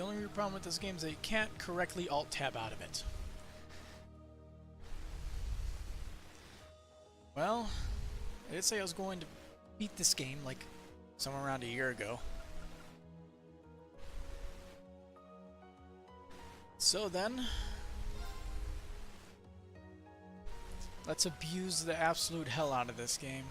The only real problem with this game is that you can't correctly alt-tab out of it. Well, I did say I was going to beat this game like somewhere around a year ago. So then, let's abuse the absolute hell out of this game.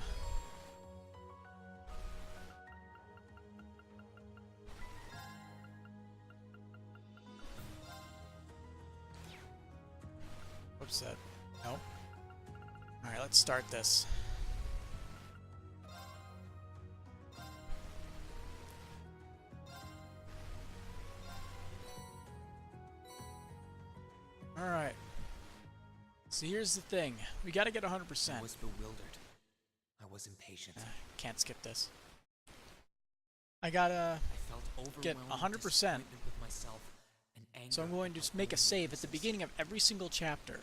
Whoops, that. Nope. Alright, let's start this. Alright. So here's the thing. We gotta get 100%. I was bewildered. I was impatient. Can't skip this. I gotta get 100%. So I'm going to just make a save at the beginning of every single chapter.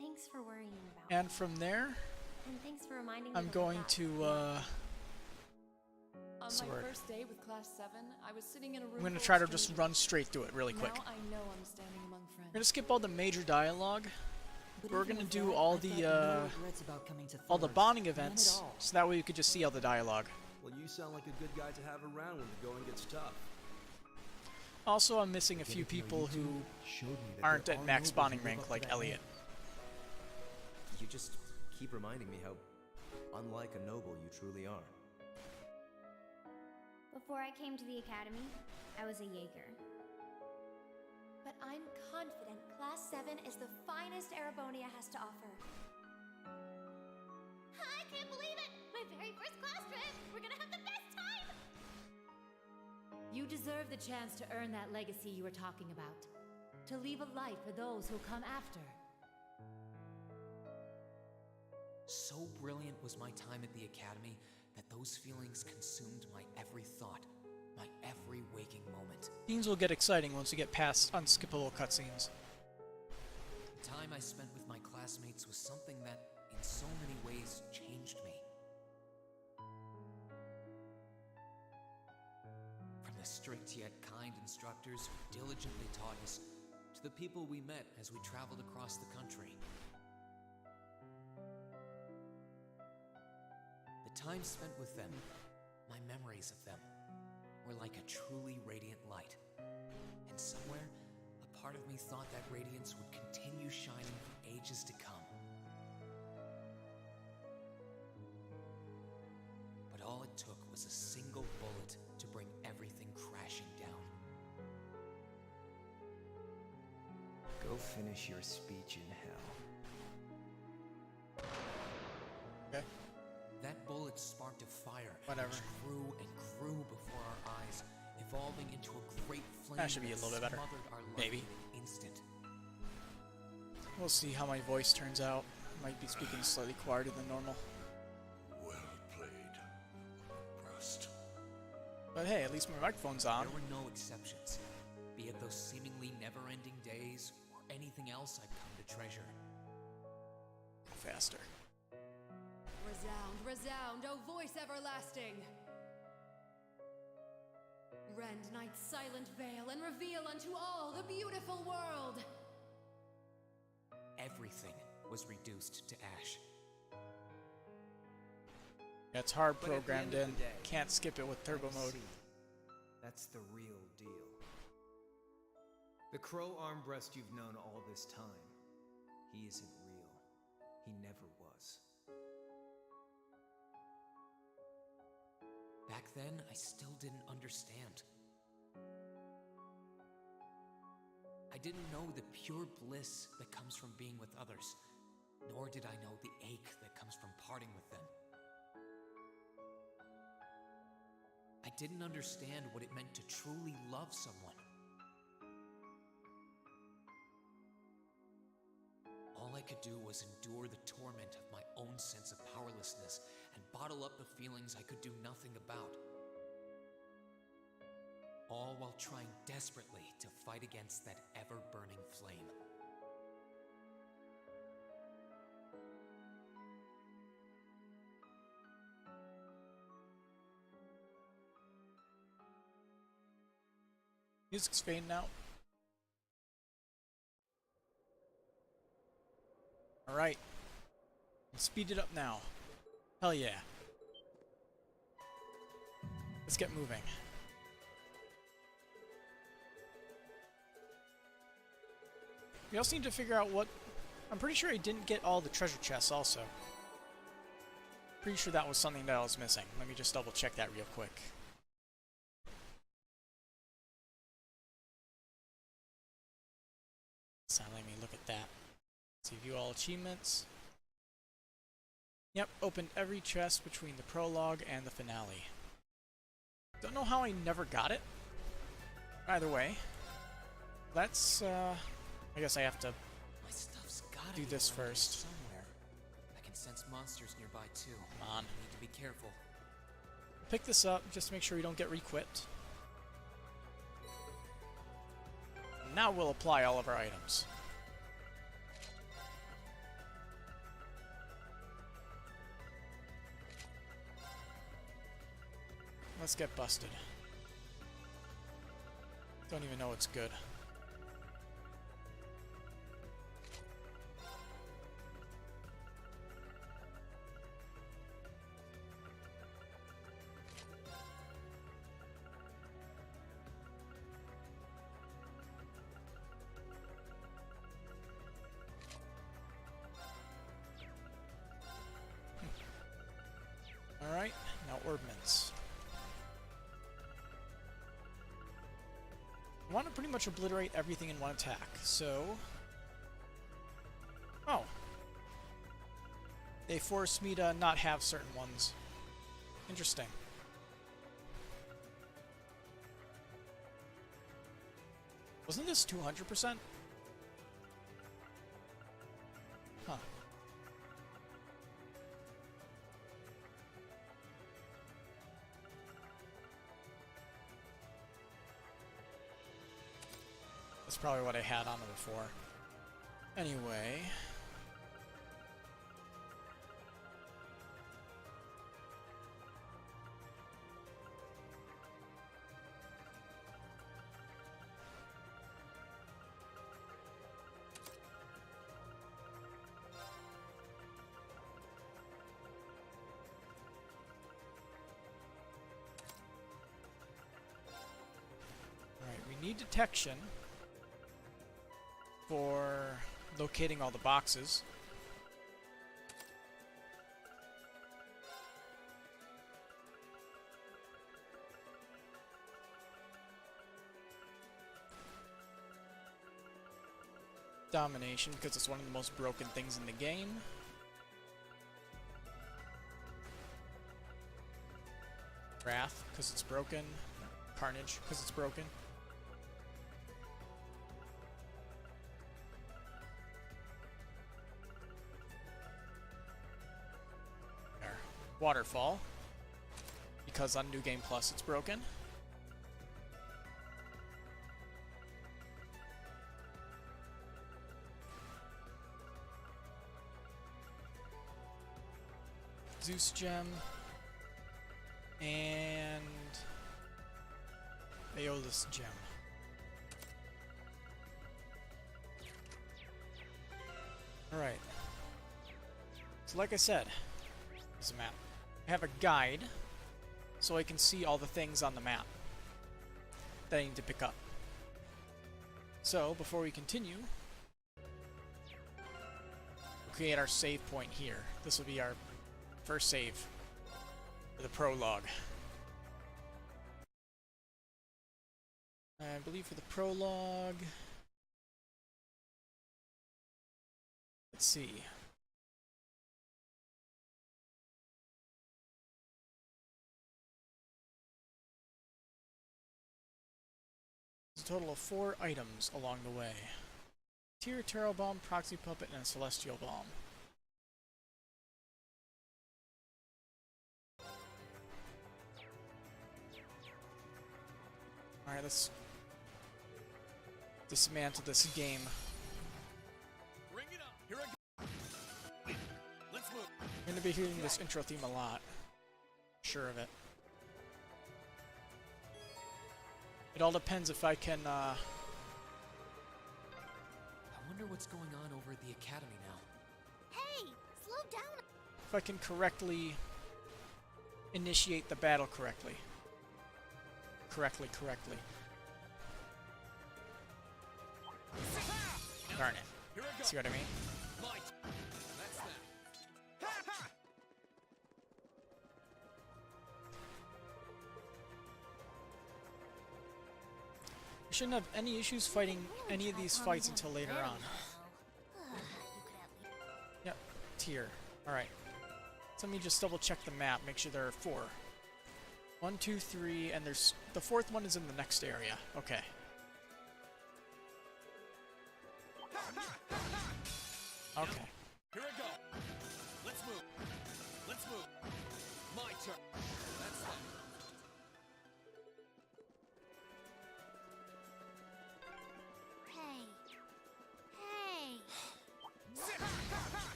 Thanks for worrying about And from there, and thanks for reminding me I'm going to, On what's the my word? first day with Class 7, I was sitting in a room I'm going to full try of to just strangers. run straight through it really quick. Now I know I'm standing among friends. We're going to skip all the major dialogue. But We're even going to with do that, all I felt the, no regrets about coming to all the Forest. bonding None at events, all. so that way you could just see all the dialogue. Well, you sound like a good guy to have around when the going gets tough. Also, I'm missing a few people who aren't at max spawning rank like Elliot. You just keep reminding me how unlike a noble you truly are. Before I came to the academy, I was a Jaeger. But I'm confident Class 7 is the finest Erebonia has to offer. I can't believe it! My very first class trip! We're gonna have the best time! You deserve the chance to earn that legacy you were talking about. To leave a light for those who'll come after. So brilliant was my time at the academy that those feelings consumed my every thought, my every waking moment. Scenes will get exciting once you get past unskippable cutscenes. The time I spent with my classmates was something that, in so many ways, changed me. From the strict yet kind instructors who diligently taught us, to the people we met as we traveled across the country. The time spent with them, my memories of them, were like a truly radiant light. And somewhere, a part of me thought that radiance would continue shining for ages to come. But all it took was a single bullet to bring everything crashing down. Go finish your speech in hell. Okay. That bullet sparked a fire Whatever. which grew and grew before our eyes, evolving into a great flame That should be a little bit better. smothered our life Maybe. in an instant. We'll see how my voice turns out. Might be speaking slightly quieter than normal. Well played. Impressed. But hey, at least my microphone's on. There were no exceptions, be it those seemingly never-ending days or anything else I've come to treasure. Faster. Resound, resound, O voice everlasting! Rend night's silent veil and reveal unto all the beautiful world! Everything was reduced to ash. Yeah, it's hard But at the programmed end of in. the day, Can't skip it with turbo I mode. see. That's the real deal. The crow armbrest you've known all this time, he isn't real. He never was. Back then, I still didn't understand. I didn't know the pure bliss that comes from being with others, nor did I know the ache that comes from parting with them. I didn't understand what it meant to truly love someone. All I could do was endure the torment of my own sense of powerlessness and bottle up the feelings I could do nothing about. All while trying desperately to fight against that ever-burning flame. Music's fading out. Alright. Speed it up now. Hell yeah. Let's get moving. We also need to figure out what... I'm pretty sure I didn't get all the treasure chests also. Pretty sure that was something that I was missing. Let me just double check that real quick. So let me look at that. See, view all achievements. Yep, opened every chest between the prologue and the finale. Don't know how I never got it. Either way, let's, I guess I have to My stuff's gotta do be this around here first. somewhere. I can sense monsters nearby too. Come on. I need to be careful. Pick this up, just to make sure we don't get re-equipped. Now we'll apply all of our items. Let's get busted. Don't even know it's good. Alright, now ordnance. I want to pretty much obliterate everything in one attack, so... Oh. They forced me to not have certain ones. Interesting. Wasn't this 200%? Huh. That's probably what I had on it before. Anyway. Alright, we need detection for locating all the boxes. Domination, because it's one of the most broken things in the game. Wrath, because it's broken. Carnage, because it's broken. Waterfall, because on New Game Plus it's broken. Zeus Gem and Aeolus Gem. Alright. So like I said, there's a map. I have a guide so I can see all the things on the map that I need to pick up. So, before we continue, we'll create our save point here. This will be our first save for the prologue. I believe for the prologue... Let's see. A total of 4 items along the way. Tier, Terror Bomb, Proxy Puppet, and a Celestial Bomb. Alright, let's dismantle this game. Bring it up. Here I go. Let's move. I'm going to be hearing this intro theme a lot. Sure of it. It all depends if I can, I wonder what's going on over at the academy now. Hey, slow down. if I can correctly initiate the battle correctly. Correctly. Darn it. Here I go. See what I mean? Light. That's that. Ha ha! I shouldn't have any issues fighting any of these fights until later on. Yep, tier. Alright. So let me just double check the map, make sure there are 4. 1, 2, 3, and there's the 4th one is in the next area. Okay. Okay. Here I go. Let's move. Let's move. My turn. That's that. Hey. Hey.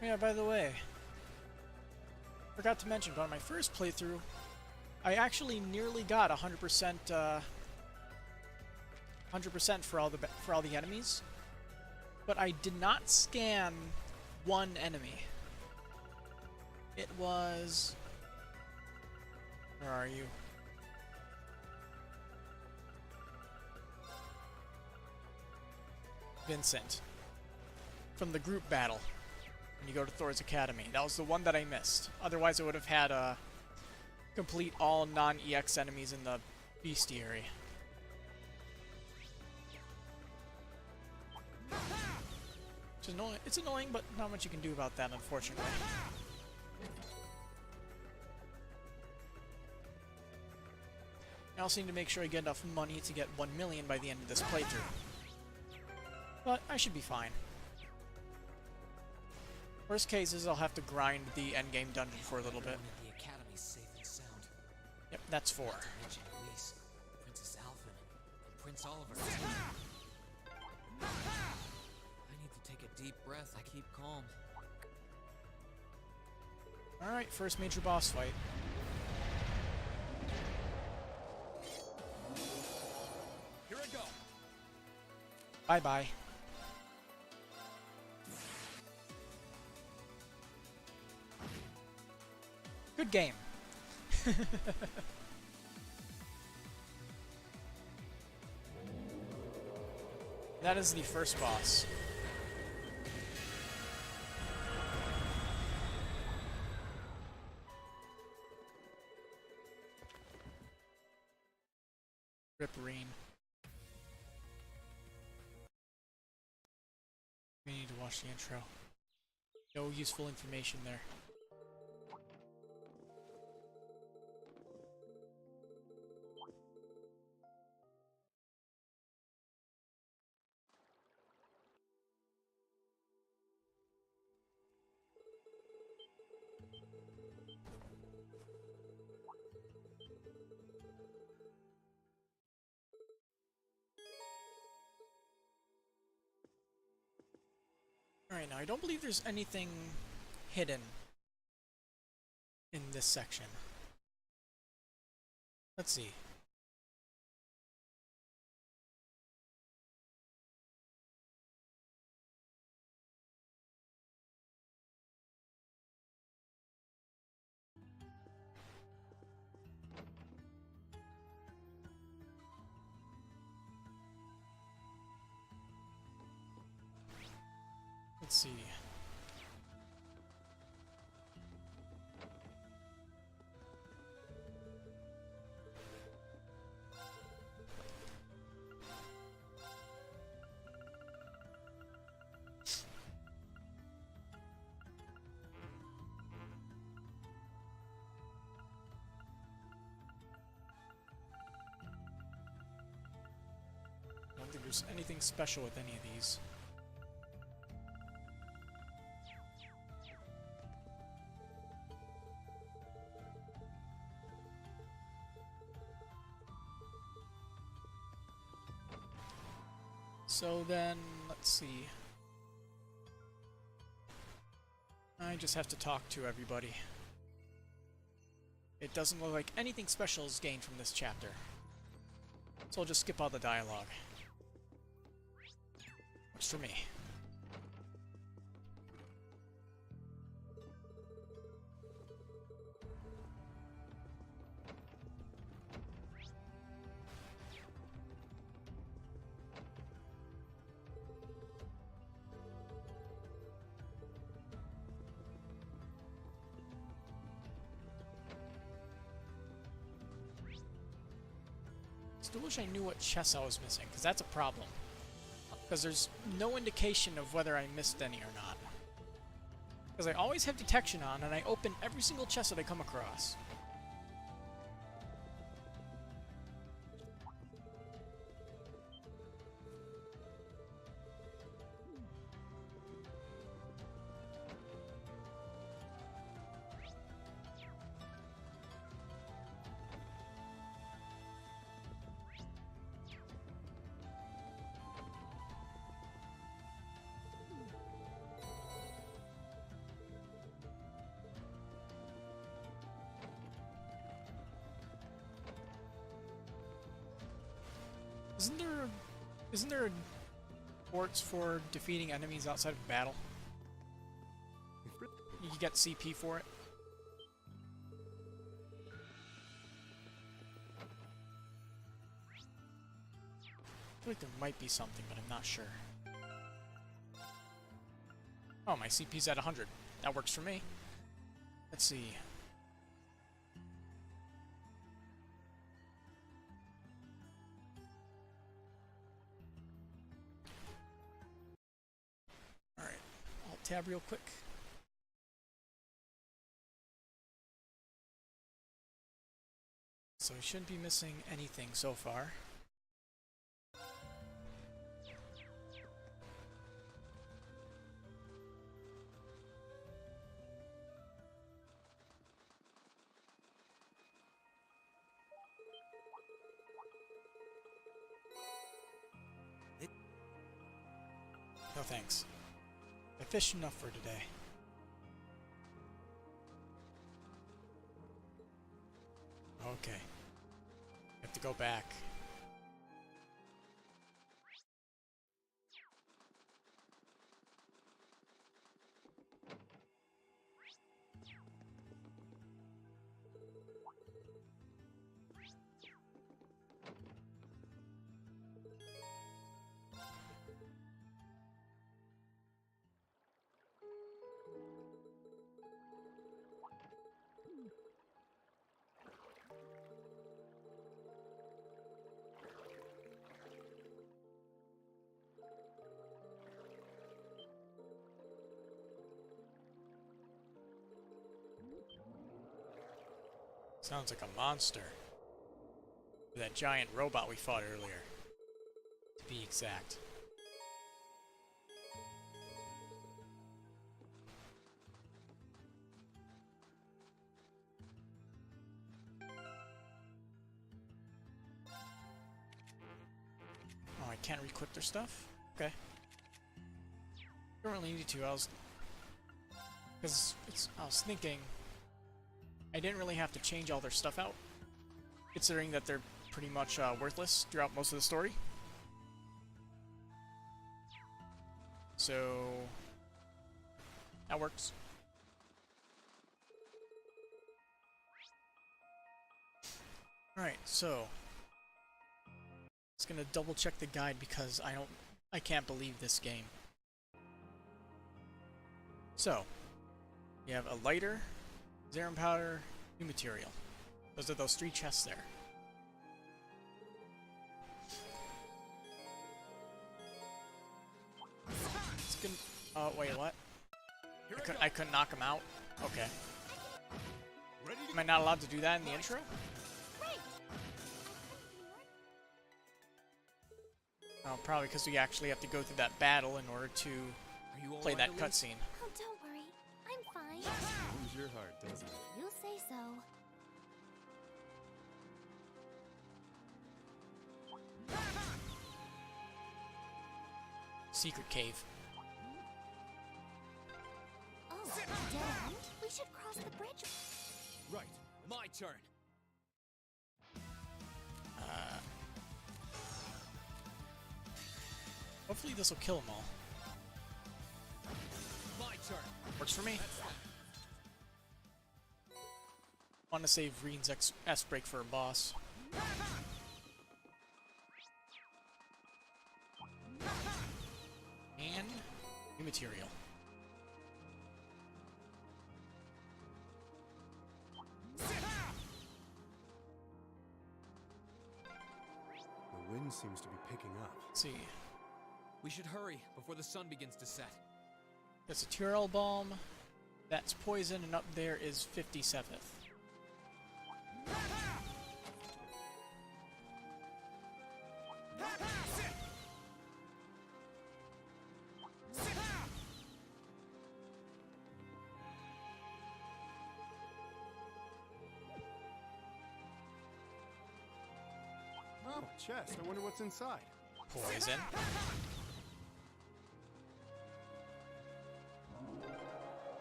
Yeah, by the way, forgot to mention, but on my first playthrough, I actually nearly got 100%, 100% for all the enemies, but I did not scan one enemy. It was... Where are you? Vincent. From the group battle. When you go to Thor's Academy. That was the one that I missed. Otherwise I would have had complete all non-EX enemies in the bestiary. Which is annoying. It's annoying, but not much you can do about that, unfortunately. I also need to make sure I get enough money to get 1 million by the end of this playthrough. But I should be fine. Worst case is I'll have to grind the endgame dungeon for a little bit. The academy's safe and sound. Yep, that's 4. To mention Elise, Princess Alphen, and Prince Oliver. I need to take a deep breath. I keep calm. Alright, first major boss fight. Here I go. Bye-bye. Good game. That is the first boss. Ripperine. We need to watch the intro. No useful information there. Alright, now I don't believe there's anything hidden in this section. Let's see. Let's see. I don't think there's anything special with any of these. So then, let's see. I just have to talk to everybody. It doesn't look like anything special is gained from this chapter. So I'll just skip all the dialogue. Works for me. Still wish I knew what chests I was missing, because that's a problem. Because there's no indication of whether I missed any or not. Because I always have detection on, and I open every single chest that I come across. Isn't there ports for defeating enemies outside of battle? You get CP for it? I feel like there might be something, but I'm not sure. Oh, my CP's at 100. That works for me. Let's see. Tab real quick. So we shouldn't be missing anything so far. No thanks. I fished enough for today. Okay. I have to go back. Sounds like a monster. That giant robot we fought earlier, to be exact. Oh, I can't re-equip their stuff? Okay. Don't really need to. I was thinking I didn't really have to change all their stuff out, considering that they're pretty much worthless throughout most of the story. So that works. Alright, so just gonna double check the guide because I can't believe this game. So you have a lighter, Zerum powder, new material. Those are those 3 chests there. It's gonna. Oh wait, what? I couldn't knock him out. Okay. Am I not allowed to do that in the intro? Oh, probably because we actually have to go through that battle in order to play that cutscene. Oh, don't worry. I'm fine. Warms your heart, doesn't it? You say so. Secret cave. Oh, dead end? We should cross the bridge. Right. My turn. Hopefully this will kill them all. My turn. Works for me. That's that. Want to save Reen's S-break for a boss. And new material. The wind seems to be picking up. Let's see. We should hurry before the sun begins to set. That's a Tyrell Bomb. That's poison, and up there is 57th. Oh, chest. I wonder what's inside. Poison.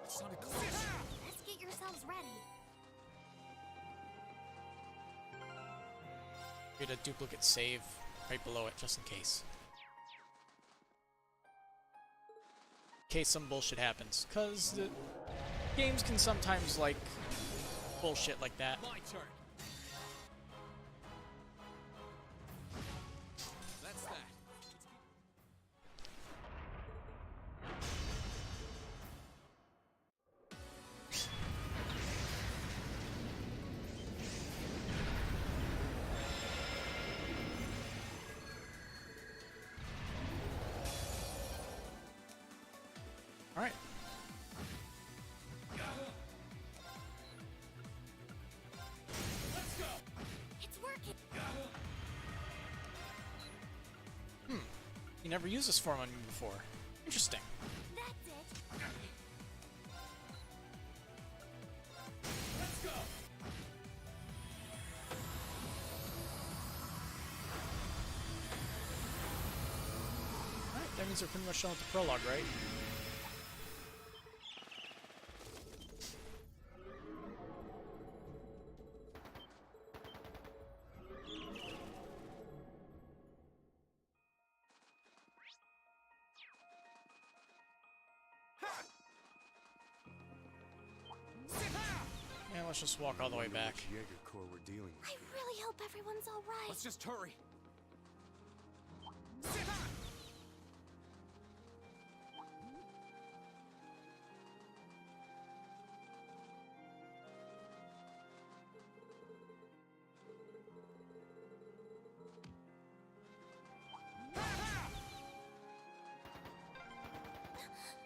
It sounded close. Let's get yourselves ready. Get a duplicate save right below it, just in case. In case some bullshit happens. Because the games can sometimes, like, bullshit like that. My turn. That's that. Alright. Let's go. It's working. You never used this form on me before. Interesting. That's it. Let's go. Alright, that means we're pretty much done with the prologue, right? Yeah, let's just walk all the way back. Which Jaeger Corps we're dealing with. I really hope everyone's all right. Let's just hurry.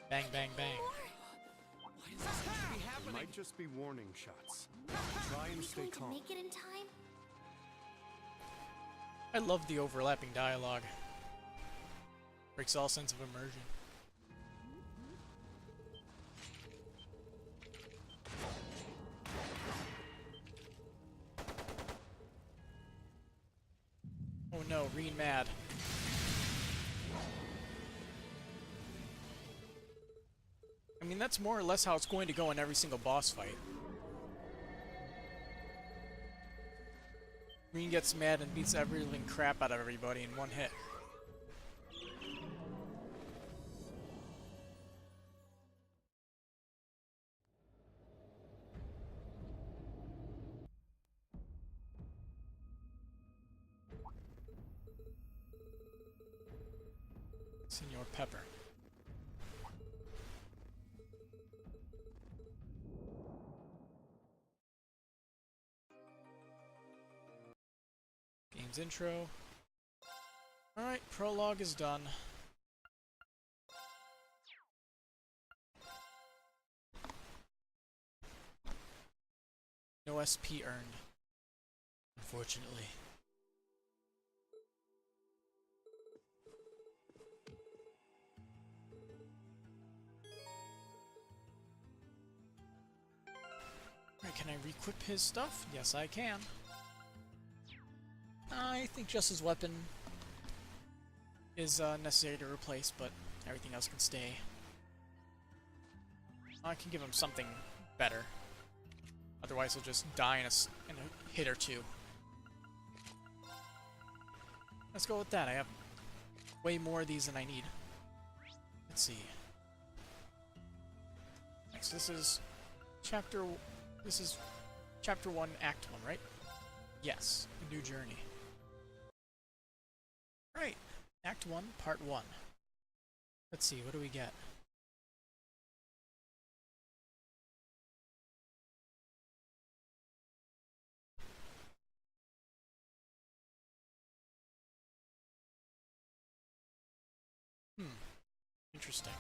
Bang, bang, bang. Why does this have to be They happening? might just be warning shots. Try and Are we stay going to calm. make it in time? I love the overlapping dialogue. Breaks all sense of immersion. Oh no, Reen mad. I mean, that's more or less how it's going to go in every single boss fight. Reen gets mad and beats every living crap out of everybody in one hit. Senor Pepper. Game's intro. Alright, prologue is done. No SP earned, unfortunately. Alright, can I re-equip his stuff? Yes, I can. I think just his weapon is necessary to replace, but everything else can stay. I can give him something better. Otherwise, he'll just die in a hit or two. Let's go with that. I have way more of these than I need. Let's see. Next, this is chapter 1, act 1, right? Yes, a new journey. Right, act 1, part 1. Let's see, what do we get? Interesting.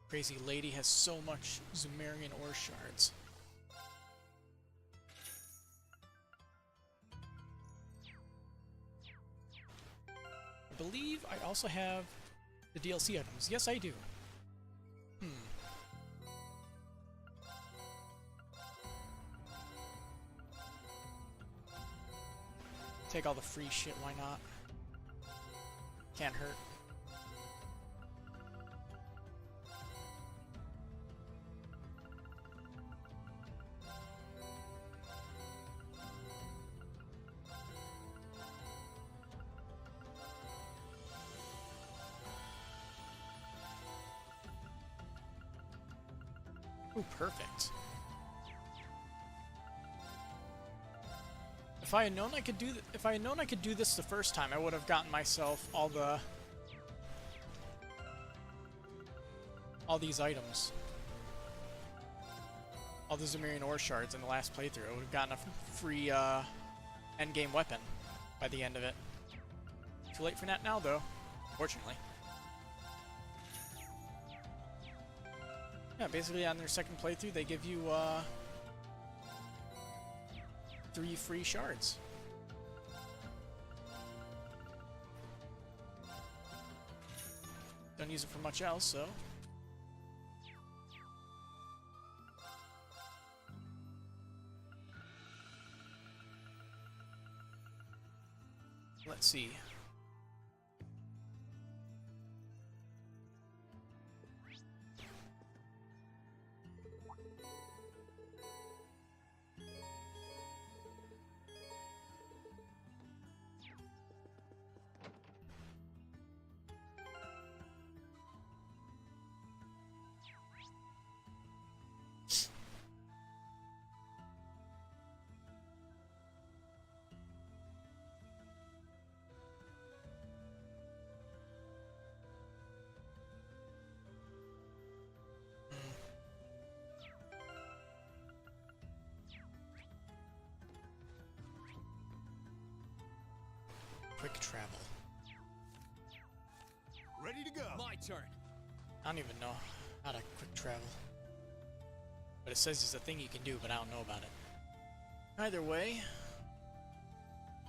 Crazy lady has so much Zumerian ore shards. I believe I also have the DLC items. Yes, I do. Take all the free shit, why not? Can't hurt. Ooh, perfect. If I had known I could do this the first time, I would have gotten myself all these items. All the Zumerian ore shards in the last playthrough. I would have gotten a free endgame weapon by the end of it. Too late for that now, though. Fortunately. Yeah, basically on their second playthrough, they give you 3 free shards. Don't use it for much else, so. Let's see. Quick travel. Ready to go. My turn. I don't even know how to quick travel. But it says it's a thing you can do, but I don't know about it. Either way,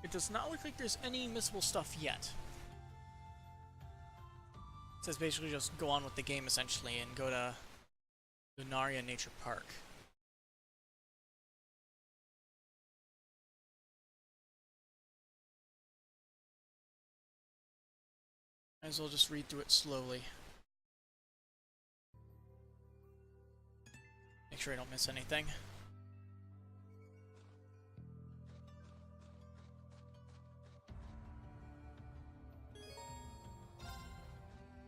it does not look like there's any missable stuff yet. It says basically just go on with the game essentially and go to Lunaria Nature Park. Might as well just read through it slowly. Make sure I don't miss anything.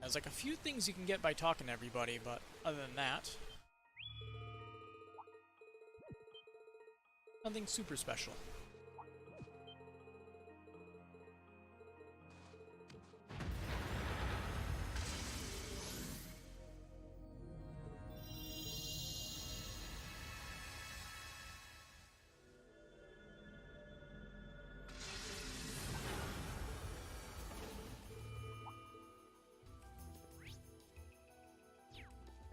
There's like a few things you can get by talking to everybody, but other than that, nothing super special.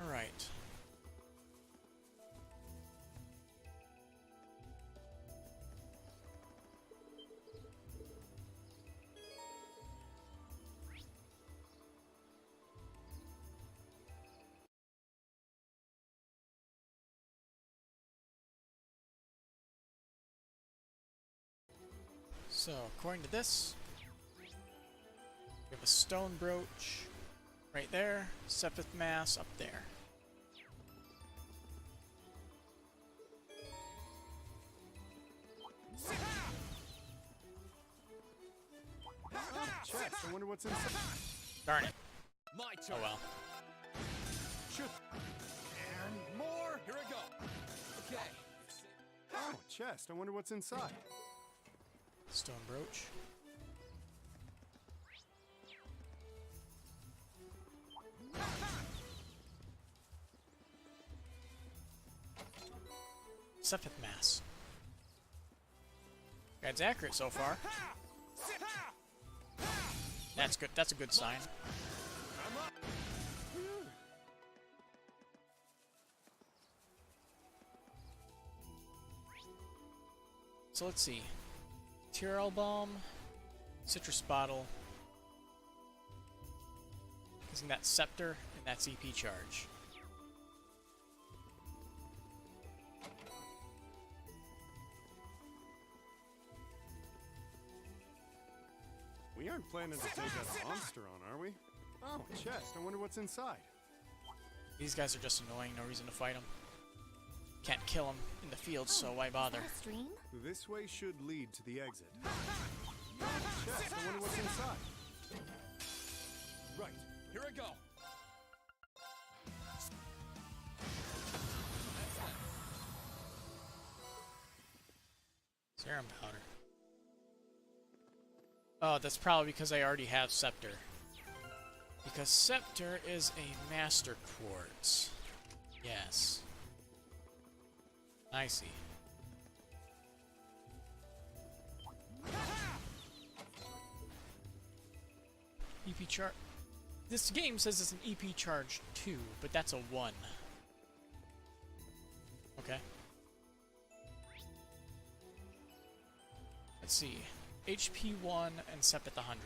Alright. So, according to this, we have a stone brooch right there, Sepith mass up there. Oh, chest. I wonder what's inside. Darn it. My Oh turn. well. Shoot. And more. Here I go. Okay. Oh, chest. I wonder what's inside. Stone brooch. Sepith mass. Guide's accurate so far. That's good. That's a good sign. I'm up. So let's see. Tyrell bomb, citrus bottle, using that scepter, and that's EP charge. We aren't planning to take that monster on, are we? Oh, chest. I wonder what's inside. These guys are just annoying. No reason to fight them. Can't kill them in the field, so why bother? Is that a stream? This way should lead to the exit. Oh, chest. I wonder what's inside. Right. Here I go. Serum powder. Oh, that's probably because I already have Scepter. Because Scepter is a Master Quartz. Yes. I see. EP charge. This game says it's an EP charge 2, but that's a 1. Okay. Let's see. HP 1 and Sepith 100.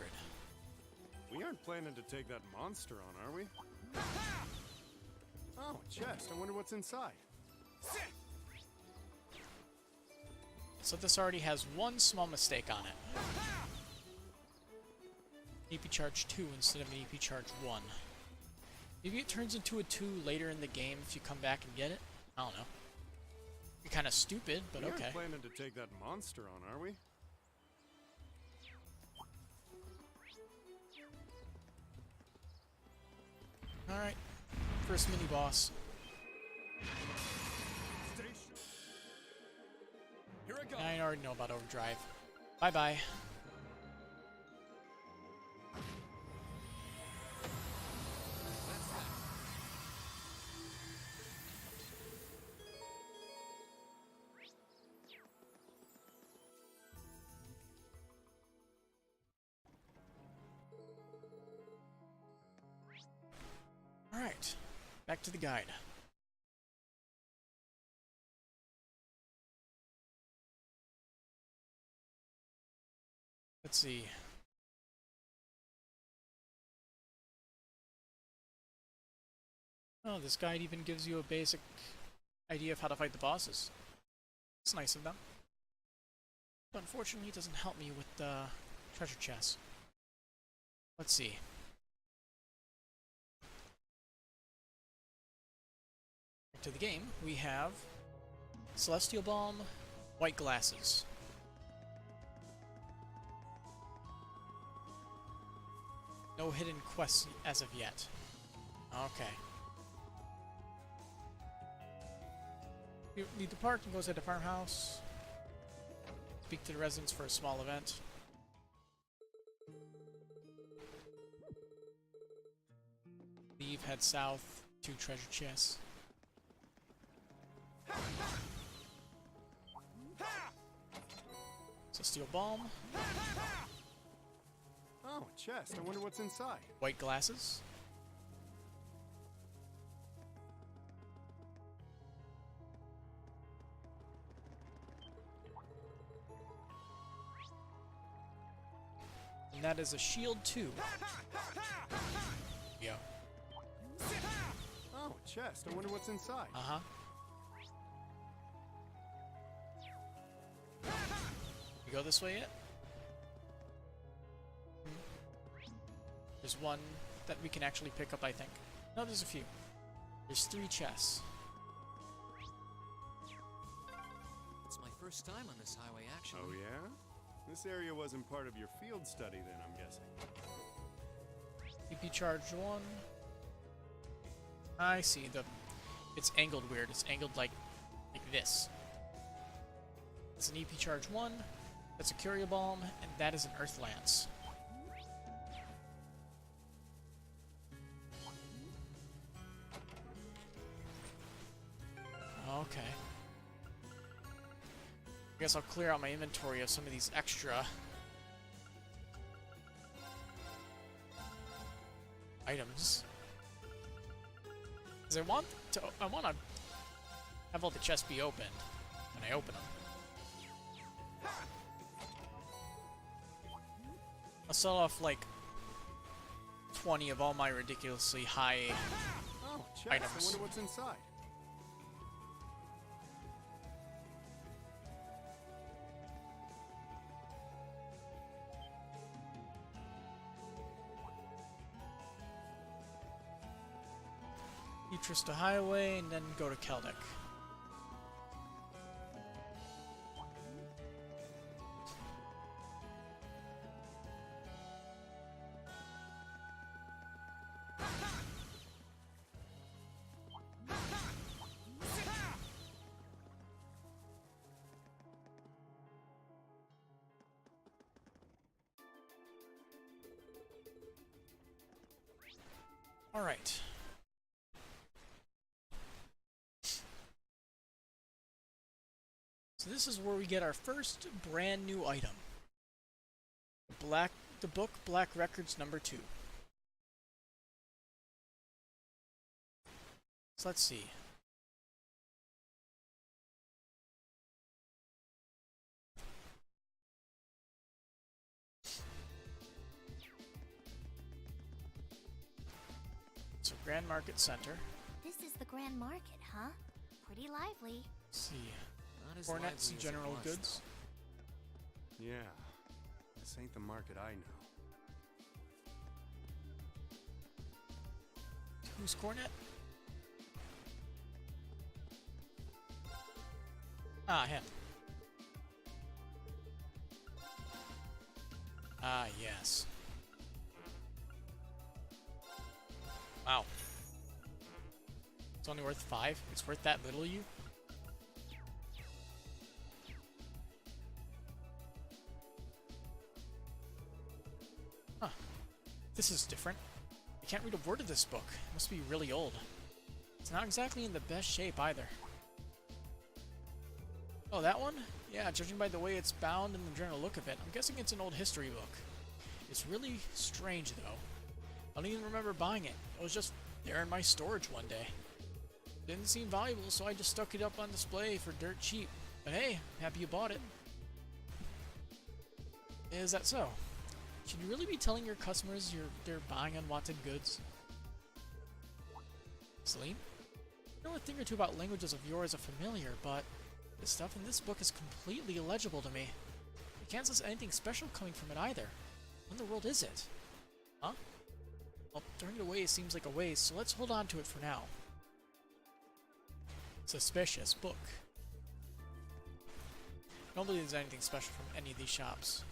We aren't planning to take that monster on, are we? Oh, chest. I wonder what's inside. So this already has one small mistake on it. EP charge 2 instead of an EP charge 1. Maybe it turns into a 2 later in the game if you come back and get it? I don't know. You're kind of stupid, but We okay. aren't planning to take that monster on, are we? Alright. First mini-boss. Station. Here I go. I already know about Overdrive. Bye-bye. Alright, back to the guide. Let's see. Oh, this guide even gives you a basic idea of how to fight the bosses. It's nice of them. But unfortunately, it doesn't help me with the treasure chest. Let's see. To the game, we have Celestial Balm, White Glasses. No hidden quests as of yet. Okay. You leave the park and go to the farmhouse. Speak to the residents for a small event. Leave, head south, 2 treasure chests. So Steel Balm, Oh, chest. I wonder what's inside. White Glasses, and that is a shield 2. Yeah. Oh, chest. I wonder what's inside. Uh-huh. You go this way yet? There's one that we can actually pick up, I think. No, there's a few. There's 3 chests. It's my first time on this highway, actually. Oh, yeah? This area wasn't part of your field study then, I'm guessing. EP charge 1. I see. It's angled weird. It's angled like this. It's an EP charge 1. That's a Curia Bomb, and that is an Earth Lance. Okay. I guess I'll clear out my inventory of some of these extra items. Because I want to have all the chests be opened when I open them. I'll sell off like 20 of all my ridiculously high Oh, chest. items. I wonder what's inside. Utrista Highway, and then go to Keldic. All right. So this is where we get our first brand new item. The book Black Records #2. So let's see. So Grand Market Center. This is the Grand Market, huh? Pretty lively. Let's see. Not as Cornets lively and as it general was, goods. Yeah. This ain't the market I know. Who's Cornet? Ah, him. Ah, yes. Wow. It's only worth 5? It's worth that little, you? Huh. This is different. I can't read a word of this book. It must be really old. It's not exactly in the best shape either. Oh, that one? Yeah, judging by the way it's bound and the general look of it, I'm guessing it's an old history book. It's really strange, though. I don't even remember buying it. It was just there in my storage one day. Didn't seem valuable, so I just stuck it up on display for dirt cheap. But hey, happy you bought it. Is that so? Should you really be telling your customers they're buying unwanted goods? Celine? I know a thing or two about languages of yours are familiar, but the stuff in this book is completely illegible to me. I can't sense anything special coming from it either. What in the world is it? Huh? Well, throwing it away seems like a waste, so let's hold on to it for now. Suspicious book. I don't believe there's anything special from any of these shops.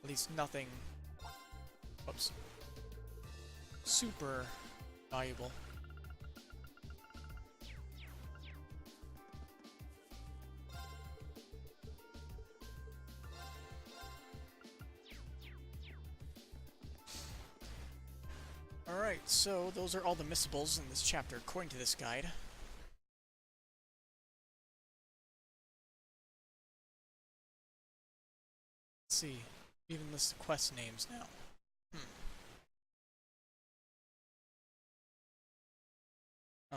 At least nothing, oops, super valuable. Alright, so those are all the missables in this chapter according to this guide. Let's see. Even list the quest names now.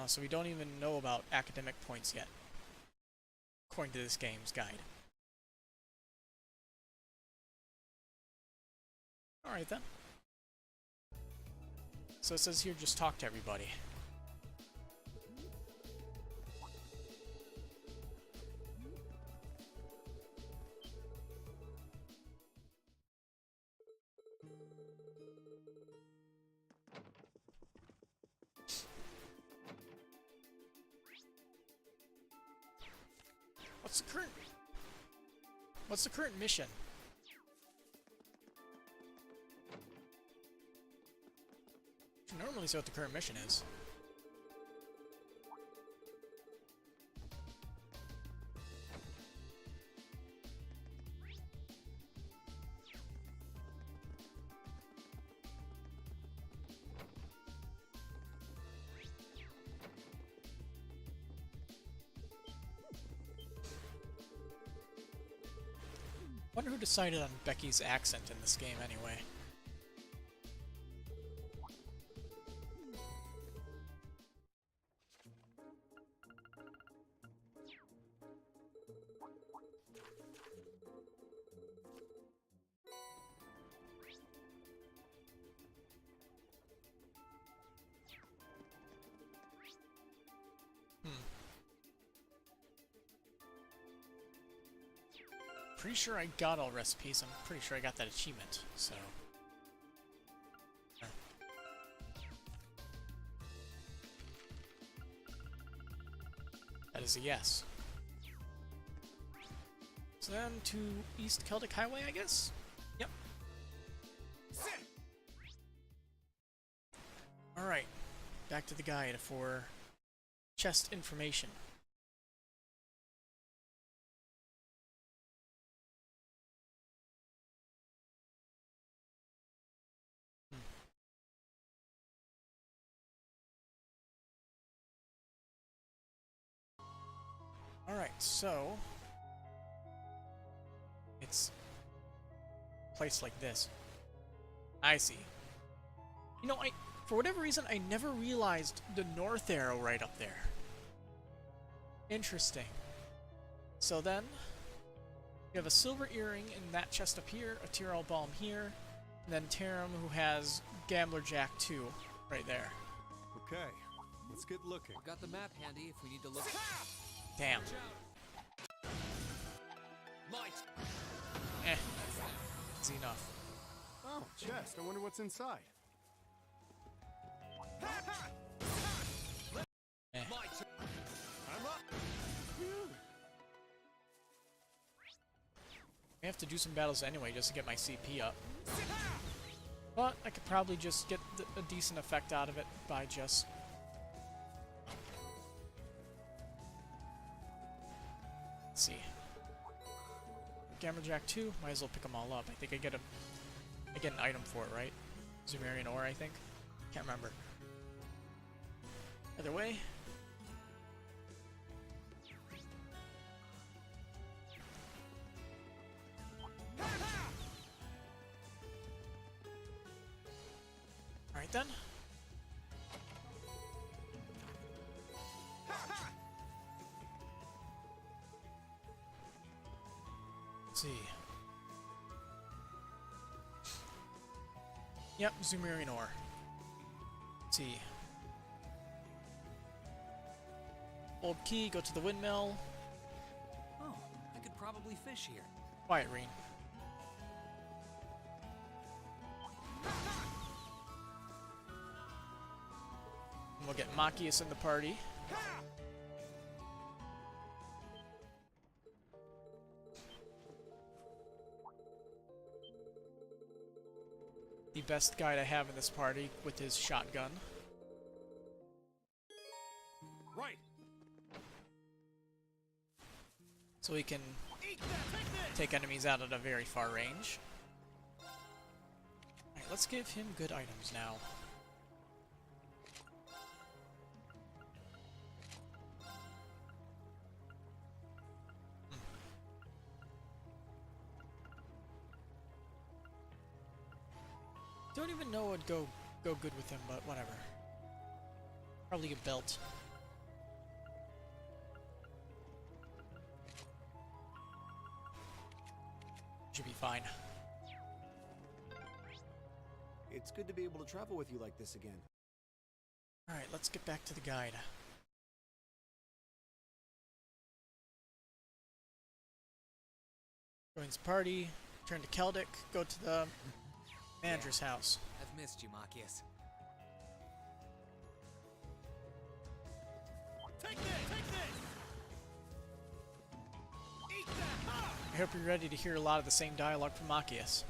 So we don't even know about academic points yet, according to this game's guide. Alright then. So it says here, just talk to everybody. What's the current mission? I should normally say what the current mission is. Wonder who decided on Becky's accent in this game anyway. Pretty sure I got all recipes. I'm pretty sure I got that achievement, so... That is a yes. So then to East Celtic Highway, I guess? Yep. Alright. Back to the guide for chest information. Alright, so... It's... a place like this. I see. You know, for whatever reason, I never realized the north arrow right up there. Interesting. So then, you have a silver earring in that chest up here, a Tyrol Balm here, and then Tarum, who has Gambler Jack 2 right there. Okay, let's get looking. I've got the map handy if we need to look. Damn. Eh. Easy enough. Oh, chest. I wonder what's inside. Eh. I'm up. I have to do some battles anyway just to get my CP up. But I could probably just get a decent effect out of it by just... Let's see. Gammerjack 2, might as well pick them all up. I think I get an item for it, right? Zumerian ore, I think. Can't remember. Either way. Alright then. Let's see. Yep, Zumerian ore. Let's see. Old key, go to the windmill. Oh, I could probably fish here. Quiet, Reen. And we'll get Machias in the party. The best guy to have in this party with his shotgun. Right. So he can take enemies out at a very far range. Alright, let's give him good items now. Don't even know what would go good with him, but whatever. Probably a belt. Should be fine. It's good to be able to travel with you like this again. Alright, let's get back to the guide. Joins party, turn to Celtic, go to the manager's house. I've missed you, Machias. Take this! Take this! I hope you're ready to hear a lot of the same dialogue from Machias.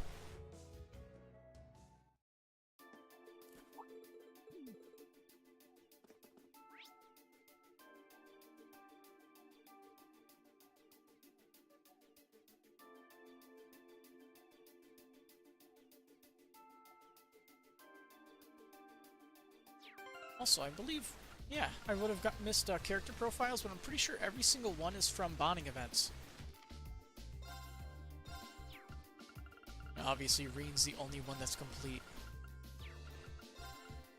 Also, I believe, yeah, I would have missed character profiles, but I'm pretty sure every single one is from bonding events. Now, obviously, Reen's the only one that's complete.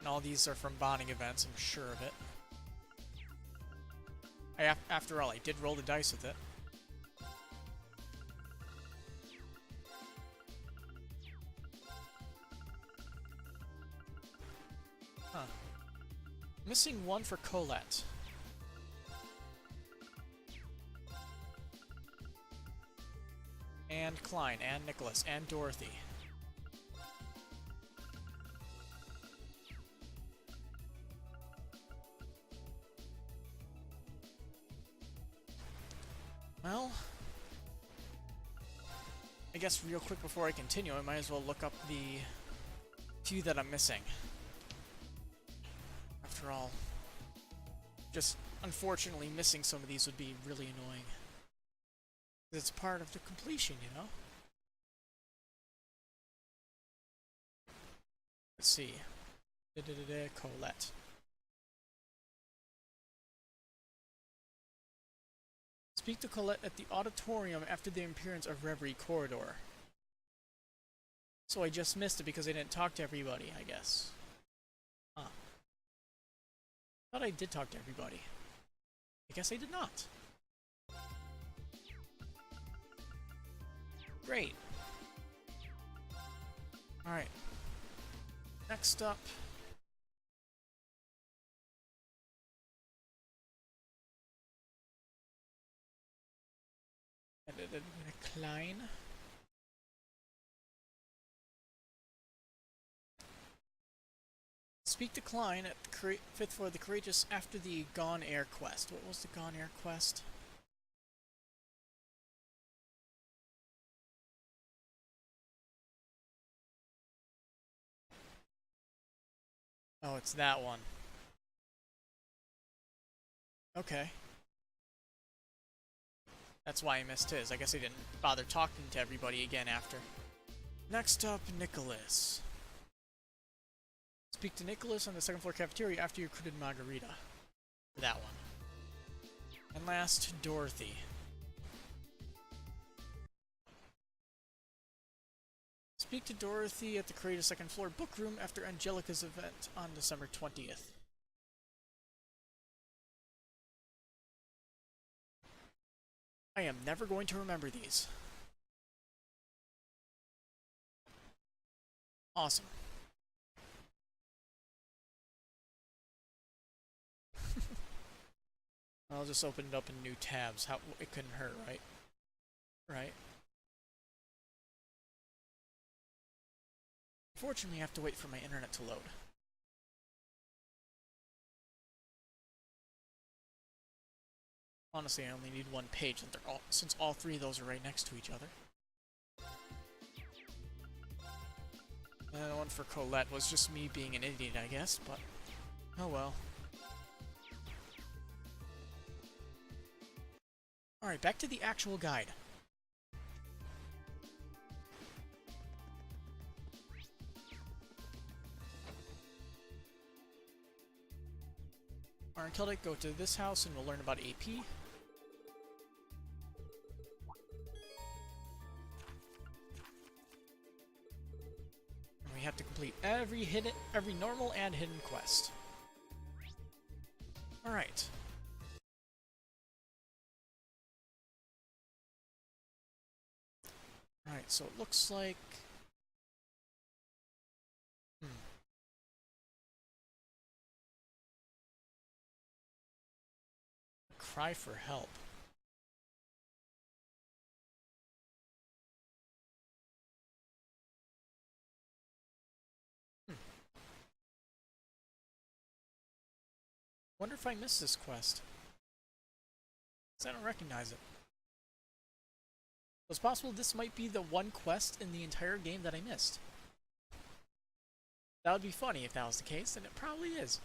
And all these are from bonding events, I'm sure of it. After all, I did roll the dice with it. Huh. Missing one for Colette. And Klein, and Nicholas, and Dorothy. Well, I guess real quick before I continue, I might as well look up the few that I'm missing. After all, just unfortunately missing some of these would be really annoying. It's part of the completion, you know? Let's see. Colette. Speak to Colette at the auditorium after the appearance of Reverie Corridor. So I just missed it because I didn't talk to everybody, I guess. Huh. Thought I did talk to everybody. I guess I did not. Great. Alright. Next up. Klein. Speak to Klein at the 5th floor of the Courageous after the Gone Air quest. What was the Gone Air quest? Oh, it's that one. Okay. That's why I missed his. I guess I didn't bother talking to everybody again after. Next up, Nicholas. Speak to Nicholas on the 2nd floor cafeteria after your recruited margarita. For that one. And last, Dorothy. Speak to Dorothy at the Courageous 2nd floor book room after Angelica's event on December 20th. I am never going to remember these. Awesome. I'll just open it up in new tabs. How it couldn't hurt, right? Right. Unfortunately, I have to wait for my internet to load. Honestly, I only need one page, and since all three of those are right next to each other. And the one for Colette was just me being an idiot, I guess, but oh well. Alright, back to the actual guide. Alright, until I go to this house and we'll learn about AP. And we have to complete every normal and hidden quest. Alright. Alright, so it looks like... Cry for help. Wonder if I missed this quest. 'Cause I don't recognize it. It's possible this might be the one quest in the entire game that I missed. That would be funny if that was the case, and it probably is.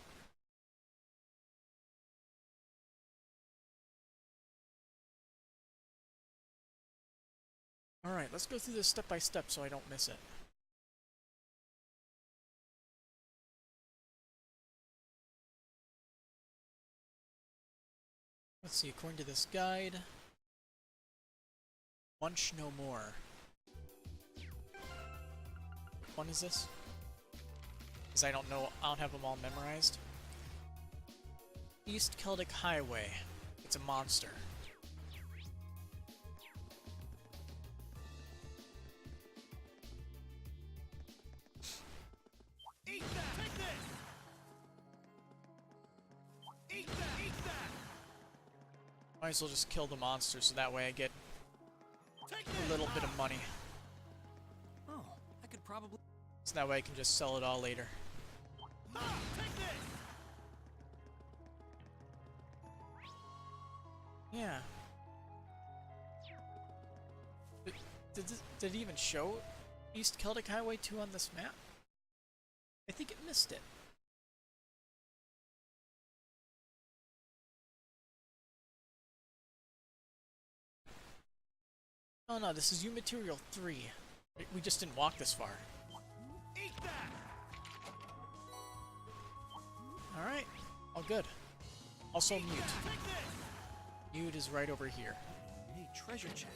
Alright, let's go through this step by step so I don't miss it. Let's see, according to this guide, munch no more. What one is this? Because I don't have them all memorized. East Celtic Highway. It's a monster. Eat that! Take this! Eat that! Eat that! Might as well just kill the monster so that way I get Take a little bit of money. Oh, I could probably. So that way I can just sell it all later. Ah, take this! Yeah. Did it even show East Celtic Highway 2 on this map? I think it missed it. Oh no, this is U Material 3. We just didn't walk this far. Eat that! Alright, all good. Also mute. Take this! Mute is right over here. Hey, treasure chest.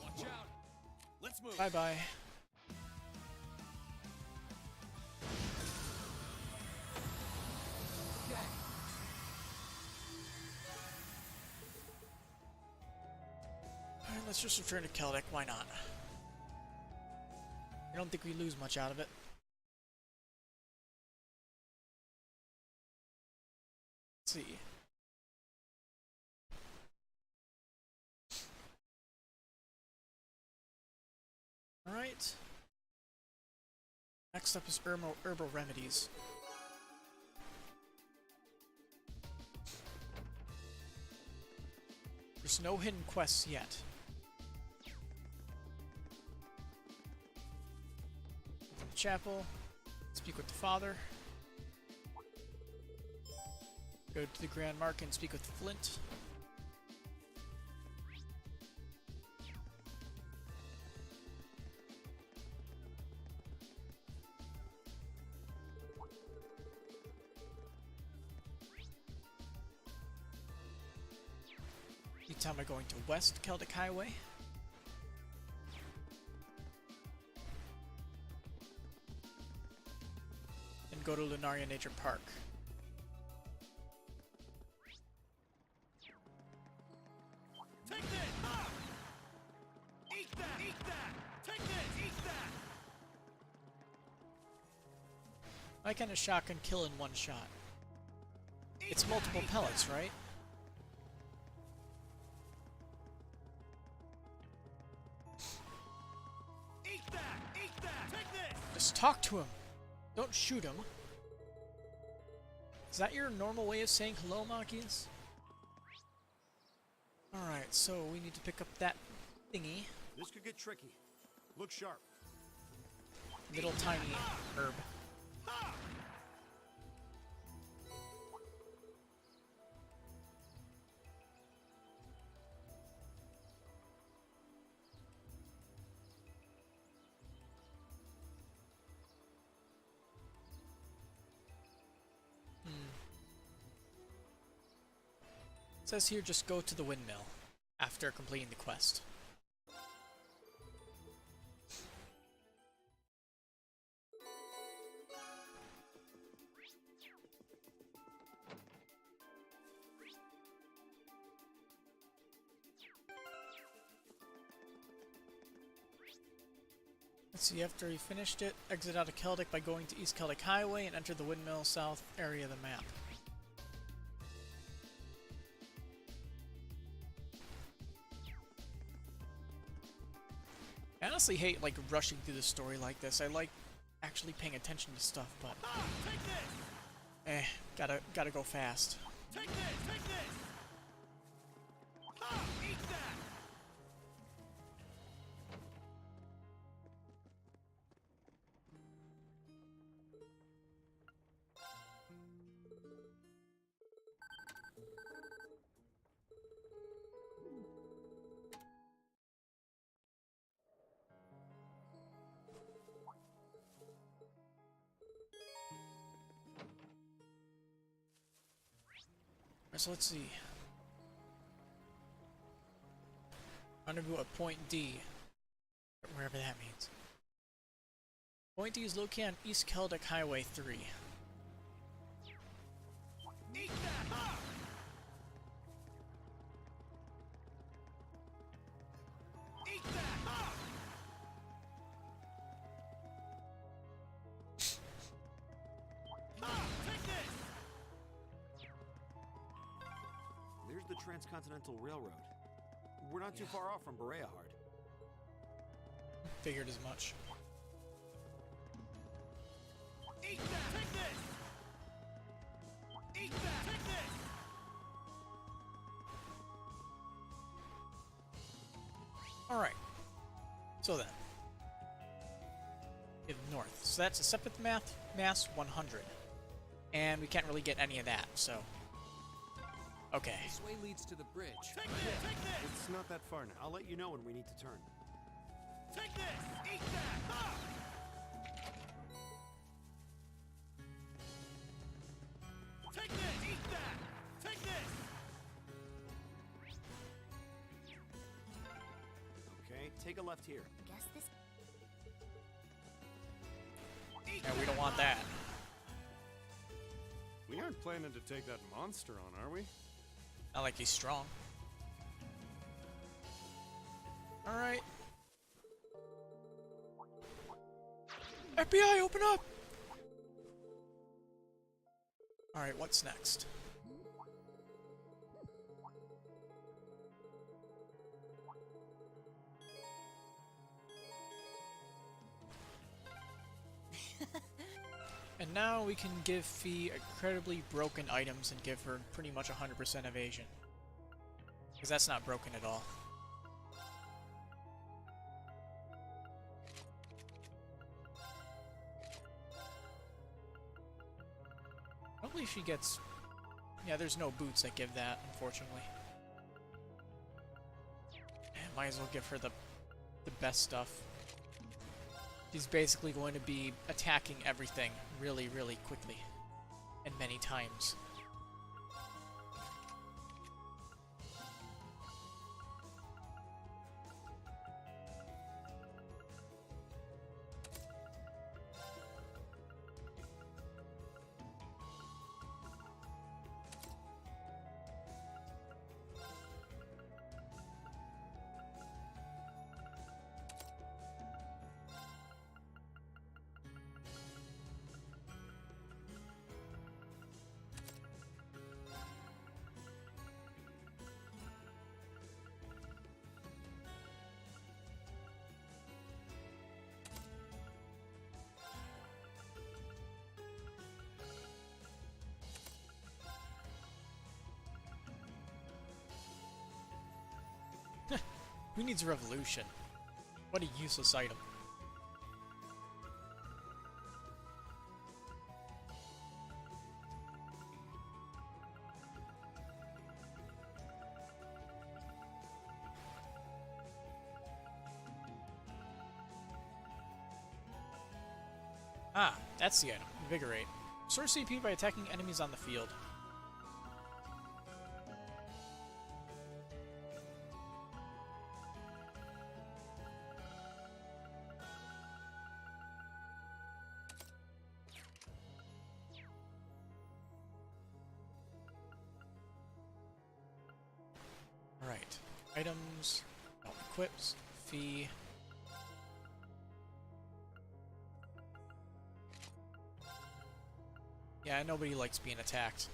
Watch out! Let's move! Bye bye. Alright, let's just return to Celtic, why not? I don't think we lose much out of it. Let's see. Alright. Next up is herbal remedies. There's no hidden quests yet. Open the chapel. Speak with the father. Go to the Grand Mark and speak with Flint. Anytime I'm going to West Celtic Highway. And go to Lunaria Nature Park. Take this! Ah! Eat that! Eat that! Take this! Eat that! Why can't a shotgun kill in one shot? It's multiple pellets, right? Eat that! Eat that! Take this! Just talk to him. Don't shoot him. Is that your normal way of saying hello, Machias? Alright, so we need to pick up that thingy. This could get tricky. Look sharp. Little tiny herb. Ha! It says here just go to the windmill after completing the quest. Let's see, after he finished it, exit out of Celtic by going to East Celtic Highway and enter the windmill south area of the map. I honestly hate like rushing through the story like this. I like actually paying attention to stuff, but Ah! Take this! Gotta go fast. Take this! Take this! Ha! Eat that! So let's see. Rendezvous at Point D. Wherever that means. Point D is located on East Keldic Highway 3. Eat that! Ha! Eat that! Ha! Ha! Take this! There's the Transcontinental Railroad. We're not too far off from Berea Hard. Figured as much. Eat that! Take this! Eat that! Take this! Alright. So then. In north. So that's a separate mass 100. And we can't really get any of that, so. Okay. This way leads to the bridge. Take this! Take this! It's not that far now. I'll let you know when we need to turn. Take this! Eat that! Ha! Take this! Eat that! Take this! Okay, take a left here. Guess this. Eat Yeah, we don't want that. We aren't planning to take that monster on, are we? Not like he's strong. Alright. FBI, open up! Alright, what's next? And now we can give Fee incredibly broken items and give her pretty much 100% evasion. Because that's not broken at all. Hopefully she gets... Yeah, there's no boots that give that, unfortunately. Might as well give her the best stuff. She's basically going to be attacking everything really, really quickly. And many times. Who needs revolution? What a useless item. Ah, that's the item. Invigorate. Restore CP by attacking enemies on the field. Alright. Items. Oh, equips. Fee. Yeah, nobody likes being attacked.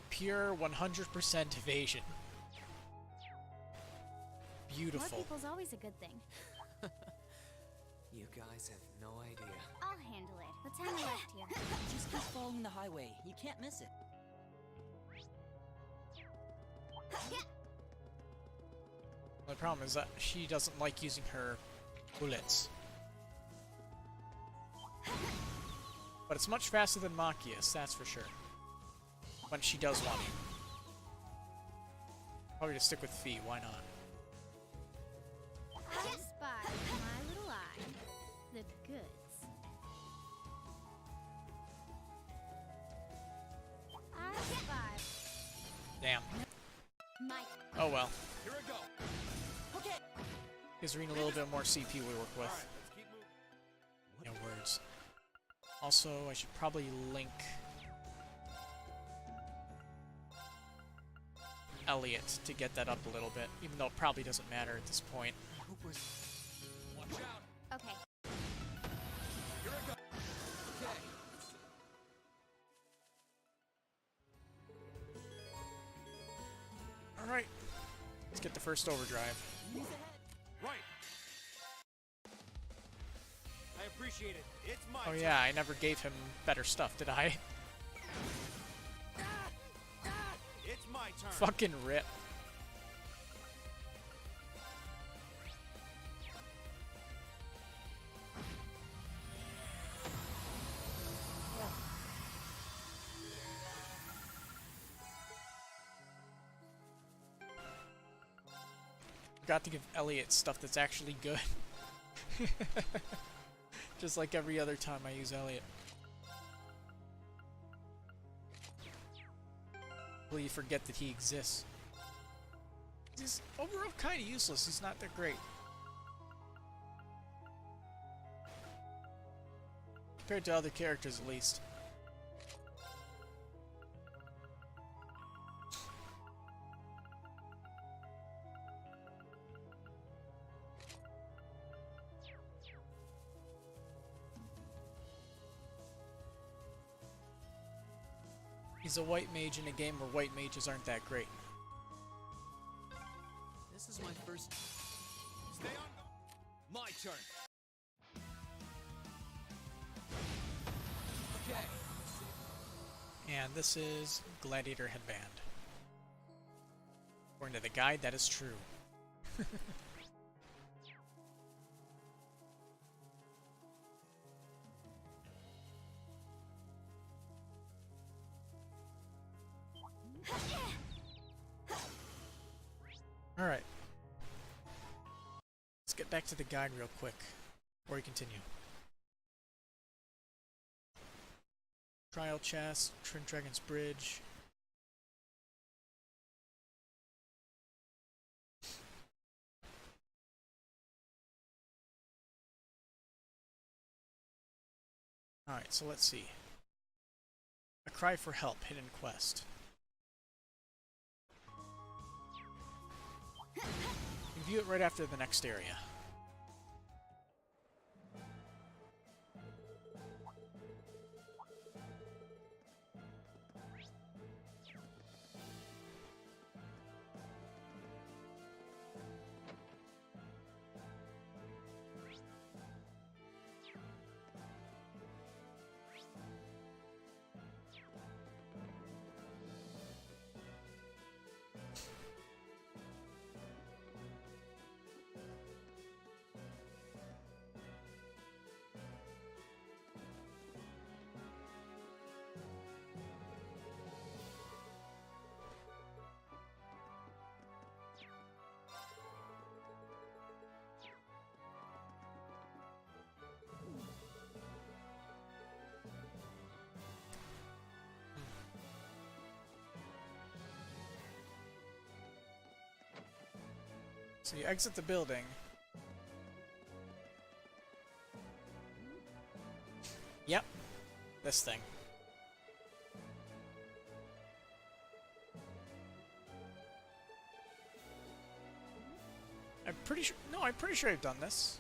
Pure 100% evasion. Beautiful. More people's always a good thing. You guys have no idea. I'll handle it. Let's hang left here. Just Just keep following the highway. You can't miss it. The problem is that she doesn't like using her bullets. But it's much faster than Machias, that's for sure. When she does want to. Probably just stick with Fee, why not? I spy with my little eye the goods. I spy. Damn. Mike. Oh well. Here I go. Okay. Gives Reen a little bit more CP we work with. Alright, let's keep moving. No words. Also, I should probably link Elliot to get that up a little bit, even though it probably doesn't matter at this point. I hope we're... Watch out. Okay. Here I go. Okay. Alright, let's get the first overdrive. Right. I appreciate it. It's my Oh turn. yeah, I never gave him better stuff, did I? It's my turn. Fucking rip. Forgot to give Elliot stuff that's actually good. Just like every other time I use Elliot. Well, you forget that he exists. He's overall kind of useless. He's not that great. Compared to other characters, at least. He's a white mage in a game where white mages aren't that great. This is my first. Stay on. My turn. Okay. And this is Gladiator Headband. According to the guide, that is true. Alright. Let's get back to the guide real quick before we continue. Trial chest, Trent Dragon's Bridge. Alright, so let's see. A Cry for Help, hidden quest. You view it right after the next area. So you exit the building. Yep. This thing. I'm pretty sure... No, I'm pretty sure I've done this.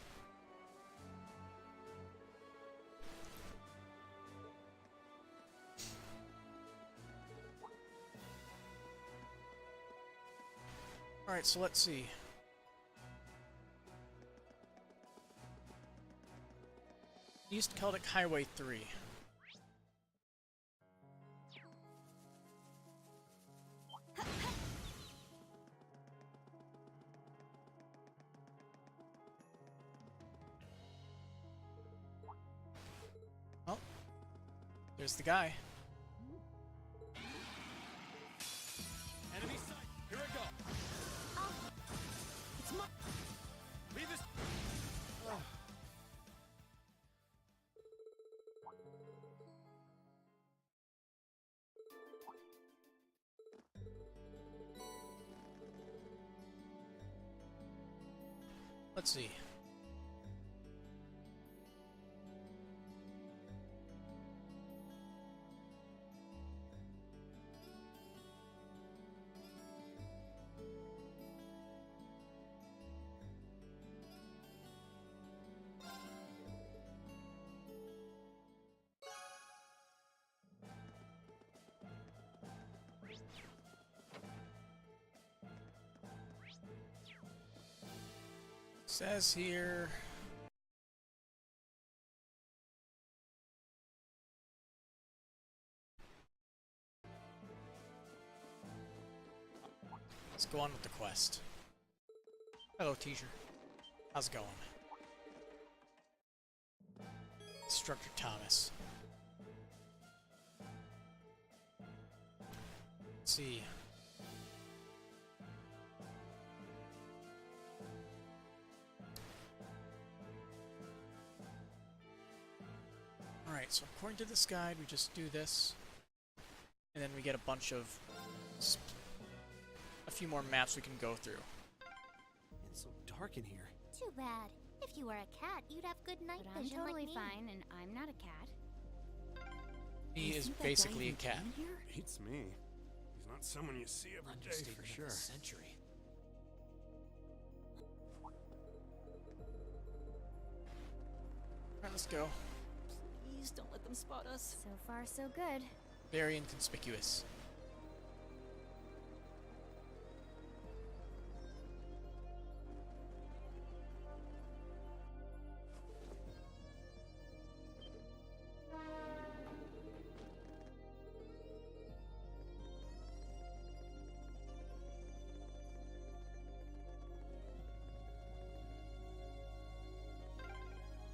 Alright, so let's see. East Celtic Highway 3. There's the guy. Enemy sight. Here I go. It's my. Leave this. Let's see. Says here. Let's go on with the quest. Hello, teacher. How's it going? Instructor Thomas. Let's see. Alright, so according to this guide, we just do this, and then we get a bunch of... a few more maps we can go through. It's so dark in here. Too bad. If you were a cat, you'd have good night But I'm vision totally like me. fine, and I'm not a cat. He You is think that guy basically a even cat. came here? Beats me. He's not someone you see every day Understatement for of sure. the century. Alright, let's go. Please don't let them spot us. So far, so good. Very inconspicuous.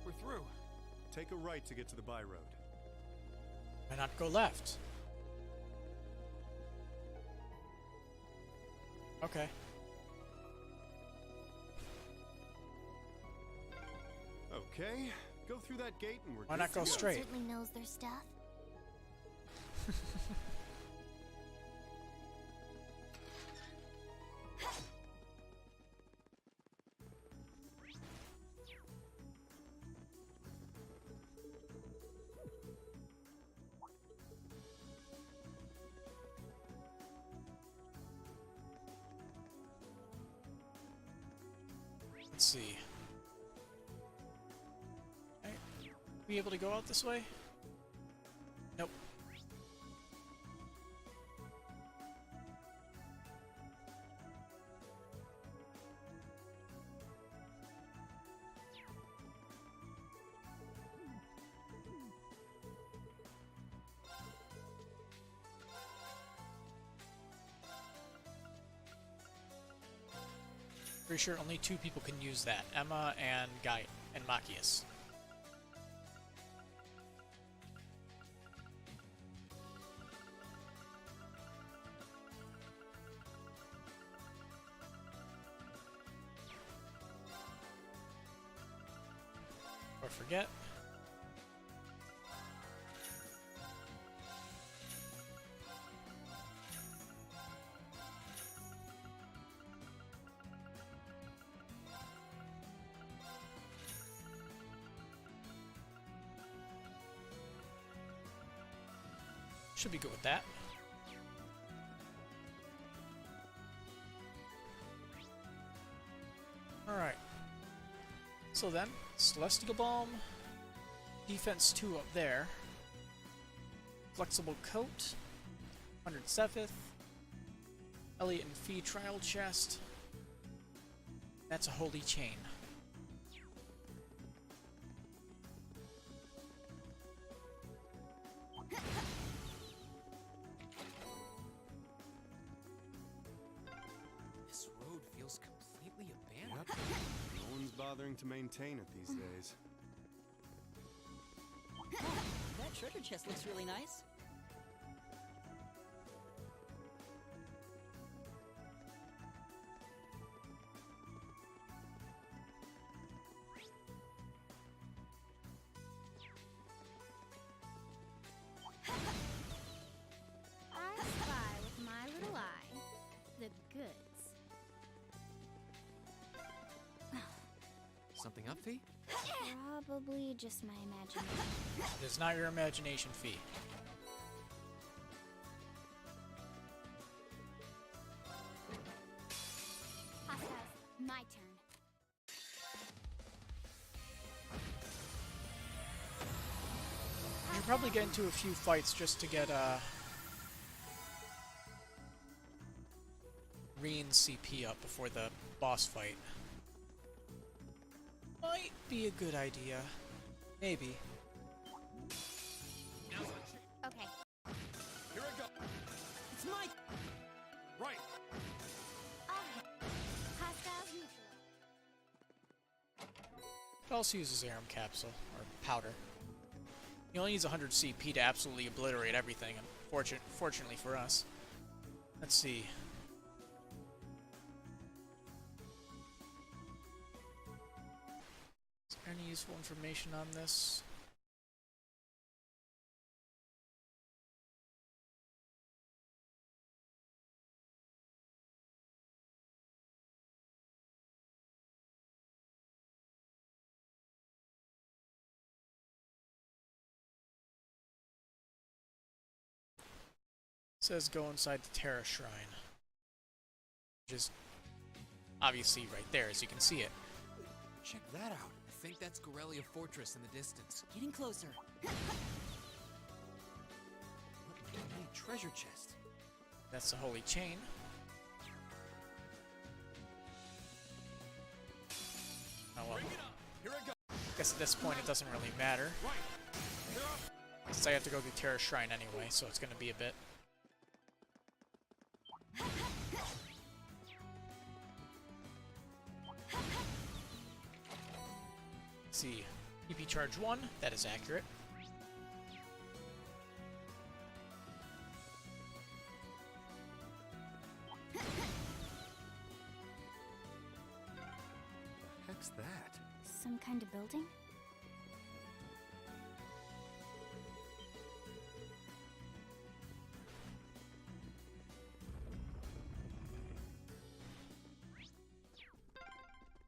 We're through. Take a right to get to the by road. Why not go left? Okay. Okay, go through that gate and we're Why good not to go go. straight? Certainly knows their stuff. Let's see. Okay. We able to go out this way? Nope. Pretty sure only 2 people can use that. Emma and Guy and Machias. Or forget. Should be good with that. Alright. So then, Celestial Bomb, Defense 2 up there, Flexible Coat, 107th, Elliot and Fee Trial Chest. That's a Holy Chain. This road feels completely abandoned. Yep. No one's bothering to maintain it these days. That treasure chest looks really nice. I spy with my little eye the goods. Something up, Fee? Probably just my imagination. It is not your imagination, Fee. Hostiles, my turn. You probably get into a few fights just to get Reen's CP up before the boss fight. Might be a good idea. Maybe. Okay. Here I go. It's my... Right. I'll hit. Hostiles neutral. It also uses Arum Capsule, or Powder. He only needs 100 CP to absolutely obliterate everything, fortunately for us. Let's see. Is there any useful information on this? It says go inside the Terra Shrine. Which is obviously right there, as you can see it. Check that out. I think that's Gorelia Fortress in the distance. Getting closer. What a tiny treasure chest. That's the Holy Chain. Oh well. Bring it up. Here I go. I guess at this point it doesn't really matter, Right. Here up. since I have to go through Terra Shrine anyway, so it's gonna be a bit. Let's see. EP charge 1, that is accurate. Heck's that? Some kind of building?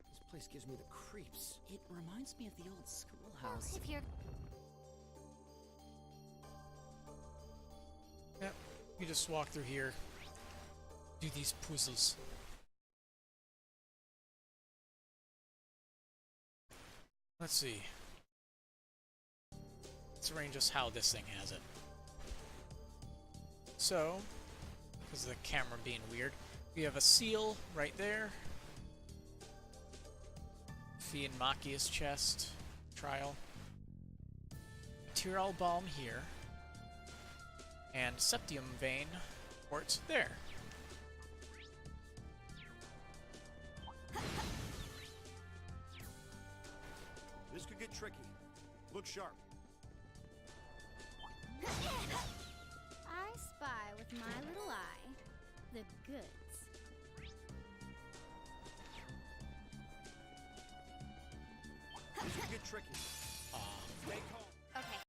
This place gives me the creeps. It reminds me of the old schoolhouse. If you're Yep, you just walk through here, do these puzzles. Let's see. Let's arrange just how this thing has it. So, because of the camera being weird, we have a seal right there. Fee and Machia's chest. Trial. Tyrol Balm here. And Septium Vein Quartz there. This could get tricky. Look sharp. I spy with my little eye the goods. This could get tricky. Stay calm. Okay.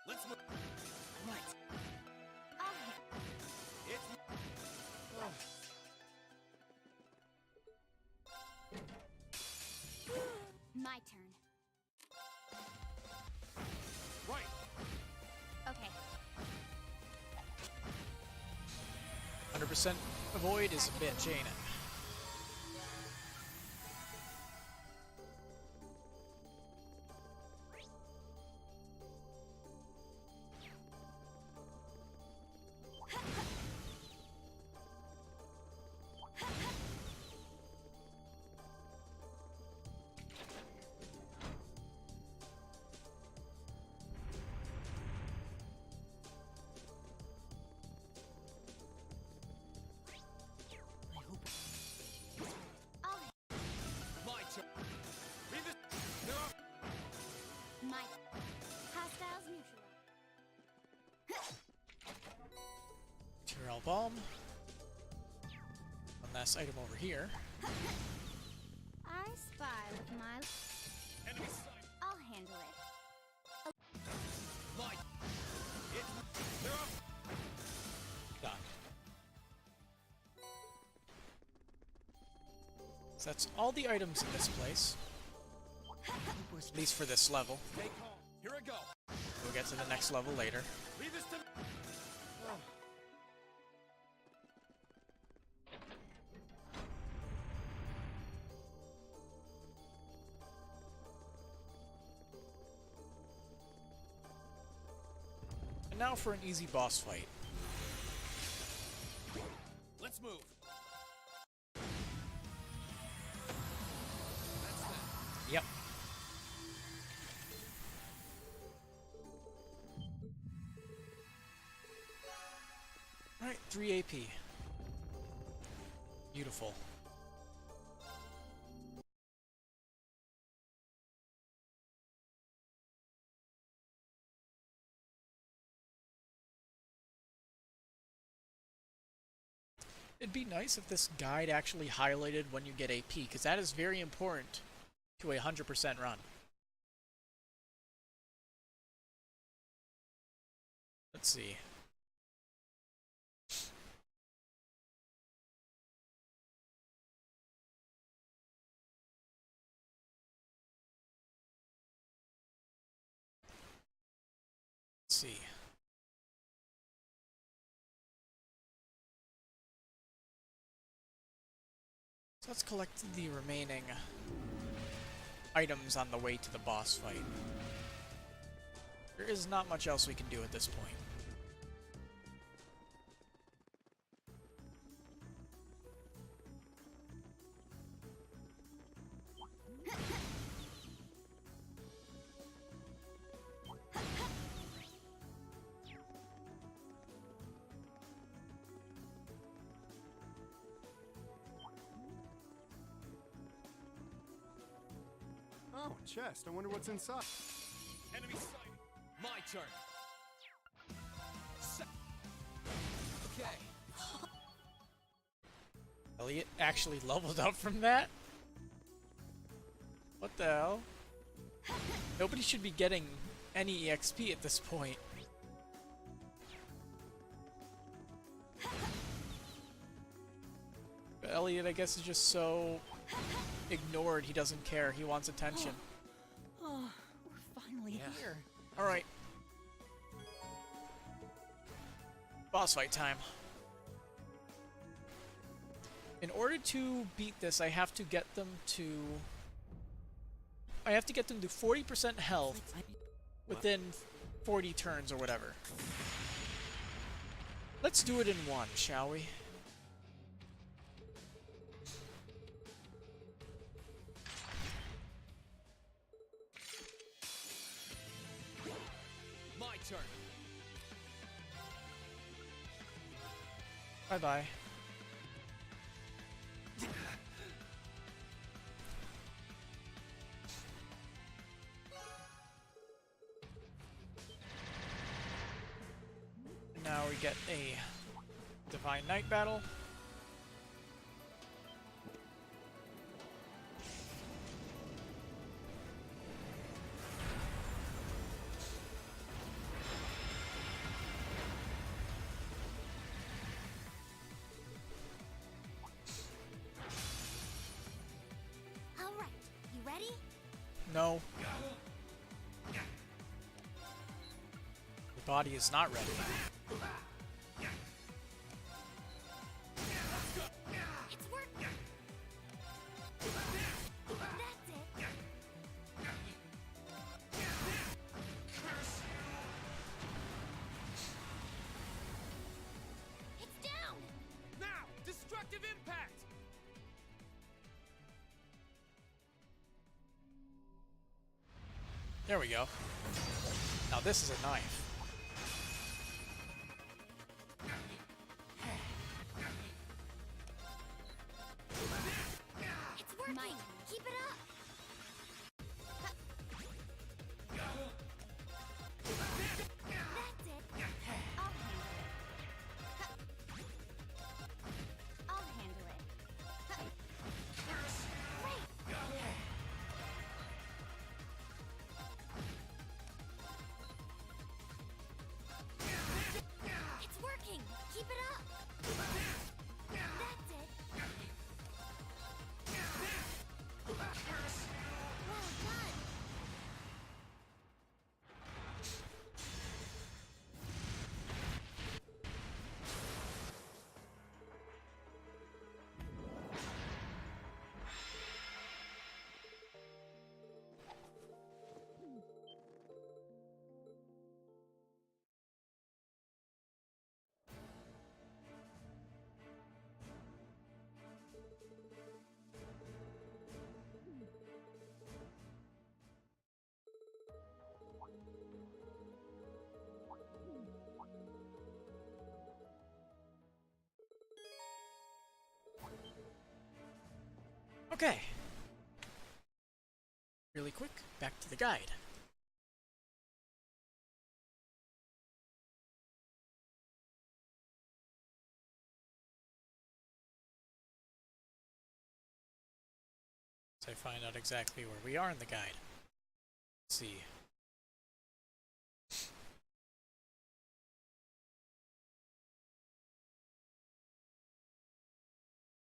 Let's move. Right. I'll hit. It's My turn. right. Okay. 100% avoid is a bitch, ain't it? I hope Real bomb. One last item over here. I spy with my... Enemy sight. I'll handle it. Light. Hit. They're up. Done. So that's all the items in this place. At least for this level. Stay calm. Here I go. We'll get to the next level later. Leave this to me. Oh. And now for an easy boss fight. Let's move. Yep. Alright, 3 AP. Beautiful. It'd be nice if this guide actually highlighted when you get AP, because that is very important to a 100% run. Let's see. Let's see. So let's collect the remaining items on the way to the boss fight. There is not much else we can do at this point. Oh, a chest. I wonder what's inside. Enemy sighted. My turn. Okay. Elliot actually leveled up from that? What the hell? Nobody should be getting any EXP at this point. But Elliot, I guess, is just so ignored, he doesn't care. He wants attention. Oh, we're finally here. Alright. Boss fight time. In order to beat this, I have to get them to 40% health within 40 turns or whatever. Let's do it in one, shall we? My turn. Bye-bye. Now we get a Divine Knight battle. All right, you ready? No. The body is not ready. It's working. That's it. It's down. Now, destructive impact. There we go. Now this is a knife. It's working. Mike, keep it up. That's it. I'll handle it. Okay. Really quick, back to the guide. So I find out exactly where we are in the guide. Let's see.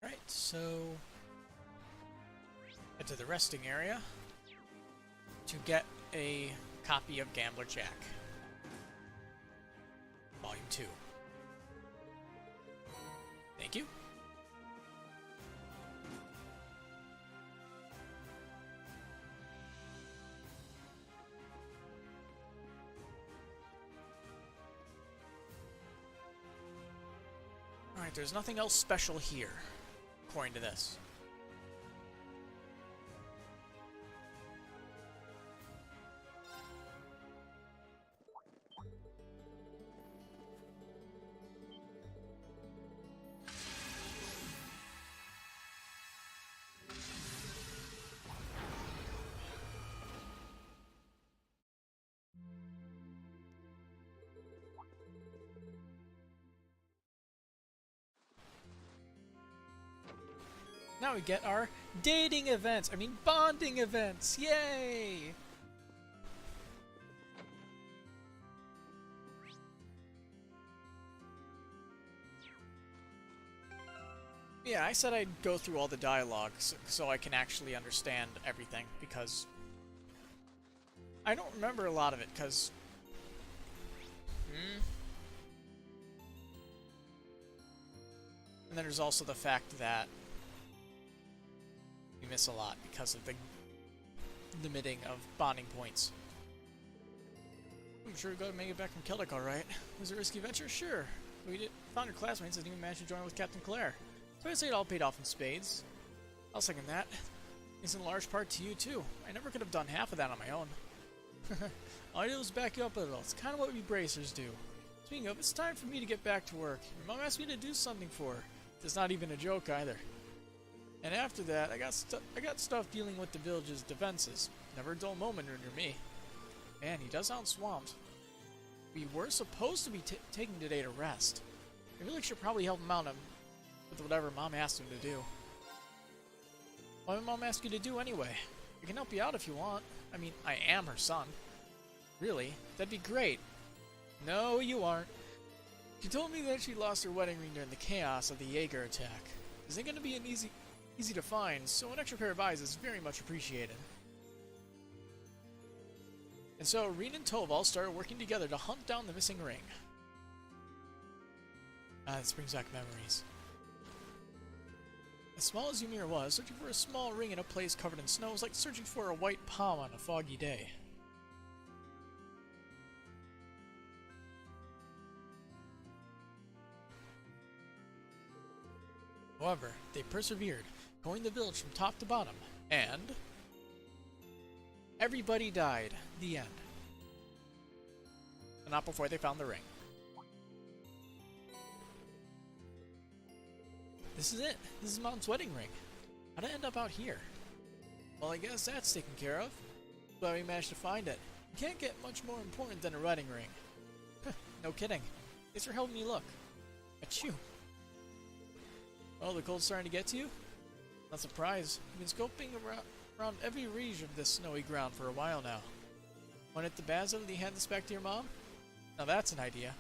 Right, so head to the resting area to get a copy of Gambler Jack. Volume 2. Thank you. Alright, there's nothing else special here, according to this. Now we get our dating events. I mean, bonding events. Yay! Yeah, I said I'd go through all the dialogue so I can actually understand everything, because I don't remember a lot of it, because and then there's also the fact that we miss a lot because of the limiting of bonding points. I'm sure we got to make it back from Celtic, alright. Was it a risky venture? Sure. We found your classmates and even managed to join with Captain Claire. So I'd say it all paid off in spades. I'll second that. It's in large part to you, too. I never could have done half of that on my own. All I did was back you up a little. It's kind of what we bracers do. Speaking of, it's time for me to get back to work. Your mom asked me to do something for her. It's not even a joke, either. And after that, I got stuff dealing with the village's defenses. Never a dull moment under me. Man, he does sound swamped. We were supposed to be taking today to rest. I feel like should probably help him out with whatever Mom asked him to do. What did Mom ask you to do anyway? I can help you out if you want. I mean, I am her son. Really? That'd be great. No, you aren't. She told me that she lost her wedding ring during the chaos of the Jaeger attack. Isn't going to be an easy to find, so an extra pair of eyes is very much appreciated. And so, Reen and Toval started working together to hunt down the missing ring. This brings back memories. As small as Ymir was, searching for a small ring in a place covered in snow was like searching for a white palm on a foggy day. However, they persevered, going the village from top to bottom, and everybody died. The end. But not before they found the ring. This is it. This is Mom's wedding ring. How'd it end up out here? Well, I guess that's taken care of. But we managed to find it. You can't get much more important than a wedding ring. No kidding. Thanks for helping me look. Achoo. Well, the cold's starting to get to you? Not surprised. You've been scoping around every region of this snowy ground for a while now. Want it to Basil and you hand this back to your mom? Now that's an idea.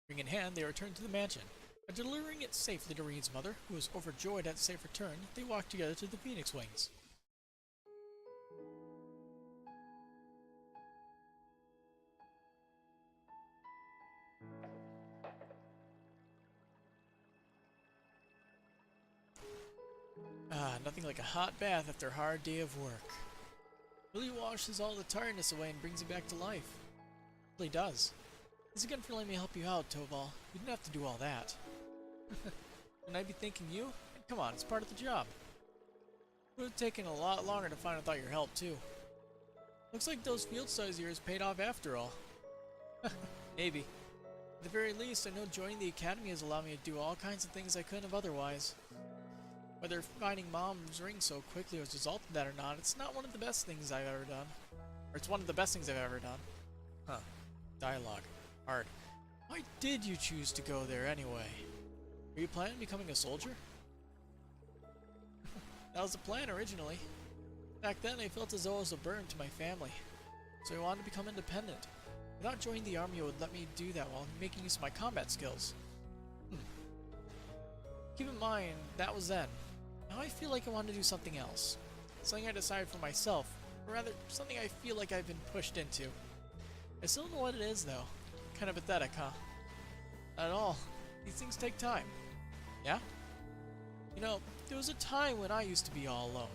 Ring in hand, they returned to the mansion. After delivering it safely to Reen's mother, who was overjoyed at its safe return, they walked together to the Phoenix Wings. Nothing like a hot bath after a hard day of work. Really washes all the tiredness away and brings you back to life. It really does. Thanks again for letting me help you out, Toval. You didn't have to do all that. Wouldn't I be thanking you? Come on, it's part of the job. It would have taken a lot longer to find without your help, too. Looks like those field studies of yours paid off after all. Maybe. At the very least, I know joining the academy has allowed me to do all kinds of things I couldn't have otherwise. Whether finding Mom's ring so quickly was a result of that or not, it's not one of the best things I've ever done. Or it's one of the best things I've ever done. Huh. Dialogue. Hard. Why did you choose to go there anyway? Were you planning on becoming a soldier? That was the plan originally. Back then I felt as though I was a burden to my family, so I wanted to become independent. I thought joining the army would let me do that while making use of my combat skills. Keep in mind, that was then. Now I feel like I want to do something else. Something I decided for myself, or rather, something I feel like I've been pushed into. I still don't know what it is though. Kind of pathetic, huh? Not at all. These things take time. Yeah? You know, there was a time when I used to be all alone.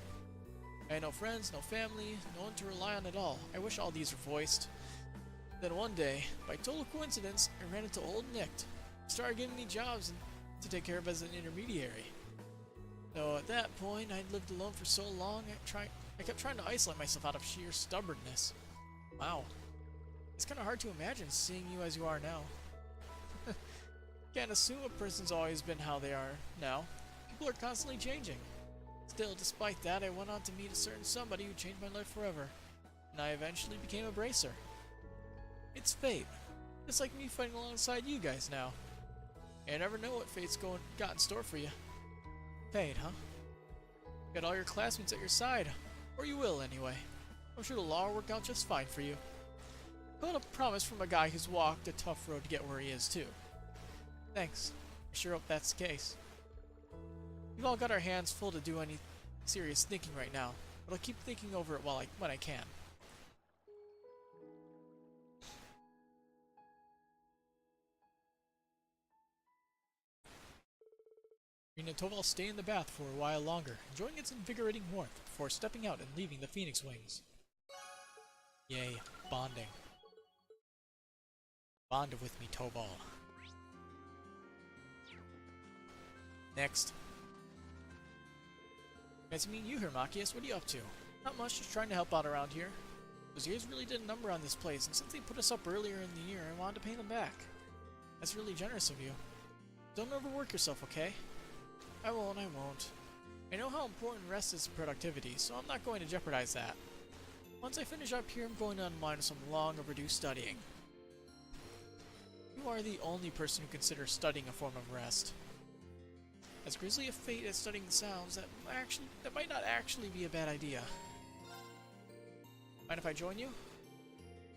I had no friends, no family, no one to rely on at all. I wish all these were voiced. Then one day, by total coincidence, I ran into old Nick. He started giving me jobs to take care of as an intermediary. Though at that point, I'd lived alone for so long, I kept trying to isolate myself out of sheer stubbornness. Wow. It's kind of hard to imagine seeing you as you are now. Can't assume a person's always been how they are now. People are constantly changing. Still, despite that, I went on to meet a certain somebody who changed my life forever, and I eventually became a bracer. It's fate. Just like me fighting alongside you guys now. You never know what fate's got in store for you. Fate, huh? Got all your classmates at your side. Or you will, anyway. I'm sure the law will work out just fine for you. Got a promise from a guy who's walked a tough road to get where he is, too. Thanks. I sure hope that's the case. We've all got our hands full to do any serious thinking right now, but I'll keep thinking over it when I can. Rena Toval stay in the bath for a while longer, enjoying its invigorating warmth before stepping out and leaving the Phoenix Wings. Yay, bonding. Bond with me, Toval. Next. Nice to meet you here, Machias. What are you up to? Not much, just trying to help out around here. Those years really did a number on this place, and since they put us up earlier in the year, I wanted to pay them back. That's really generous of you. Don't overwork yourself, okay? I won't. I know how important rest is to productivity, so I'm not going to jeopardize that. Once I finish up here, I'm going to unwind some long overdue studying. You are the only person who considers studying a form of rest. As grisly a fate as studying sounds, that might not actually be a bad idea. Mind if I join you?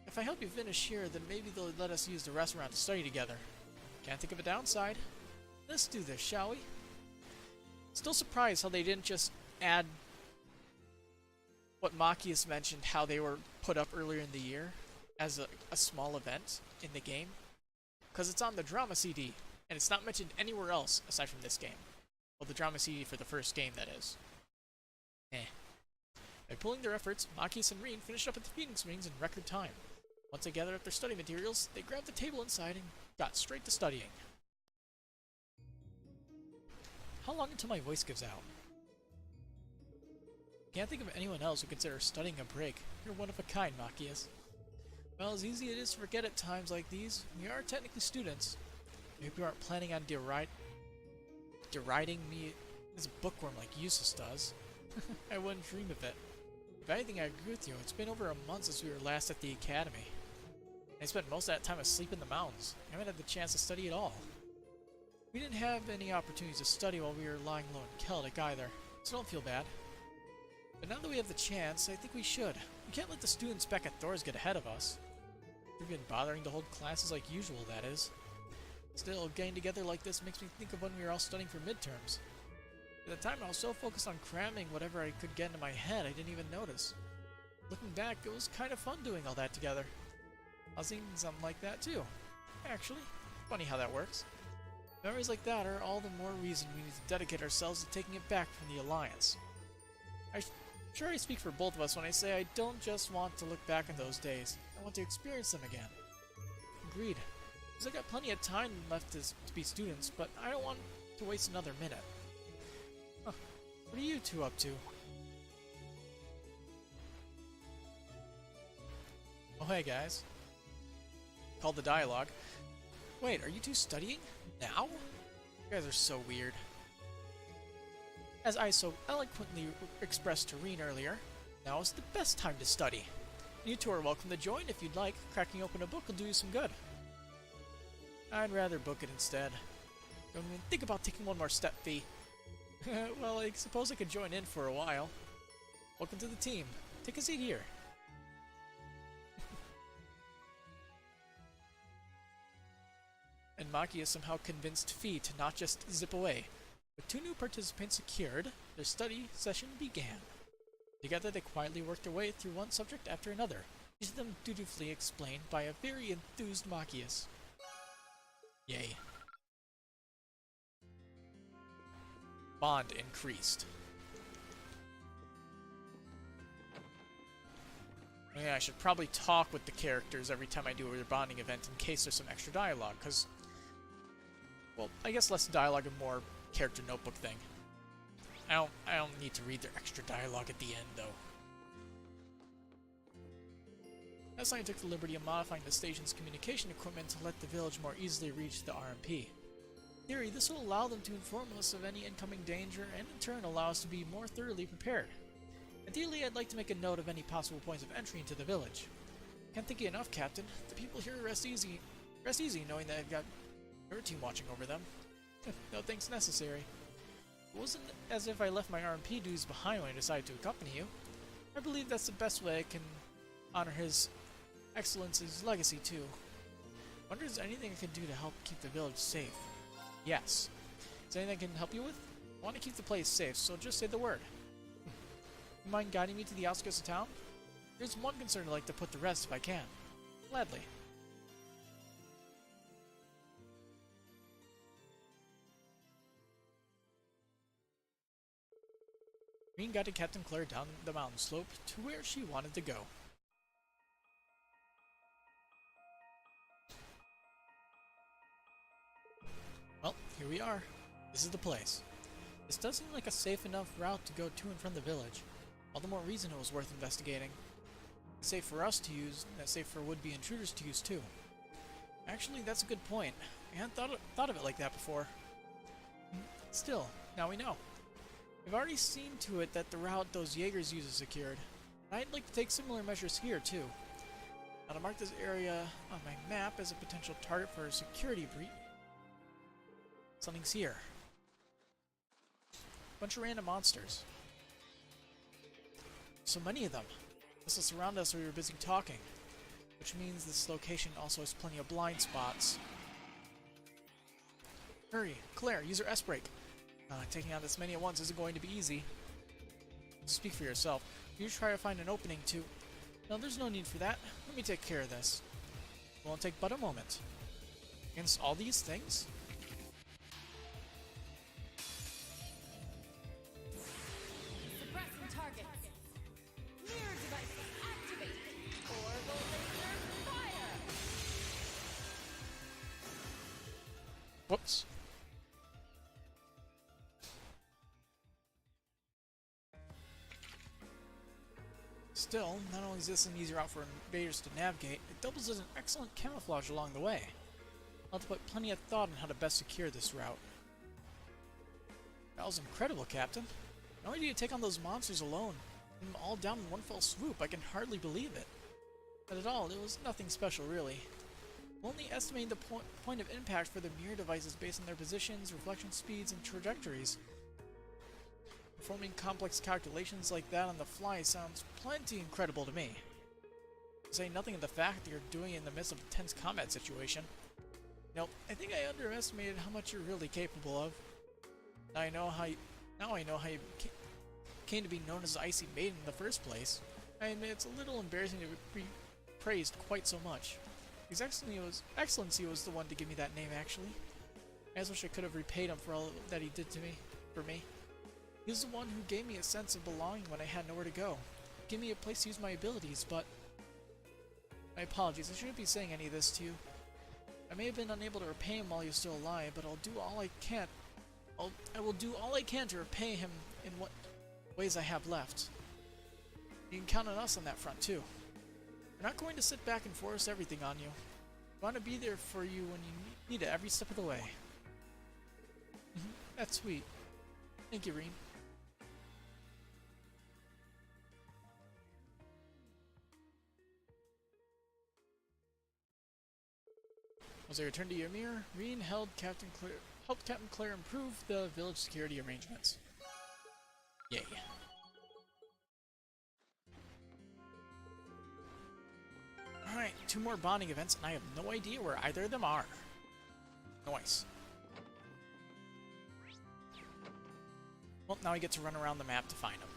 If I help you finish here, then maybe they'll let us use the restaurant to study together. Can't think of a downside. Let's do this, shall we? Still surprised how they didn't just add what Machias mentioned, how they were put up earlier in the year as a small event in the game. Because it's on the drama CD, and it's not mentioned anywhere else aside from this game. Well, the drama CD for the first game, that is. By pulling their efforts, Machias and Reen finished up at the Phoenix Wings in record time. Once they gathered up their study materials, they grabbed the table inside and got straight to studying. How long until my voice gives out? Can't think of anyone else who considers studying a break. You're one of a kind, Machias. Well, as easy as it is to forget at times like these, we are technically students. Maybe we aren't planning on deriding me as a bookworm like Eustace does. I wouldn't dream of it. If anything, I agree with you. It's been over a month since we were last at the academy. I spent most of that time asleep in the mountains. I haven't had the chance to study at all. We didn't have any opportunities to study while we were lying low in Celtic either, so don't feel bad. But now that we have the chance, I think we should. We can't let the students back at Thor's get ahead of us. We've been bothering to hold classes like usual, that is. Still, getting together like this makes me think of when we were all studying for midterms. At the time, I was so focused on cramming whatever I could get into my head, I didn't even notice. Looking back, it was kind of fun doing all that together. I was thinking something like that too. Actually, funny how that works. Memories like that are all the more reason we need to dedicate ourselves to taking it back from the Alliance. I'm sure I speak for both of us when I say I don't just want to look back on those days. I want to experience them again. Agreed. Because I got plenty of time left to be students, but I don't want to waste another minute. Huh. What are you two up to? Oh hey guys. called the dialogue. Wait, are you two studying? Now? You guys are so weird. As I so eloquently expressed to Reen earlier, now is the best time to study. You two are welcome to join if you'd like. Cracking open a book will do you some good. I'd rather book it instead. Don't even think about taking one more step, Fee. Well, I suppose I could join in for a while. Welcome to the team. Take a seat here. And Maki has somehow convinced Fee to not just zip away. With 2 new participants secured, their study session began. Together they quietly worked their way through one subject after another, each of them dutifully explained by a very enthused Machias. Yay. Bond increased. Yeah, I should probably talk with the characters every time I do a bonding event in case there's some extra dialogue, because, well, I guess less dialogue and more character notebook thing. I don't need to read their extra dialogue at the end, though. As I took the liberty of modifying the station's communication equipment to let the village more easily reach the RMP. In theory, this will allow them to inform us of any incoming danger and in turn allow us to be more thoroughly prepared. Ideally, I'd like to make a note of any possible points of entry into the village. Can't thank you enough, Captain. The people here rest easy knowing that I've got your team watching over them. No thanks necessary. It wasn't as if I left my RMP dues behind when I decided to accompany you. I believe that's the best way I can honor His Excellency's legacy, too. Wonder if there's anything I can do to help keep the village safe. Yes. Is there anything I can help you with? I want to keep the place safe, so just say the word. You mind guiding me to the outskirts of town? There's one concern I'd like to put to rest if I can. Gladly. Green guided Captain Claire down the mountain slope to where she wanted to go. Well, here we are. This is the place. This does seem like a safe enough route to go to and from the village. All the more reason it was worth investigating. It's safe for us to use, and it's safe for would-be intruders to use too. Actually, that's a good point. I hadn't thought of it like that before. Still, now we know. We've already seen to it that the route those Jaegers use is secured. I'd like to take similar measures here too. Now to mark this area on my map as a potential target for a security breach. Something's here. Bunch of random monsters. So many of them. This will surround us while we were busy talking. Which means this location also has plenty of blind spots. Hurry, Claire, use your S-brake. Taking out this many at once isn't going to be easy. Speak for yourself. You try to find an opening to... No, there's no need for that. Let me take care of this. It won't take but a moment. Against all these things? Suppressing targets. Mirror devices activated. Orbital laser fire. Whoops. Still, not only is this an easier route for invaders to navigate, it doubles as an excellent camouflage along the way. I'll have to put plenty of thought on how to best secure this route. That was incredible, Captain. Not only do you take on those monsters alone, and them all down in one fell swoop, I can hardly believe it. Not at all, it was nothing special, really. I'm only estimating the point of impact for the mirror devices based on their positions, reflection speeds, and trajectories. Performing complex calculations like that on the fly sounds plenty incredible to me. To say nothing of the fact that you're doing it in the midst of a tense combat situation. Nope, I think I underestimated how much you're really capable of. Now I know how you came to be known as the Icy Maiden in the first place. I admit it's a little embarrassing to be praised quite so much. His Excellency was the one to give me that name, actually. I just wish I could have repaid him for all that he did for me. He was the one who gave me a sense of belonging when I had nowhere to go. Give me a place to use my abilities, but... My apologies, I shouldn't be saying any of this to you. I may have been unable to repay him while he was still alive, but I'll do all I can. I will do all I can to repay him in what ways I have left. You can count on us on that front, too. We're not going to sit back and force everything on you. Want to be there for you when you need it every step of the way. That's sweet. Thank you, Reen. As I returned to Ymir, Reen helped Captain Claire improve the village security arrangements. Yay. Alright, 2 more bonding events, and I have no idea where either of them are. Nice. Well, now I get to run around the map to find them.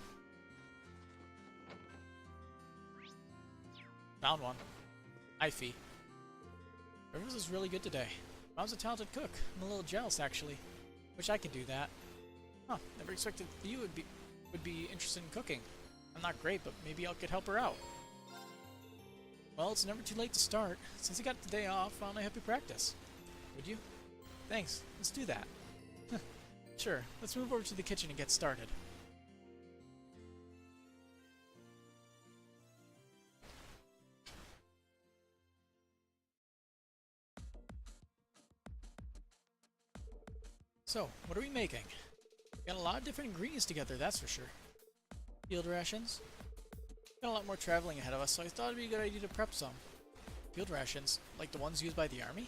Found one. Hi, Fee. Rivers is really good today. Mom's a talented cook. I'm a little jealous, actually. Wish I could do that. Huh, never expected you would be interested in cooking. I'm not great, but maybe I could help her out. Well, it's never too late to start. Since you got the day off, why don't I help you practice? Would you? Thanks. Let's do that. Sure. Let's move over to the kitchen and get started. So, what are we making? Got a lot of different ingredients together, that's for sure. Field rations. Got a lot more traveling ahead of us, so I thought it'd be a good idea to prep some. Field rations, like the ones used by the army?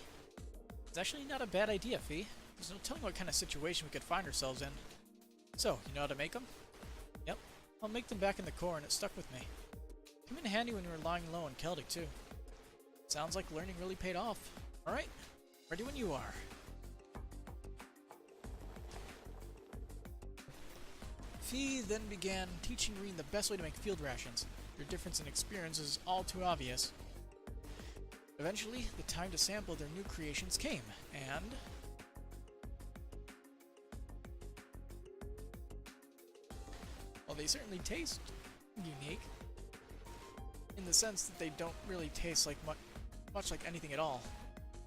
It's actually not a bad idea, Fee. There's no telling what kind of situation we could find ourselves in. So, you know how to make them? Yep. I'll make them back in the Corps, and it stuck with me. Came in handy when you were lying low in Celtic, too. Sounds like learning really paid off. Alright, ready when you are. Fee then began teaching Reen the best way to make field rations. Their difference in experience is all too obvious. Eventually, the time to sample their new creations came, and... well, they certainly taste unique, in the sense that they don't really taste like much like anything at all.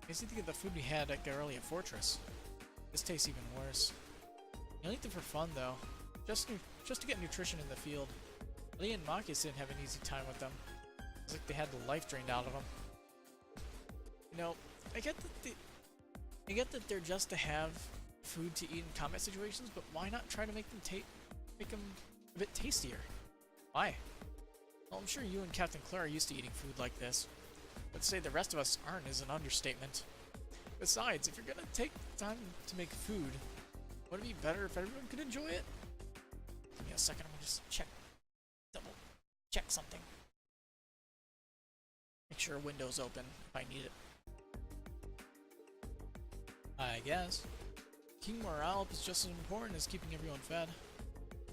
Makes me think of the food we had at Garelia Fortress. This tastes even worse. You'll eat them for fun, though. Just to get nutrition in the field. Lee and Makis didn't have an easy time with them. It's like they had the life drained out of them. You know, I get that they're just to have food to eat in combat situations, but why not try to make them a bit tastier? Why? Well, I'm sure you and Captain Claire are used to eating food like this, but to say the rest of us aren't is an understatement. Besides, if you're gonna take the time to make food, wouldn't it be better if everyone could enjoy it? Give me a second, I'm gonna just double check something. Make sure a window's open if I need it. I guess. Keeping morale up is just as important as keeping everyone fed.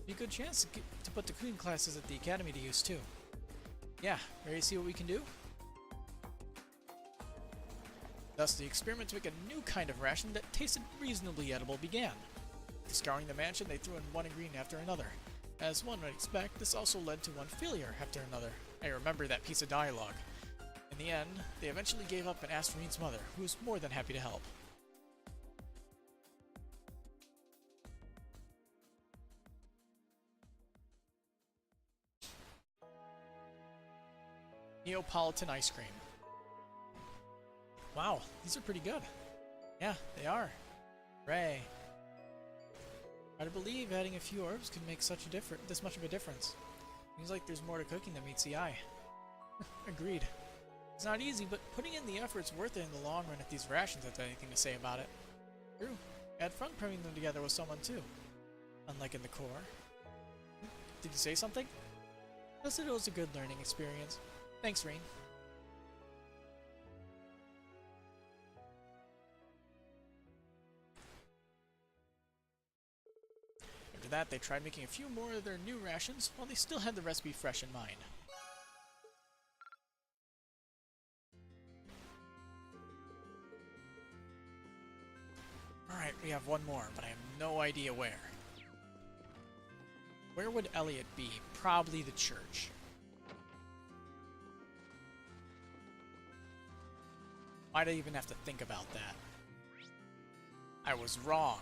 Be a good chance to put the cooking classes at the academy to use too. Yeah, ready to see what we can do? Thus, the experiment to make a new kind of ration that tasted reasonably edible began. Scouring the mansion, they threw in one ingredient after another. As one would expect, this also led to one failure after another. I remember that piece of dialogue. In the end, they eventually gave up and asked Reen's mother, who was more than happy to help. Neapolitan ice cream. Wow, these are pretty good. Yeah, they are. Hooray. Hard to believe adding a few herbs could make this much of a difference. Seems like there's more to cooking than meets the eye. Agreed. It's not easy, but putting in the effort's worth it in the long run if these rations have anything to say about it. True. I had fun putting them together with someone too. Unlike in the Corps. Did you say something? I said it was a good learning experience. Thanks, Reen. After that, they tried making a few more of their new rations while they still had the recipe fresh in mind. Alright, we have one more, but I have no idea where. Where would Elliot be? Probably the church. Why'd I even have to think about that? I was wrong.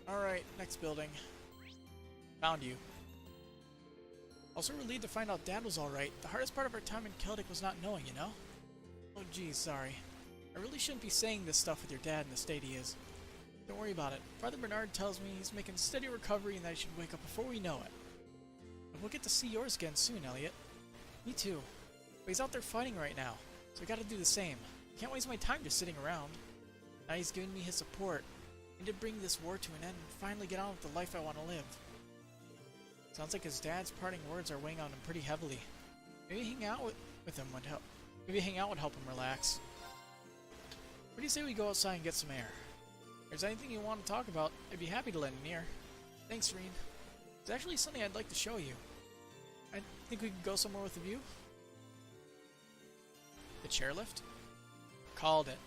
Alright, next building. Found you. Also relieved to find out Dad was alright. The hardest part of our time in Celtic was not knowing, you know? Oh geez, sorry. I really shouldn't be saying this stuff with your dad in the state he is. Don't worry about it. Father Bernard tells me he's making steady recovery and that I should wake up before we know it. And we'll get to see yours again soon, Elliot. Me too. But he's out there fighting right now, so I gotta do the same. Can't waste my time just sitting around. Now he's giving me his support. I need to bring this war to an end and finally get on with the life I want to live. Sounds like his dad's parting words are weighing on him pretty heavily. Maybe hang out with him would help. Maybe hang out would help him relax. What do you say we go outside and get some air? If there's anything you want to talk about, I'd be happy to lend an ear. Thanks, Reen. There's actually something I'd like to show you. I think we could go somewhere with the view? The chairlift? Called it.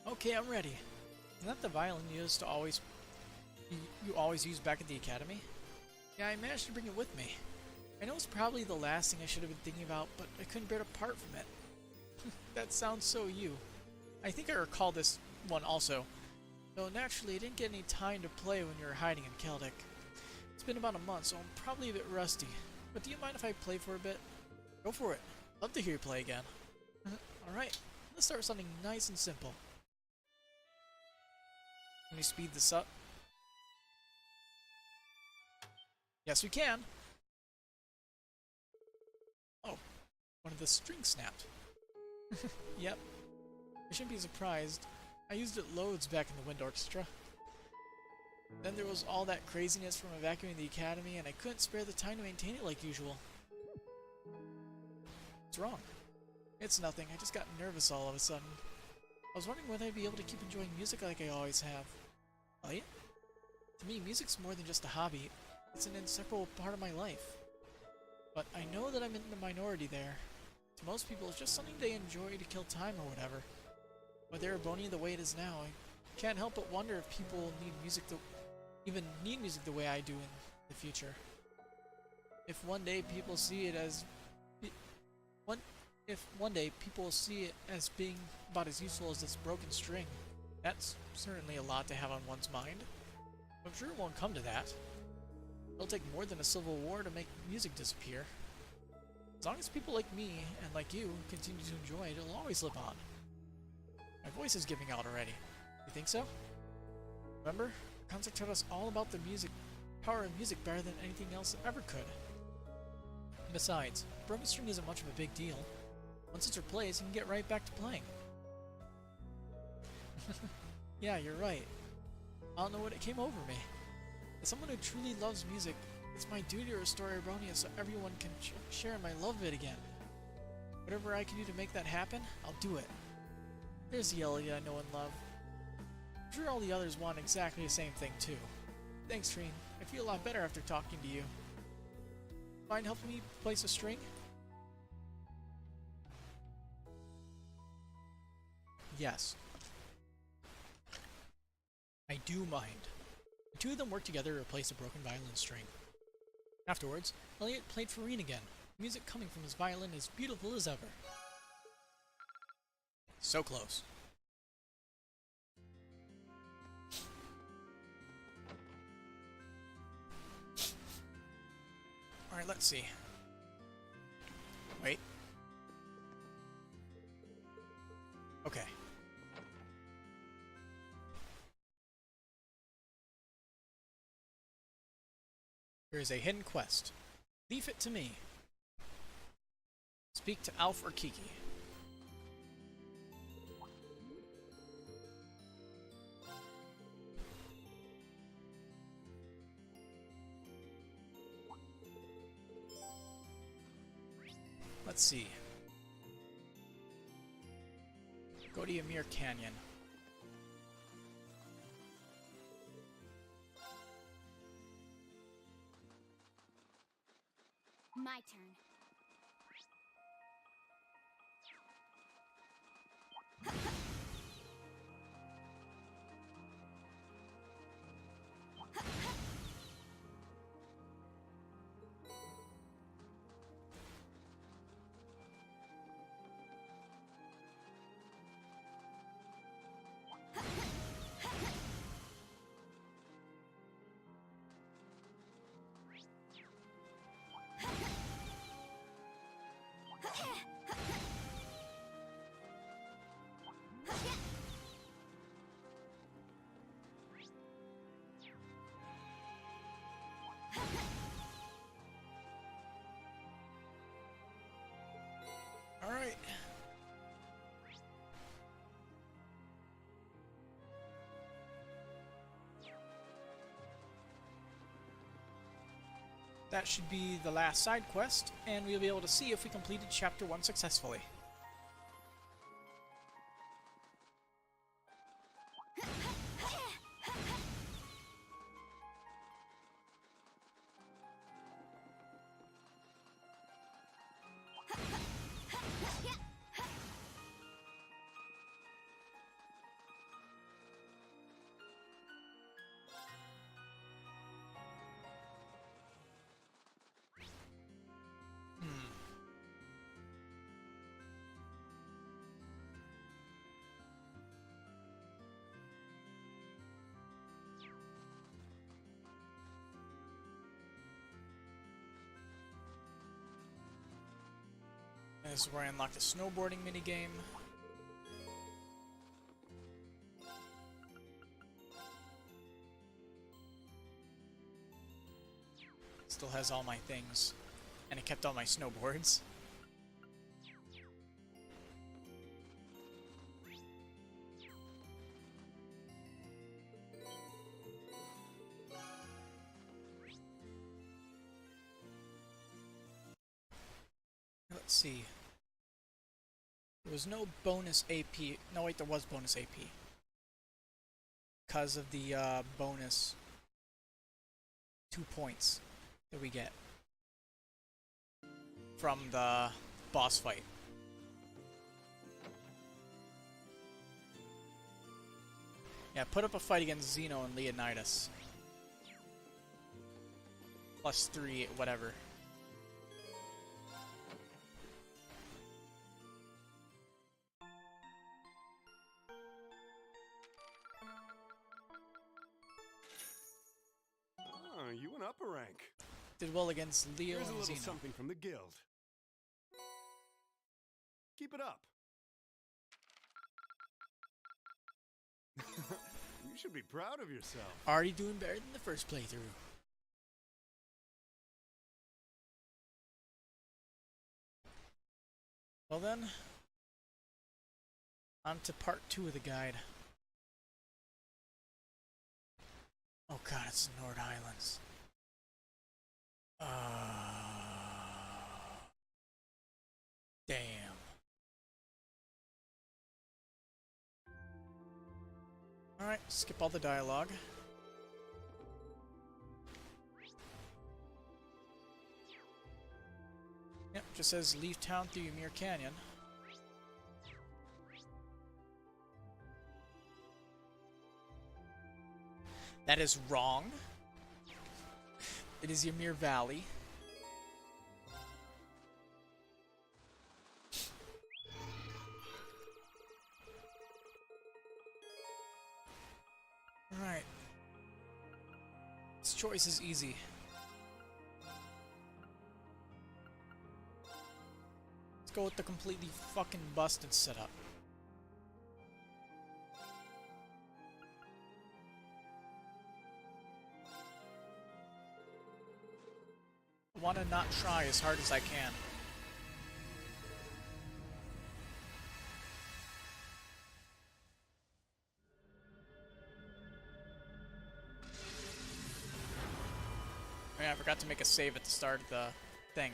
Okay, I'm ready. Isn't that the violin you used to always use back at the academy? Yeah, I managed to bring it with me. I know it's probably the last thing I should have been thinking about, but I couldn't bear to part from it. That sounds so you. I think I recall this one also. Though naturally, I didn't get any time to play when you were hiding in Celtic. It's been about a month, so I'm probably a bit rusty. But do you mind if I play for a bit? Go for it. Love to hear you play again. Alright, let's start with something nice and simple. Can we speed this up? Yes, we can! Oh, one of the strings snapped. Yep. I shouldn't be surprised. I used it loads back in the wind orchestra. Then there was all that craziness from evacuating the academy, and I couldn't spare the time to maintain it like usual. What's wrong? It's nothing. I just got nervous all of a sudden. I was wondering whether I'd be able to keep enjoying music like I always have. Right? To me, music's more than just a hobby. It's an inseparable part of my life. But I know that I'm in the minority there. To most people, it's just something they enjoy to kill time or whatever. With Erebonia the way it is now, I can't help but wonder if people need music even need music the way I do in the future. If one day people see it as being about as useful as this broken string, that's certainly a lot to have on one's mind. I'm sure it won't come to that. It'll take more than a civil war to make music disappear. As long as people like me, and like you, continue to enjoy it, it'll always live on. My voice is giving out already. You think so? Remember? The concert taught us all about the power of music better than anything else ever could. And besides, a broken string isn't much of a big deal. Once it's replaced, you can get right back to playing. Yeah, you're right. I don't know what it came over me. As someone who truly loves music, it's my duty to restore Erebonia so everyone can share in my love of it again. Whatever I can do to make that happen, I'll do it. There's the Elliot I know and love. I'm sure all the others want exactly the same thing too. Thanks, Reen. I feel a lot better after talking to you. Mind helping me place a string? Yes. I do mind. The two of them worked together to replace a broken violin string. Afterwards, Elliot played for Reen again. The music coming from his violin is beautiful as ever. So close. Alright, let's see. Wait. Okay. Here is a hidden quest. Leave it to me. Speak to Alf or Kiki. Let's see. Go to Ymir Canyon. My turn. Alright. That should be the last side quest, and we'll be able to see if we completed Chapter 1 successfully. This is where I unlock the snowboarding minigame. Still has all my things. And it kept all my snowboards. Let's see. There was no bonus AP. No, wait, there was bonus AP. Because of the bonus 2 points that we get from the boss fight. Yeah, put up a fight against Zeno and Leonidas. +3, whatever. You went up a rank. Did well against Leo Here's a and little Zeno. something from the guild. Keep it up. You should be proud of yourself. Already doing better than the first playthrough. Well then, on to part 2 of the guide. Oh god, it's the Nord Islands. Damn. Alright, skip all the dialogue. Yep, just says leave town through Ymir Canyon. That is wrong. It is Ymir Valley. Alright. This choice is easy. Let's go with the completely fucking busted setup. I want to not try as hard as I can. Oh yeah, I forgot to make a save at the start of the thing.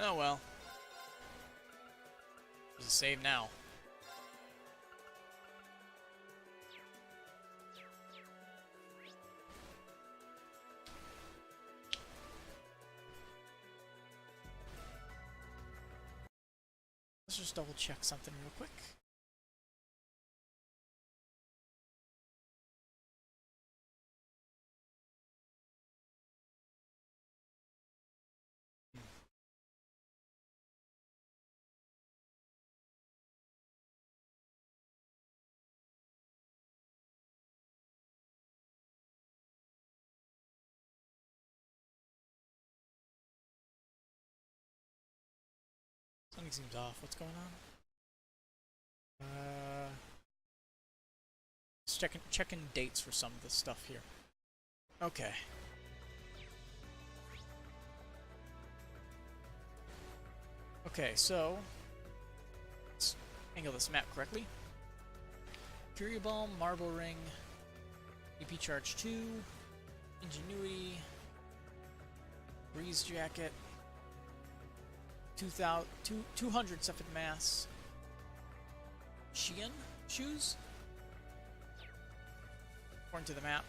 Oh well. There's a save now. Let's just double check something real quick. Something seems off. What's going on? Just checking dates for some of the stuff here. Okay. Okay, so let's angle this map correctly. Fury Balm, Marble Ring, EP Charge 2, Ingenuity, Breeze Jacket, 200 Cepheid Mass, Shein Shoes, according to the map.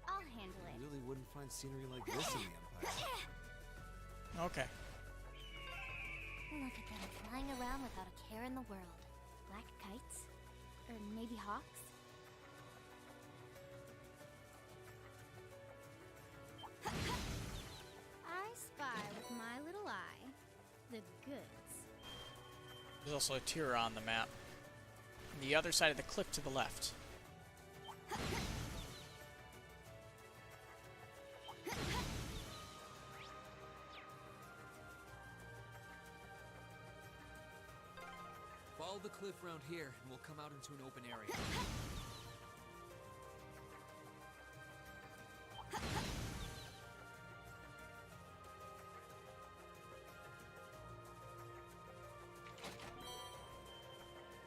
I'll handle it. Really wouldn't find scenery like this in the Empire. Okay. Look at them flying around without a care in the world. Black kites? Or maybe hawks? I spy with my little eye the goods. There's also a Tira on the map. On the other side of the cliff to the left. Follow the cliff round here, and we'll come out into an open area.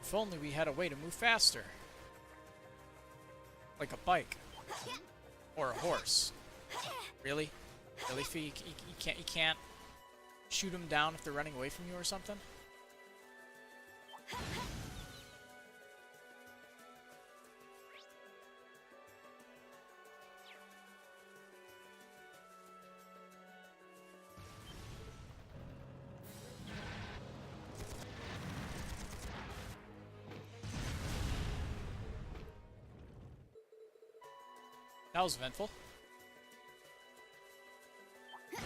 If only we had a way to move faster. Like a bike. Or a horse. Really? Really, Fee? You can't shoot them down if they're running away from you or something? That was eventful. I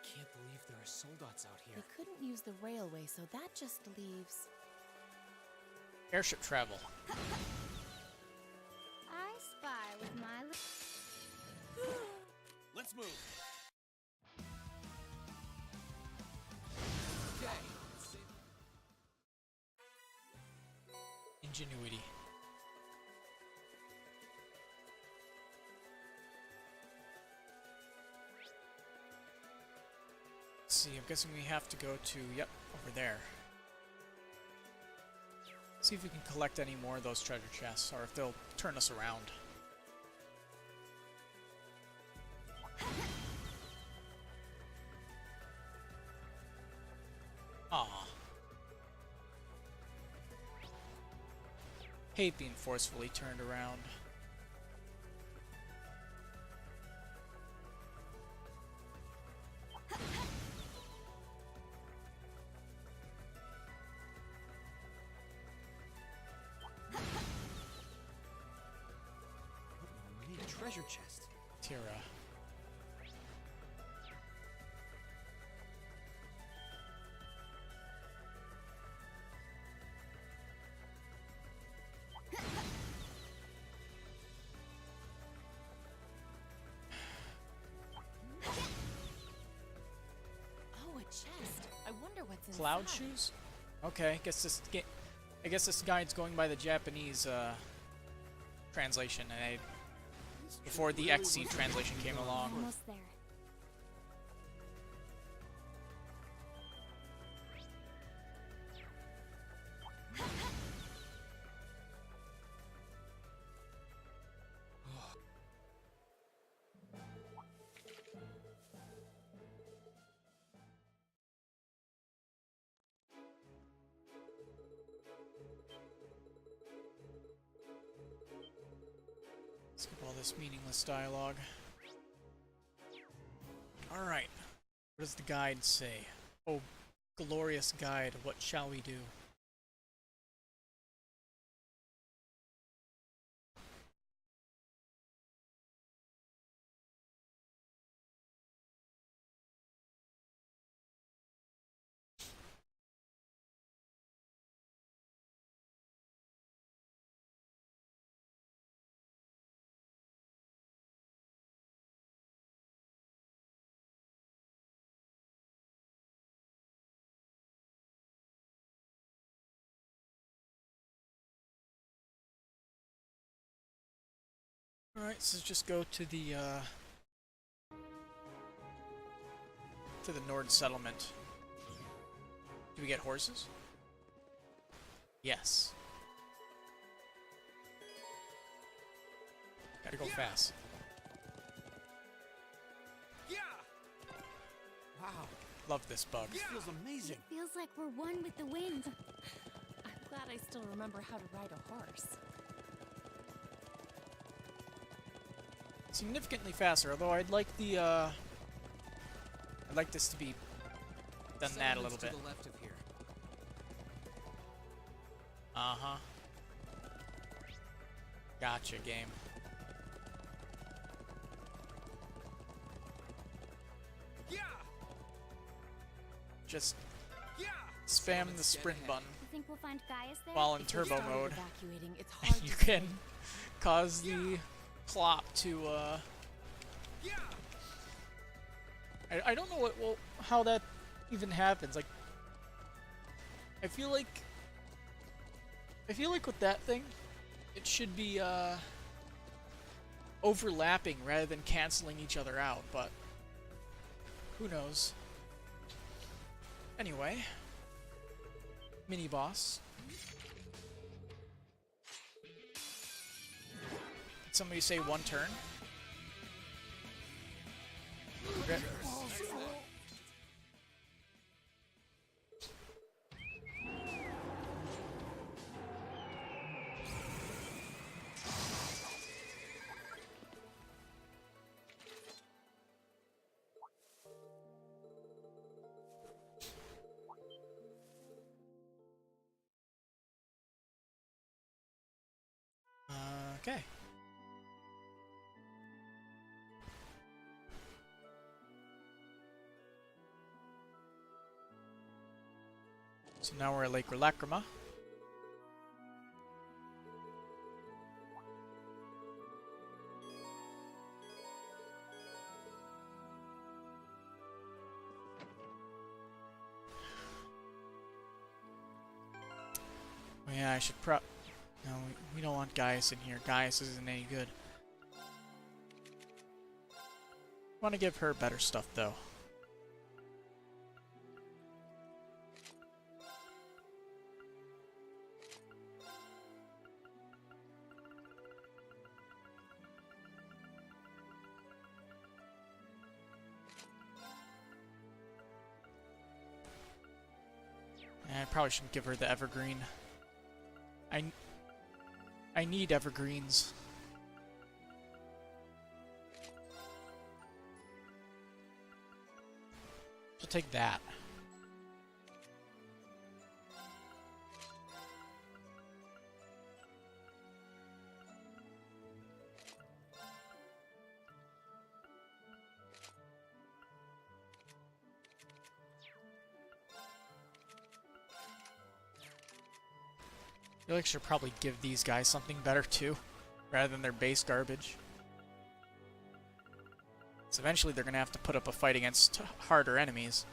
can't believe there are soldats out here. They couldn't use the railway, so that just leaves... Airship travel. I spy with my Let's move. Okay. Ingenuity. Let's see, I'm guessing we have to go to, yep, over there. See if we can collect any more of those treasure chests, or if they'll turn us around. Aw. Hate being forcefully turned around. We need a treasure chest. Tira. Oh, a chest. I wonder what's inside. Cloud shoes? Okay, I guess this guide's going by the Japanese translation, and before the XC translation came along. almost there. Skip all this meaningless dialogue. Alright. What does the guide say? Oh, glorious guide, what shall we do? Alright, so just go to the Nord settlement. Do we get horses? Yes. Gotta go fast. Wow, Love this bug. this feels amazing. It feels like we're one with the wind. I'm glad I still remember how to ride a horse. Significantly faster, although I'd like the I'd like this to be done that a little bit. To the left of here. Uh-huh. Gotcha, game. Just spam the sprint button You think we'll find Gaius there? while in If turbo we started mode, evacuating, it's and hard you to can say. cause the plop to I don't know how that even happens. Like, I feel like with that thing, it should be overlapping rather than canceling each other out, but who knows. Anyway, mini boss. Did somebody say one turn? Okay. Okay. So now we're at Lake Relacrima. Oh yeah, I should No, we don't want Gaius in here. Gaius isn't any good. Want to give her better stuff though. I probably shouldn't give her the evergreen. I need evergreens. I'll take that. I feel like I should probably give these guys something better too, rather than their base garbage. So eventually they're going to have to put up a fight against harder enemies.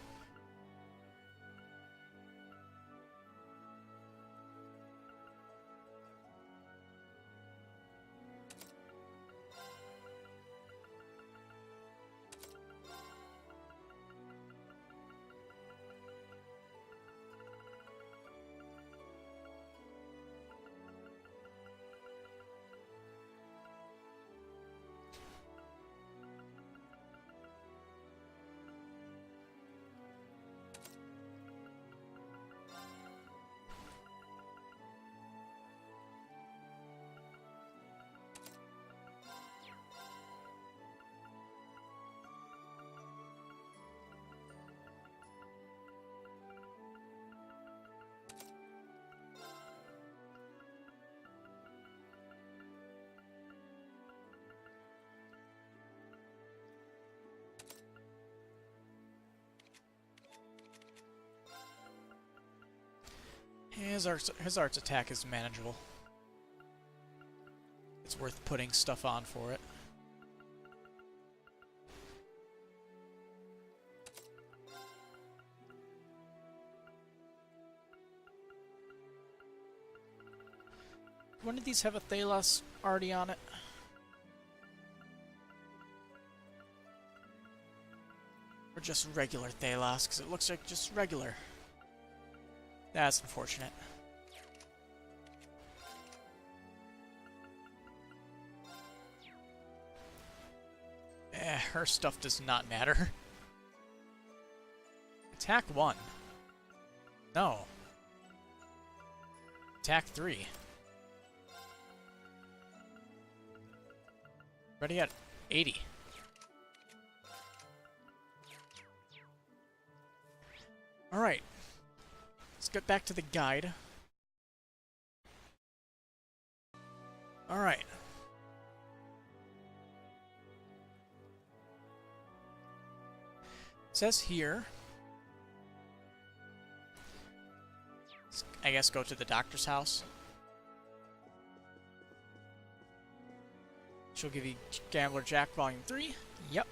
His art's attack is manageable. It's worth putting stuff on for it. One of these have a Thalos already on it? Or just regular Thalos, because it looks like just regular. That's unfortunate. Her stuff does not matter. Attack 1. No. Attack 3. Ready at 80. Alright. Let's get back to the guide. Alright. It says here, I guess go to the doctor's house. She'll give you Gambler Jack Volume 3. Yep.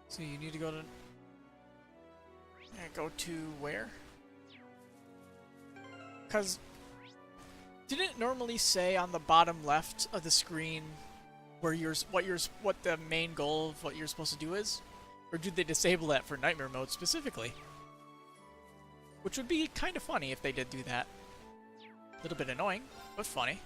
So you need to go to... go to where? Because... didn't it normally say on the bottom left of the screen where what the main goal of what you're supposed to do is? Or did they disable that for Nightmare Mode specifically? Which would be kind of funny if they did do that. A little bit annoying, but funny.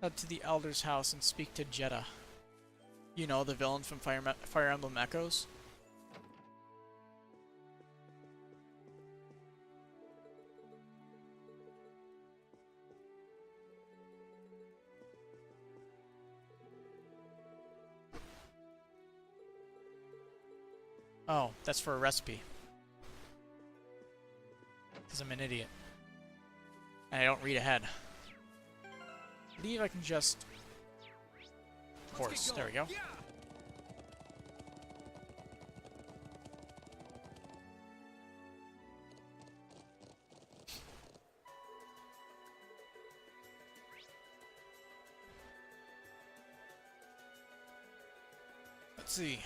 Head to the Elder's house and speak to Jeddah. You know, the villain from Fire Emblem Echoes. Oh, that's for a recipe. Because I'm an idiot. And I don't read ahead. I believe I can just... Horse, there we go. Yeah. Let's see.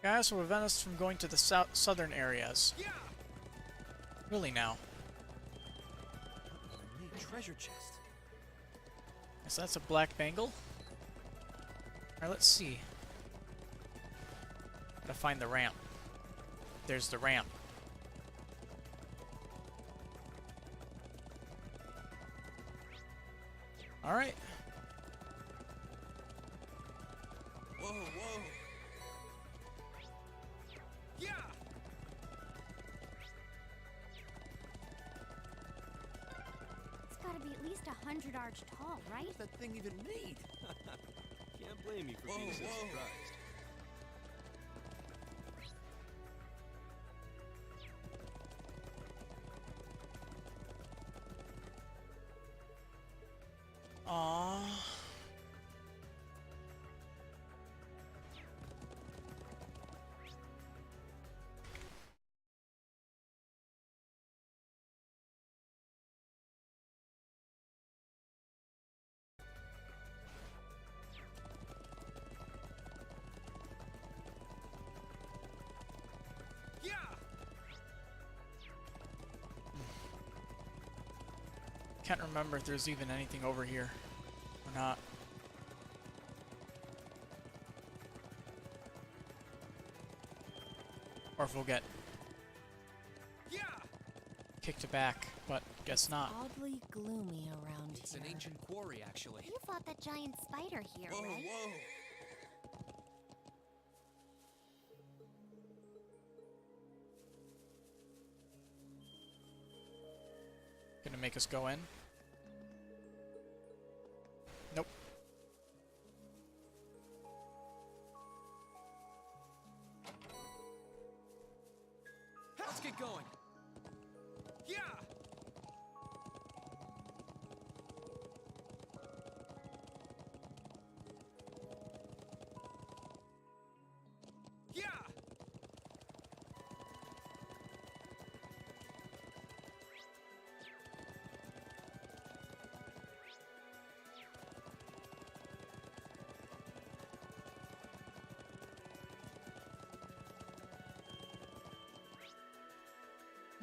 Guys will prevent us from going to the southern areas. Yeah. Really now. Neat treasure chest. So that's a black bangle. Alright, let's see. Gotta find the ramp. There's the ramp. Alright. Whoa, whoa. Yeah. It's gotta be at least 100 arch tall, right? What does that thing even need? Can't blame you for being so surprised. Aww. Yeah. Can't remember if there's even anything over here or not. Or if we'll get Yeah. kicked back, but guess not. Oddly gloomy around It's here. an ancient quarry, actually. You fought that giant spider here, Whoa, right? whoa. Gonna make us go in? Nope. Let's get going. Yeah.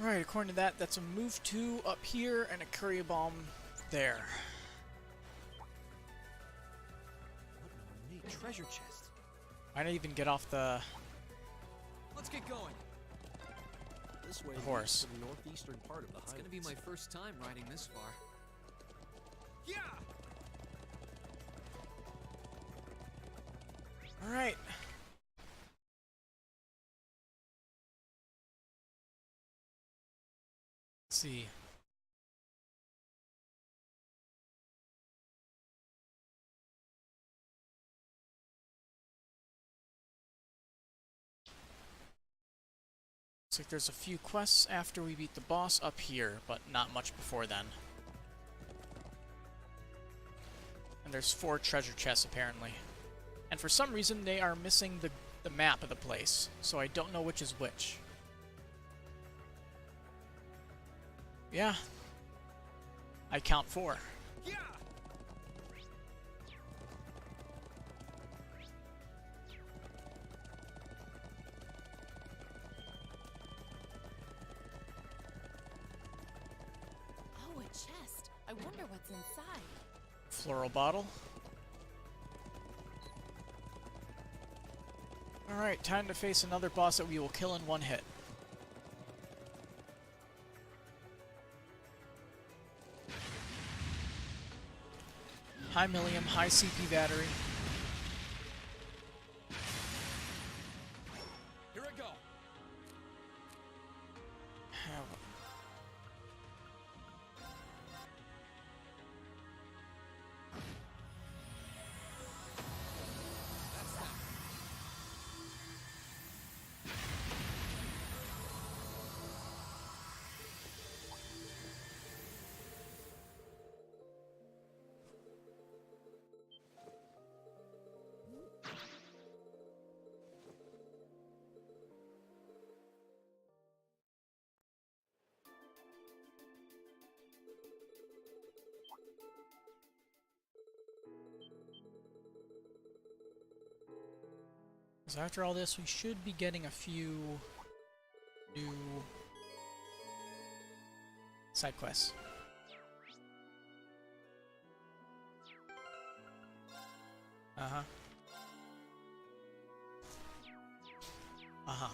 Alright, according to that, that's a move 2 up here and a courier bomb there. What an ornate treasure chest. I didn't even get off the Let's get going. This way horse. leads to the northeastern part of the It's Highlands. gonna be my first time riding this far. Yeah! Alright. Let's see. Looks like there's a few quests after we beat the boss up here, but not much before then. And there's 4 treasure chests apparently. And for some reason they are missing the map of the place, so I don't know which is which. Yeah. I count 4. Yeah! Oh, a chest. I wonder what's inside. Floral bottle. Alright, time to face another boss that we will kill in one hit. High Millium, high CP battery. Here I go. So after all this, we should be getting a few new side quests. Uh-huh. Uh-huh.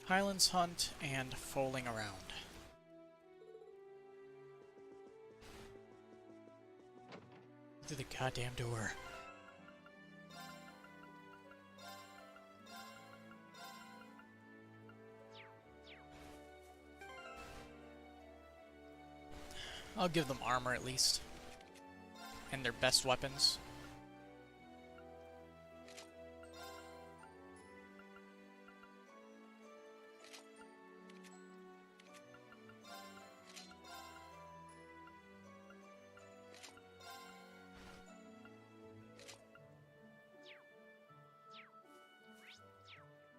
Highlands Hunt and Foaling Around. Through the goddamn door. I'll give them armor at least. And their best weapons.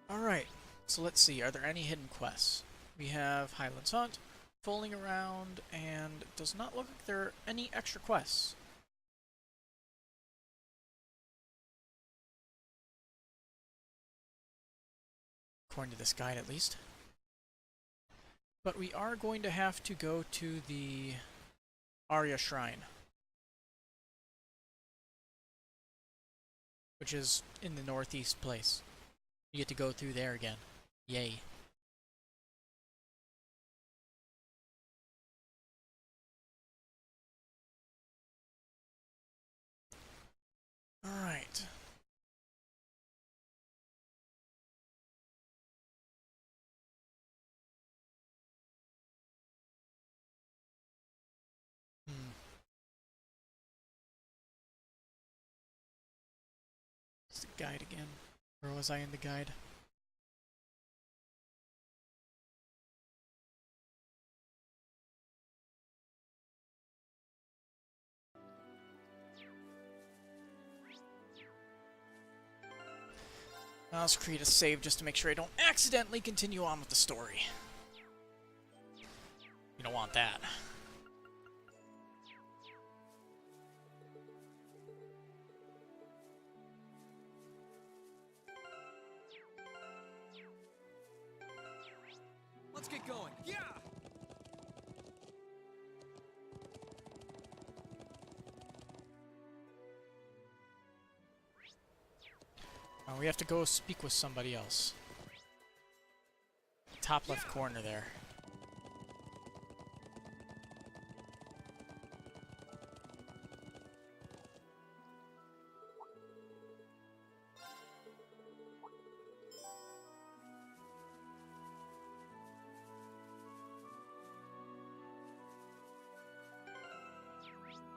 Alright, so let's see, are there any hidden quests? We have Highlands Hunt, Foaling Around, and it does not look like there are any extra quests. According to this guide, at least. But we are going to have to go to the Arya Shrine, which is in the northeast place. You get to go through there again. Yay. Alright. It's the guide again. Where was I in the guide? Let's create a save just to make sure I don't accidentally continue on with the story. You don't want that. Let's get going. Yeah! We have to go speak with somebody else. Top left corner there.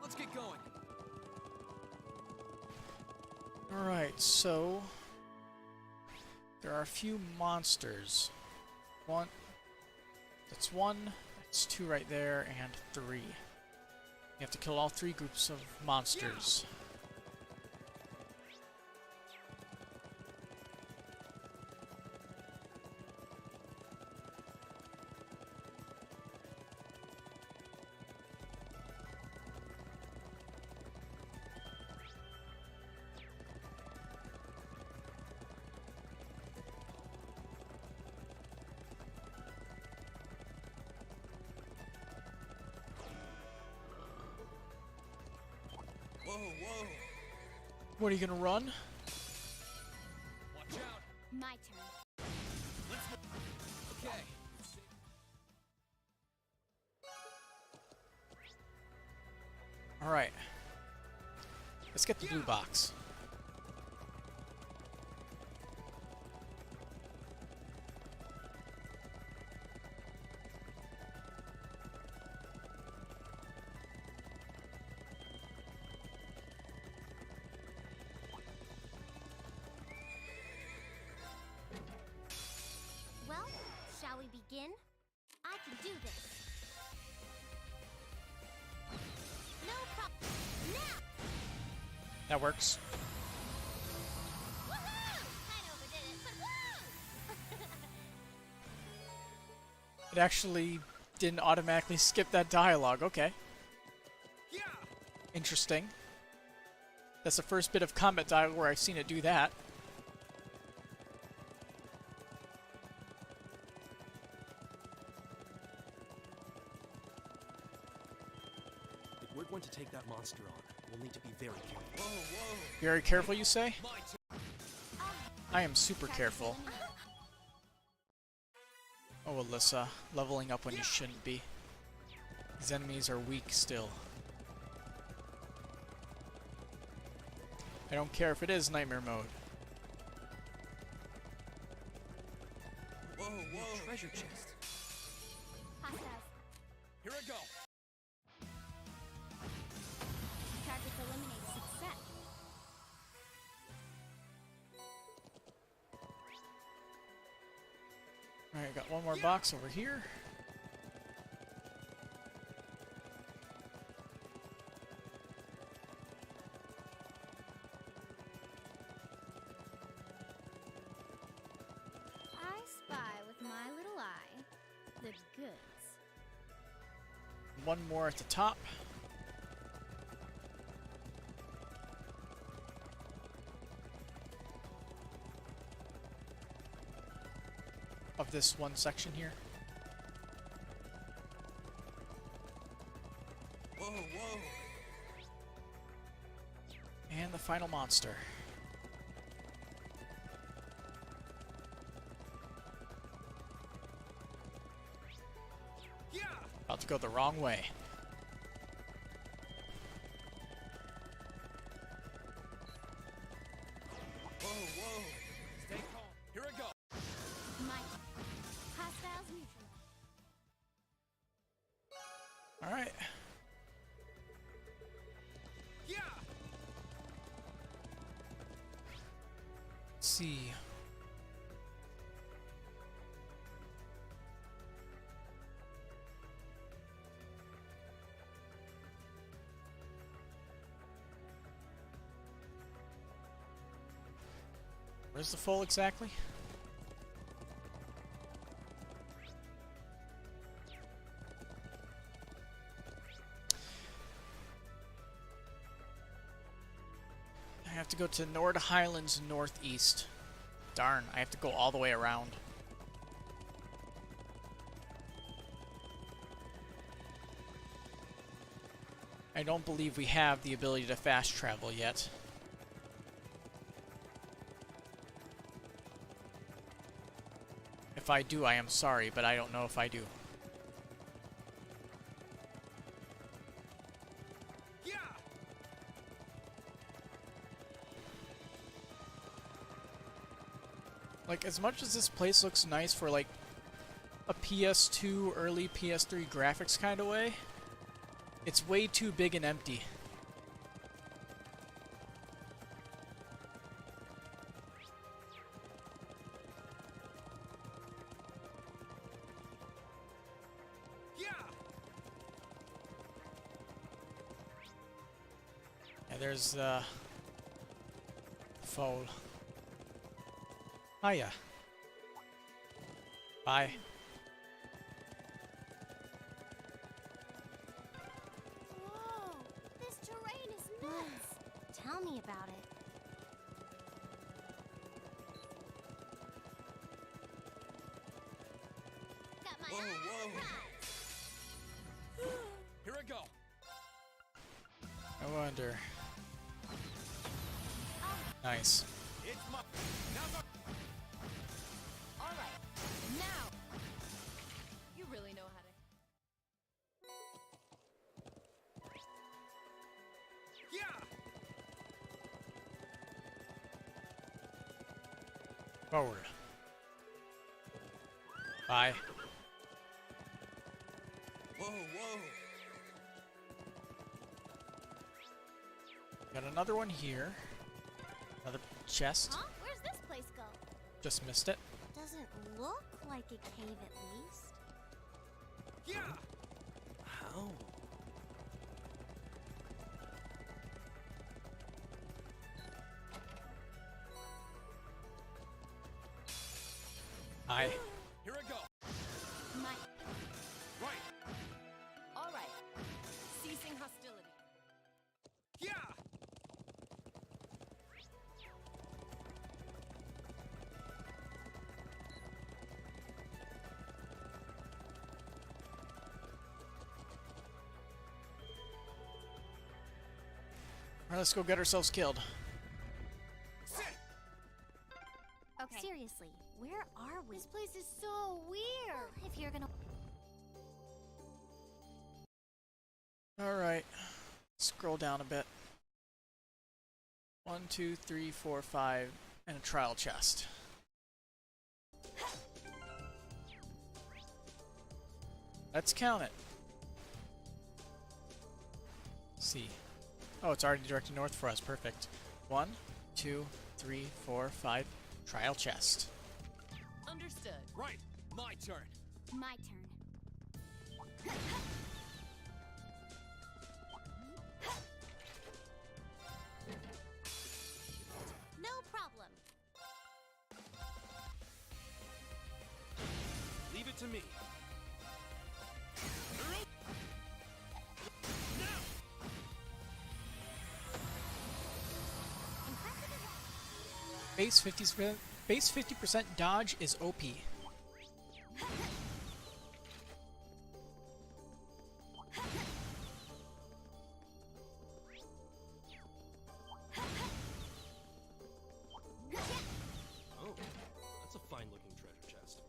Let's get going. Alright, so there are a few monsters. That's one, that's two right there, and three. You have to kill all three groups of monsters. Whoa, whoa. What, are you gonna run? Watch out. My turn. Okay. Alright. Let's get the blue box. Well, shall we begin? I can do this. No problem. Now! That works. Woohoo! Kinda overdid it, but woo! It actually didn't automatically skip that dialogue. Okay. Yeah! Interesting. That's the first bit of combat dialogue where I've seen it do that. If we're going to take that monster on, we'll need to be very careful. Whoa, whoa. Very careful, you say? My turn. I am super careful. Oh, Alyssa, leveling up when you shouldn't be. These enemies are weak still. I don't care if it is nightmare mode. Whoa, whoa. Treasure chest. Hostiles. Here I go. Targets eliminated. Success. Alright, got one more box over here. I spy with my little eye the goods. One more at the top. Of this one section here. Whoa, whoa. And the final monster. Yeah! About to go the wrong way. Whoa, whoa. Stay calm. Here I go. My hostiles neutral. Alright. Yeah! Let's see. Where's the foal exactly? I have to go to Nord Highlands northeast. Darn, I have to go all the way around. I don't believe we have the ability to fast travel yet. If I do, I am sorry, but I don't know if I do. Yeah. Like, as much as this place looks nice for, like, a PS2, early PS3 graphics kind of way, it's way too big and empty. Yeah, there's the foal. Hiya. Bye. Whoa, this terrain is nuts. Tell me about it. Got my Whoa, whoa. Here I go. I wonder. Nice. It's my. Now go. All right, now. You really know how to. Yeah. Forward. Bye. Whoa, whoa. Got another one here. Another chest. Huh? Where's this place go? Just missed it. Doesn't look like a cave at least. Yeah. How? Hi. Here I go. My. Right. All right. Ceasing hostility. Yeah. Alright, let's go get ourselves killed. Sit. Okay. Seriously, where are we? This place is so weird. If you're gonna. Alright. Scroll down a bit. 1, 2, 3, 4, 5, and a trial chest. Let's count it. See. Oh, it's already directed north for us. Perfect. 1, 2, 3, 4, 5. Trial chest. Understood. Right. My turn. My turn. No problem. Leave it to me. Base 50% dodge is OP. Oh, that's a fine-looking treasure chest.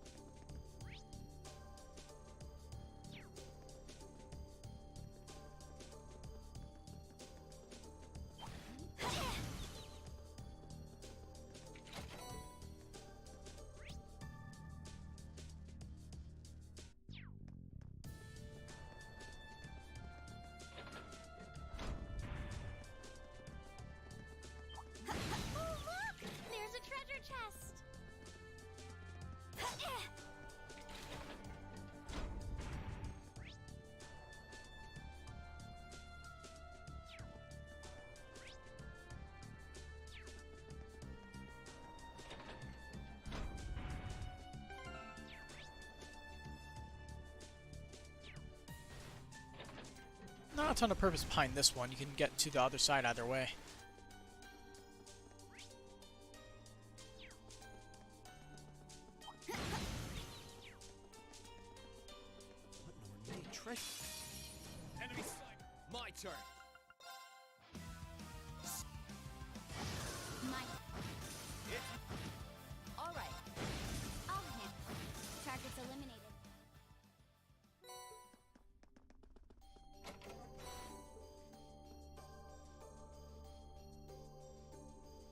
not a ton of purpose behind this one. You can get to the other side either way. What an ornate treasure. Enemy sight. My turn. My. It. All right. I'll handle. Targets eliminated.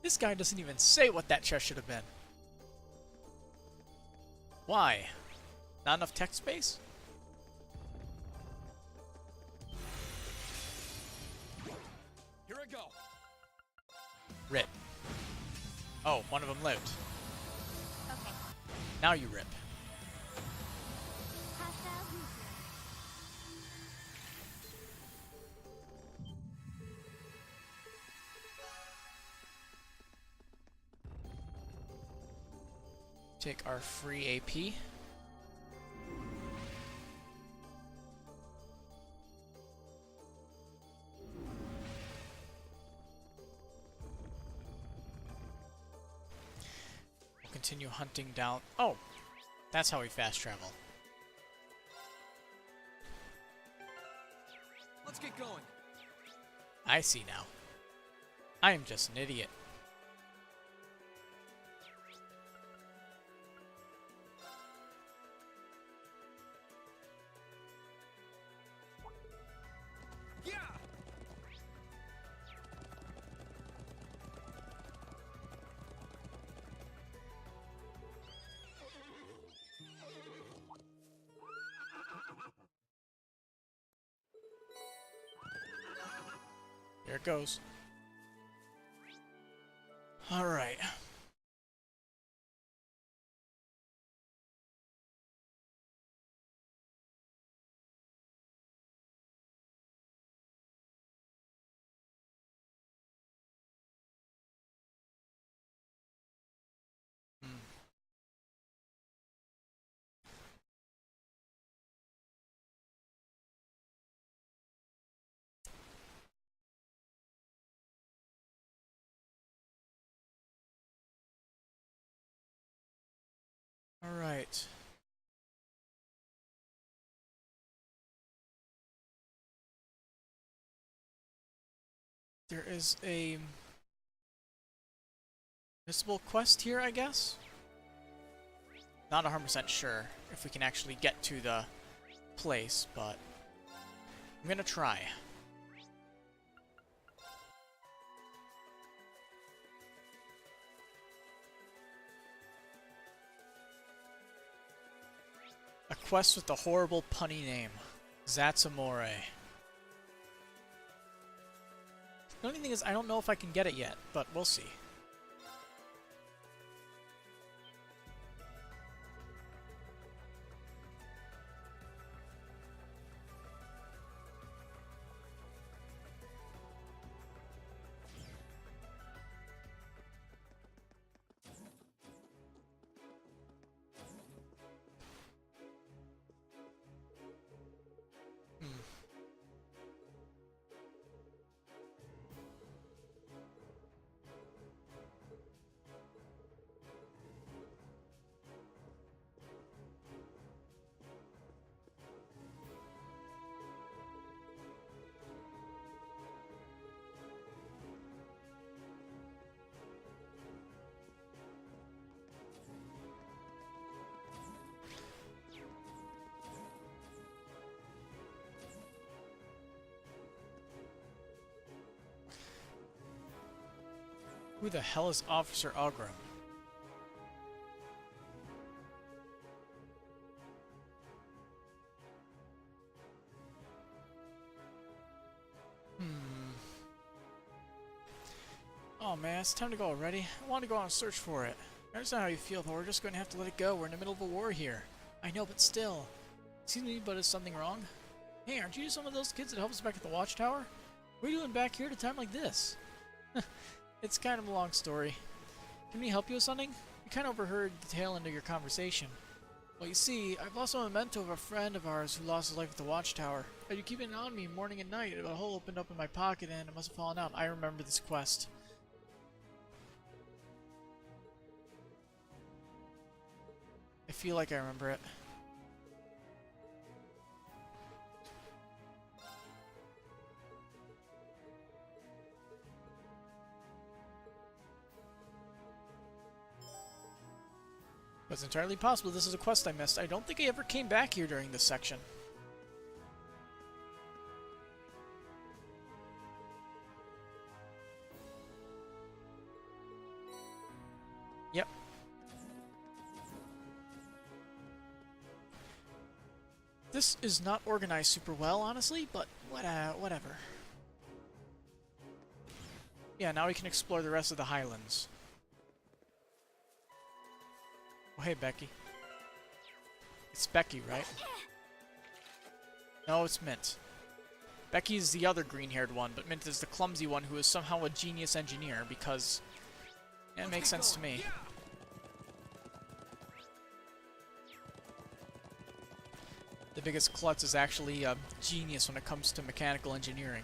This guy doesn't even say what that chest should have been. Why? Not enough text space? Here I go. Rip. Oh, one of them lived. Okay. Now you rip. Hostile neutralized. Take our free AP. We'll continue hunting down. Oh, that's how we fast travel. Let's get going. I see now. I am just an idiot. Yeah. Here it goes. All right. All right. There is a missable quest here, I guess? Not 100% sure if we can actually get to the place, but I'm gonna try. A quest with a horrible punny name. Zatsamore. The only thing is, I don't know if I can get it yet, but we'll see. Who the hell is Officer Ogrim? Oh man, it's time to go already. I want to go out and search for it. I understand how you feel, but we're just going to have to let it go. We're in the middle of a war here. I know, but still. Excuse me, but is something wrong? Hey, aren't you some of those kids that helped us back at the watchtower? What are you doing back here at a time like this? It's kind of a long story. Can we help you with something? We kind of overheard the tail end of your conversation. Well, you see, I've lost a memento of a friend of ours who lost his life at the watchtower. Had you keep it on me morning and night, a hole opened up in my pocket and it must have fallen out. I remember this quest. I feel like I remember it. But it's entirely possible this is a quest I missed. I don't think I ever came back here during this section. Yep. This is not organized super well, honestly, but whatever. Yeah, now we can explore the rest of the Highlands. Oh, hey, Becky. It's Becky, right? No, it's Mint. Becky is the other green-haired one, but Mint is the clumsy one who is somehow a genius engineer, because... yeah, it makes sense to me. The biggest klutz is actually a genius when it comes to mechanical engineering.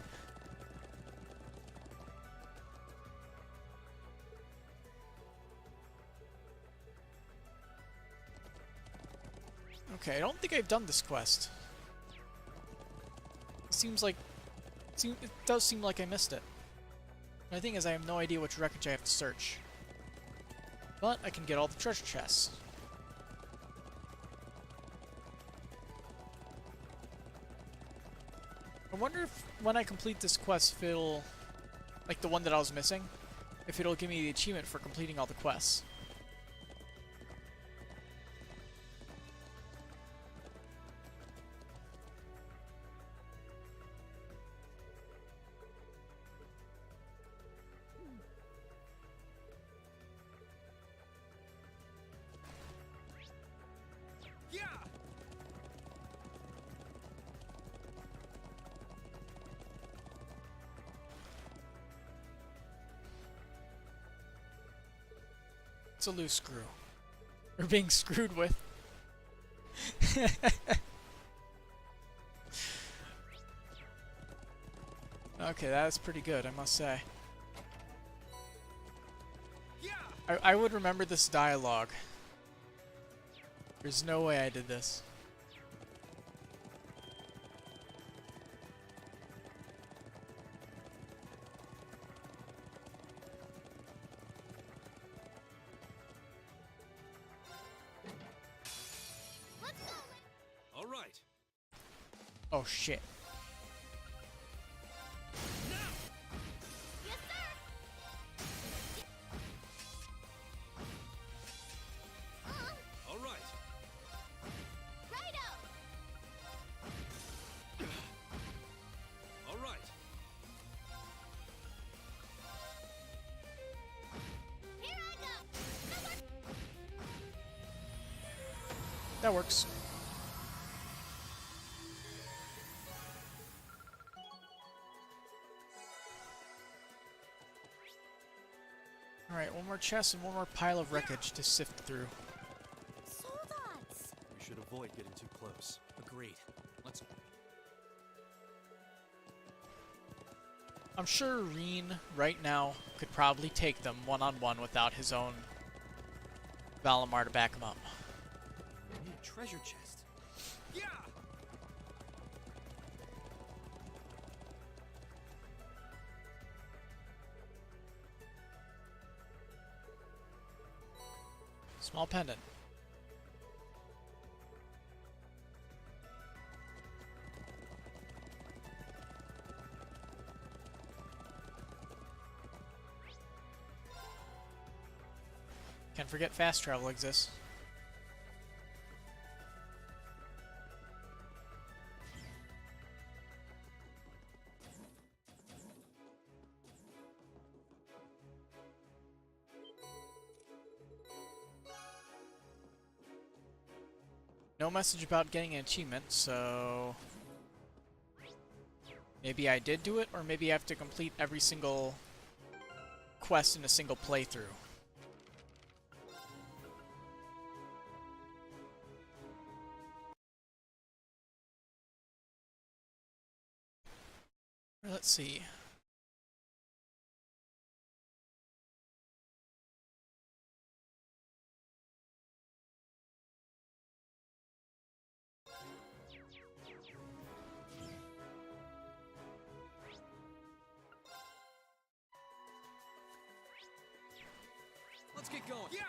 Okay, I don't think I've done this quest. It does seem like I missed it. The thing is, I have no idea which wreckage I have to search. But I can get all the treasure chests. I wonder if when I complete this quest, if it'll... like the one that I was missing, if it'll give me the achievement for completing all the quests. It's a loose screw. We're being screwed with. Okay, that's pretty good, I must say. I would remember this dialogue. There's no way I did this. All right. Oh shit. Yes, sir. All right. Righto. All right. Here I go. That works. Alright, one more chest and one more pile of wreckage to sift through. Soldots. We should avoid getting too close. Agreed. Let's... I'm sure Reen, right now, could probably take them one-on-one without his own Valimar to back him up. We need a treasure chest. Yeah. Small pendant. Can't forget fast travel exists. No message about getting an achievement, so... maybe I did do it, or maybe I have to complete every single quest in a single playthrough. Let's see. Let's get going. Yeah!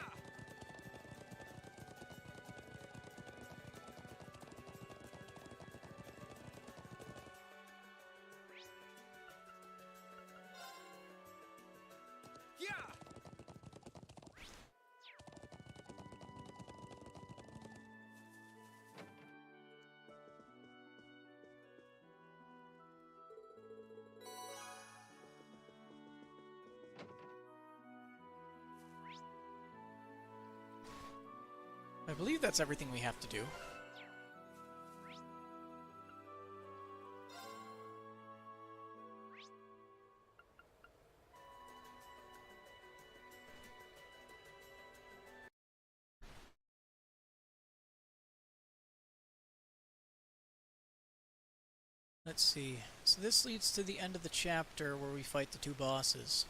Yeah! I believe that's everything we have to do. Let's see. So this leads to the end of the chapter where we fight the two bosses.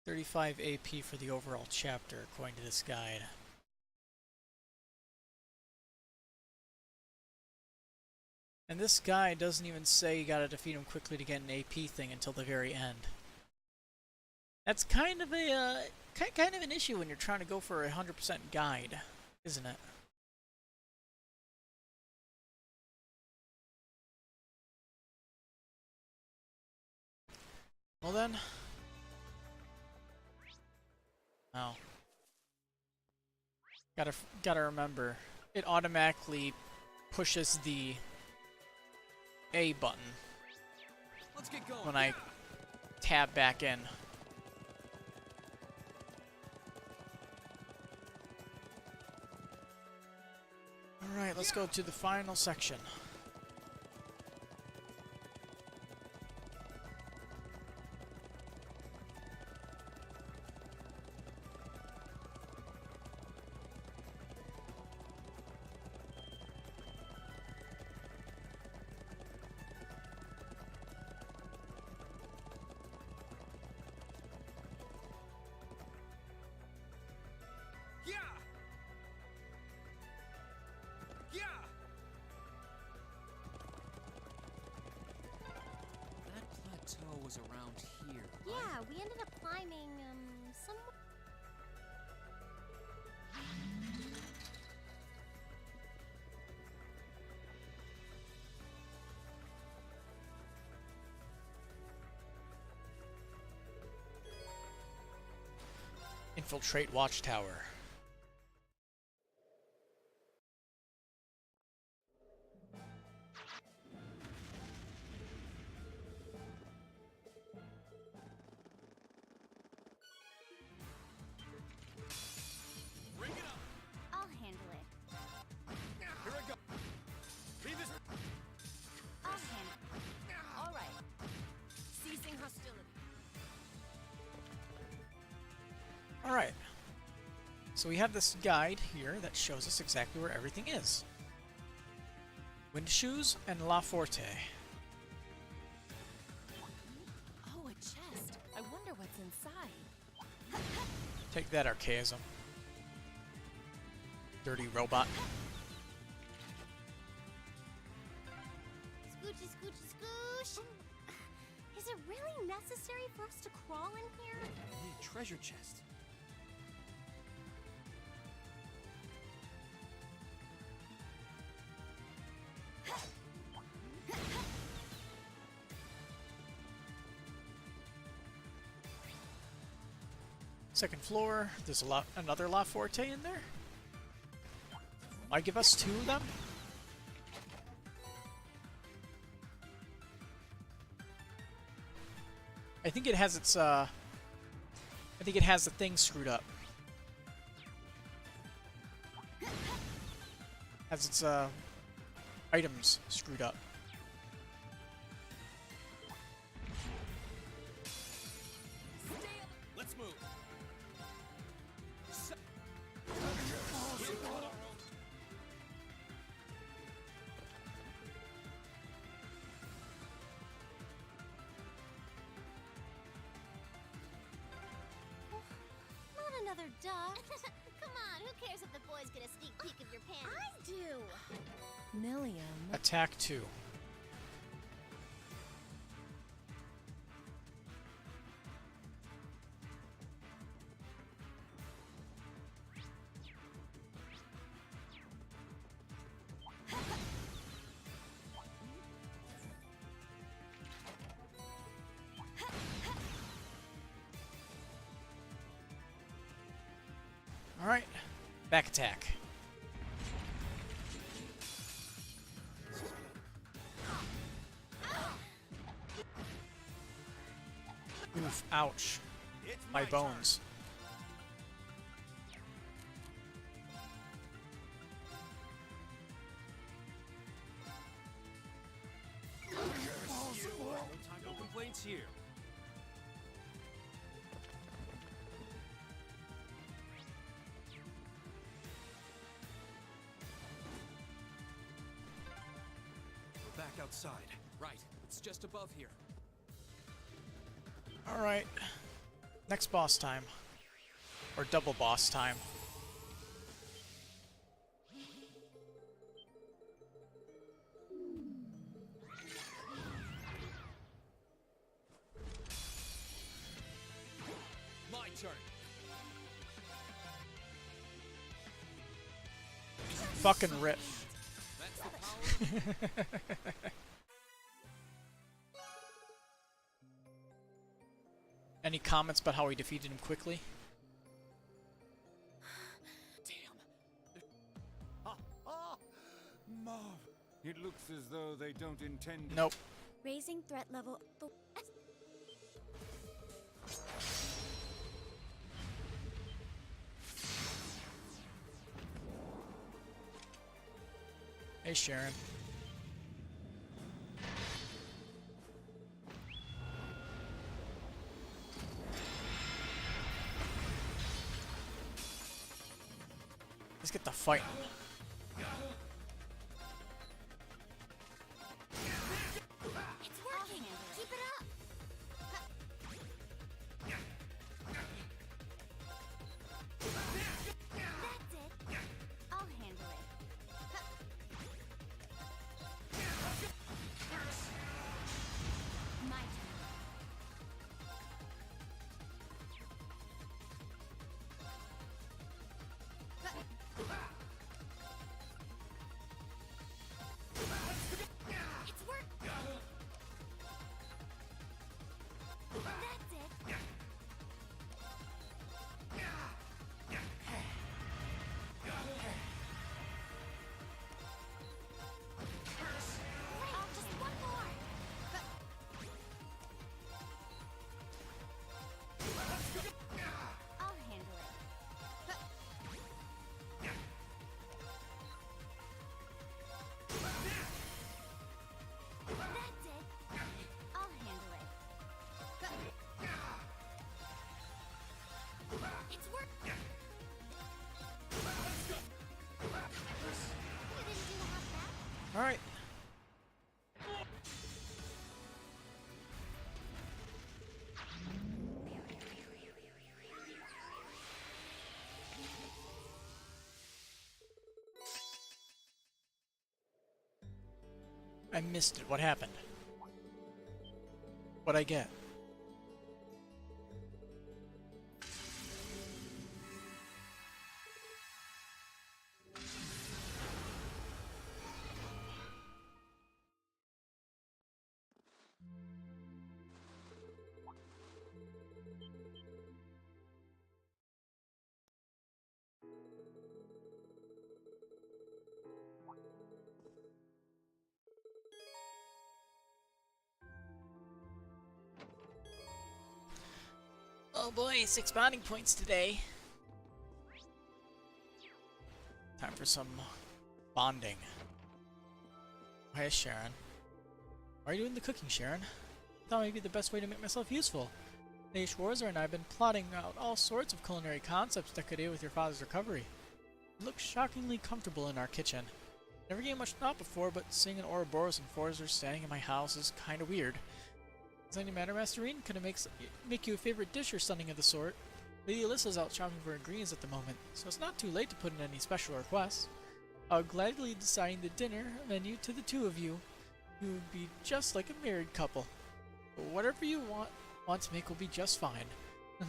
$35 AP for the overall chapter, according to this guide. And this guy doesn't even say you gotta defeat him quickly to get an AP thing until the very end. That's kind of a kind of an issue when you're trying to go for a 100% guide, isn't it? Well then. Oh. Gotta remember, it automatically pushes the A button Let's get going. when I tab back in. Alright, let's go to the final section. Yeah! Yeah! That plateau was around here. Yeah, we ended up climbing, some... Infiltrate Watchtower. Bring it up. I'll handle it. Here I go. Leave this. I'll handle it. All right. Ceasing hostility. Alright. So we have this guide here that shows us exactly where everything is. Wind Shoes and La Forte. Oh, a chest. I wonder what's inside. Take that, Archaism. Dirty robot. Scoochy, scoochy, scoosh! Is it really necessary for us to crawl in here? Hey, treasure chest. Second floor. There's another La Forte in there. Why give us two of them? I think it has its I think it has the thing screwed up. Has its items screwed up. another duck. Come on, who cares if the boys get a sneak peek of your panties? I do. Milliam. Attack 2. Alright, back attack. Oof, ouch. My bones. No complaints here. We're back outside. Right, it's just above here. Alright. Next boss time. Or double boss time. My turn. Fucking rip. That's the power. Any comments about how we defeated him quickly? Damn. Ha ha! Marv, it looks as though they don't intend. Nope. Raising threat level. Hey, Sharon. Let's get the fight. It's working. Keep it up. That's it. I'll handle it. My turn. It's work. That's it. Oh, just one more. I'll handle it. That's it. I'll handle it. It's work. You didn't do half that. Alright. I missed it. What happened? What'd I get? Oh boy, 6 bonding points today. Time for some bonding. Hi, Sharon. Why are you doing the cooking, Sharon? I thought maybe the best way to make myself useful. Today, Schwarzer and I have been plotting out all sorts of culinary concepts that could aid with your father's recovery. It looks shockingly comfortable in our kitchen. Never gave much thought before, but seeing an Ouroboros and Forza standing in my house is kinda weird. Does any matter, Masterine? Could it make you a favorite dish or something of the sort? Lady Alyssa's out shopping for ingredients at the moment, so it's not too late to put in any special requests. I'll gladly assign the dinner menu to the two of you. You would be just like a married couple. But whatever you want to make will be just fine.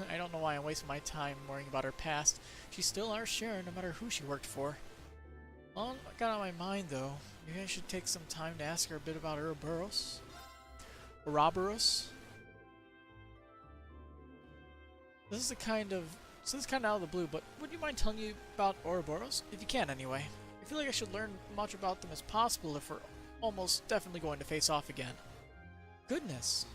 I don't know why I'm wasting my time worrying about her past. She's still our Sharon, no matter who she worked for. All I got on my mind, though, maybe I should take some time to ask her a bit about Ouroboros. Ouroboros? This is kind of out of the blue, but would you mind telling me about Ouroboros? If you can, anyway. I feel like I should learn as much about them as possible if we're almost definitely going to face off again. Goodness.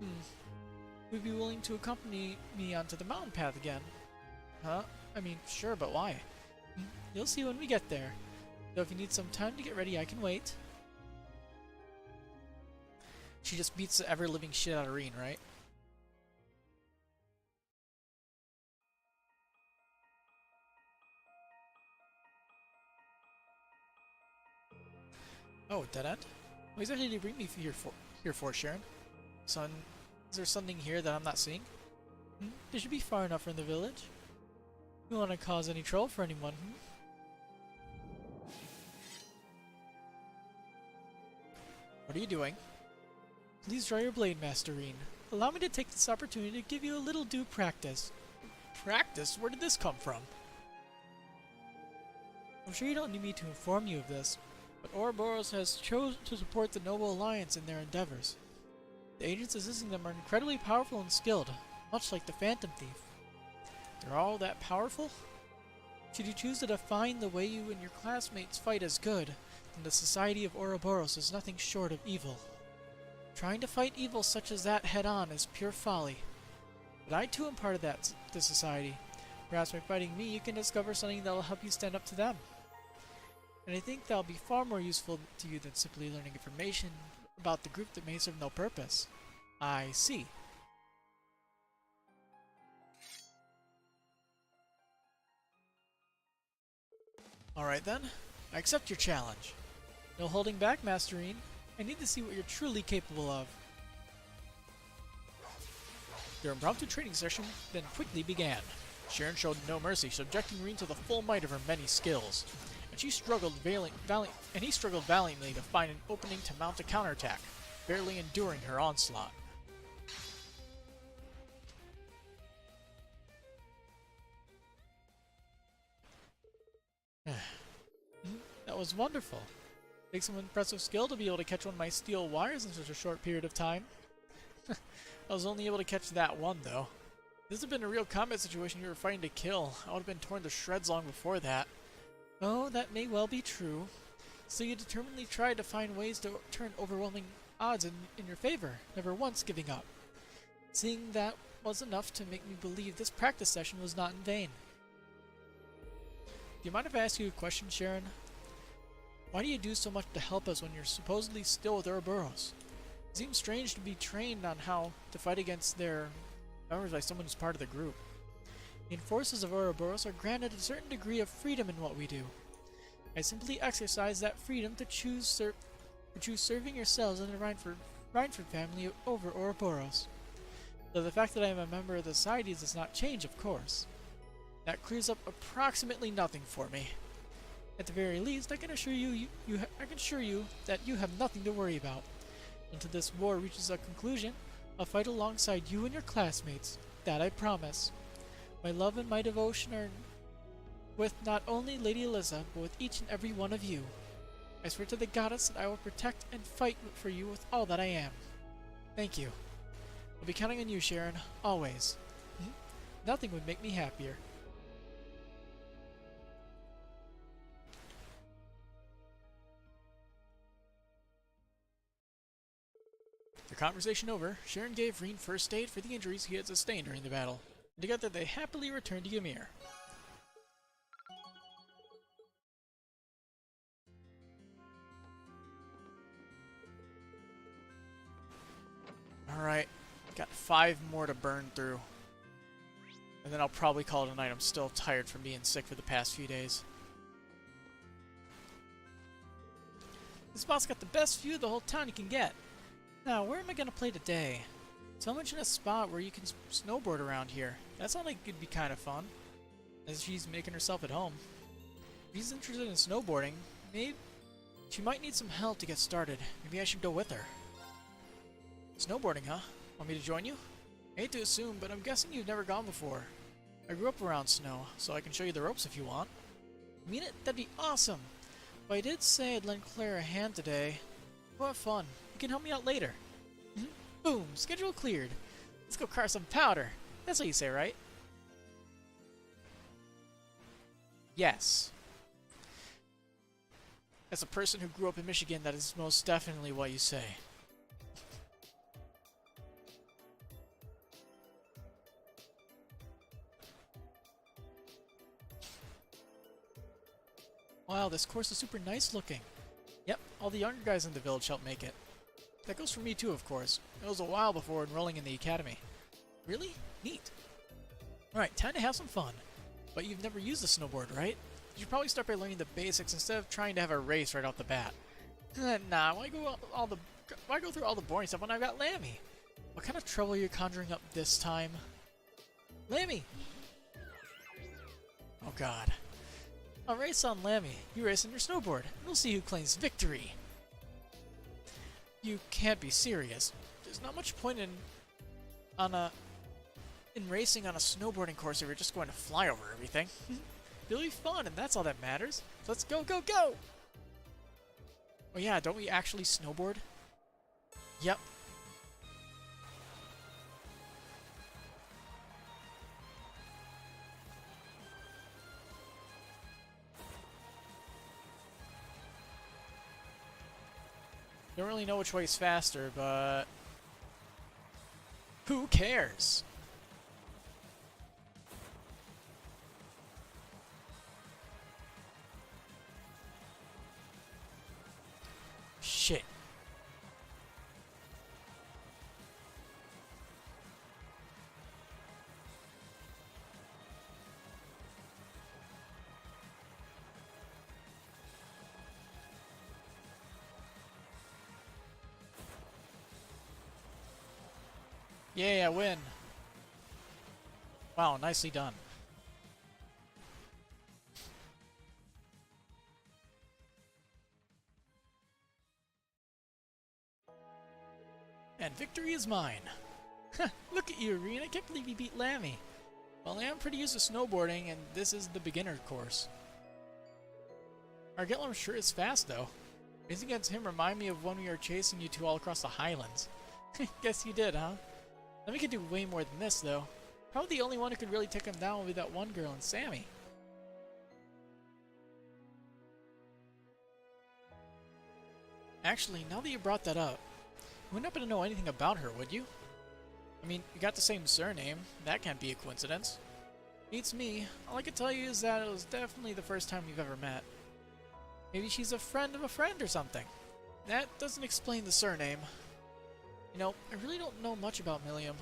Would you be willing to accompany me onto the mountain path again? Huh? I mean, sure, but why? You'll see when we get there. Though if you need some time to get ready, I can wait. She just beats the ever-living shit out of Reen, right? Oh, dead end? What exactly did you bring me here for, Sharon? Son, is there something here that I'm not seeing? This should be far enough from the village. You don't want to cause any trouble for anyone, What are you doing? Please draw your blade, Master Reen. Allow me to take this opportunity to give you a little due practice. Practice? Where did this come from? I'm sure you don't need me to inform you of this, but Ouroboros has chosen to support the Noble Alliance in their endeavors. The agents assisting them are incredibly powerful and skilled, much like the Phantom Thief. They're all that powerful? Should you choose to define the way you and your classmates fight as good, then the society of Ouroboros is nothing short of evil. Trying to fight evil such as that head-on is pure folly. But I too am part of the society. Perhaps by fighting me you can discover something that will help you stand up to them. And I think that will be far more useful to you than simply learning information about the group that may serve no purpose. I see. Alright then, I accept your challenge. No holding back, Master Reen. I need to see what you're truly capable of. Their impromptu training session then quickly began. Sharon showed no mercy, subjecting Reen to the full might of her many skills. And he struggled valiantly to find an opening to mount a counterattack, barely enduring her onslaught. That was wonderful. Takes some impressive skill to be able to catch one of my steel wires in such a short period of time. I was only able to catch that one, though. This had been a real combat situation you were fighting to kill. I would have been torn to shreds long before that. Oh, that may well be true. So you determinedly tried to find ways to turn overwhelming odds in your favor, never once giving up. Seeing that was enough to make me believe this practice session was not in vain. Do you mind if I ask you a question, Sharon? Why do you do so much to help us when you're supposedly still with Ouroboros? It seems strange to be trained on how to fight against their members by someone who's part of the group. The enforcers of Ouroboros are granted a certain degree of freedom in what we do. I simply exercise that freedom to choose serving yourselves and the Reinford family over Ouroboros. Though the fact that I am a member of the society does not change, of course. That clears up approximately nothing for me. At the very least, I can assure you that you have nothing to worry about. Until this war reaches a conclusion, I'll fight alongside you and your classmates. That I promise. My love and my devotion are with not only Lady Alyssa, but with each and every one of you. I swear to the goddess that I will protect and fight for you with all that I am. Thank you. I'll be counting on you, Sharon, always. Nothing would make me happier. The conversation over, Sharon gave Reen first aid for the injuries he had sustained during the battle. Together they happily returned to Ymir. Alright, got 5 more to burn through. And then I'll probably call it a night. I'm still tired from being sick for the past few days. This spot's got the best view of the whole town you can get. Now, where am I gonna play today? So I'll mention a spot where you can snowboard around here. That sounds like it'd be kind of fun, as she's making herself at home. If she's interested in snowboarding, maybe she might need some help to get started. Maybe I should go with her. Snowboarding, huh? Want me to join you? I hate to assume, but I'm guessing you've never gone before. I grew up around snow, so I can show you the ropes if you want. You mean it? That'd be awesome! But I did say I'd lend Claire a hand today. Go have fun. You can help me out later. Boom! Schedule cleared. Let's go carve some powder. That's what you say, right? Yes. As a person who grew up in Michigan, that is most definitely what you say. Wow, this course is super nice looking. Yep, all the younger guys in the village helped make it. That goes for me too, of course. It was a while before enrolling in the academy. Really? Neat. Alright, time to have some fun. But you've never used a snowboard, right? You should probably start by learning the basics instead of trying to have a race right off the bat. Nah, why go through all the boring stuff when I've got Lammy? What kind of trouble are you conjuring up this time? Lammy! Oh god. I'll race on Lammy. You race on your snowboard. We'll see who claims victory. You can't be serious. There's not much point in racing on a snowboarding course if you're just going to fly over everything. It'll be fun, and that's all that matters. So let's go, go, go! Oh yeah, don't we actually snowboard? Yep. Don't really know which way is faster, but who cares? Shit. Yeah, win. Wow, nicely done. And victory is mine. Look at you, Irene. I can't believe you beat Lammy. Well, I am pretty used to snowboarding, and this is the beginner course. Argellam sure is fast, though. Racing against him remind me of when we were chasing you two all across the Highlands. Guess you did, huh? Lammy could do way more than this, though. Probably the only one who could really take him down would be that one girl and Sammy. Actually, now that you brought that up, you wouldn't happen to know anything about her, would you? I mean, you got the same surname. That can't be a coincidence. Beats me. All I can tell you is that it was definitely the first time you've ever met. Maybe she's a friend of a friend or something. That doesn't explain the surname. You know, I really don't know much about Milliam.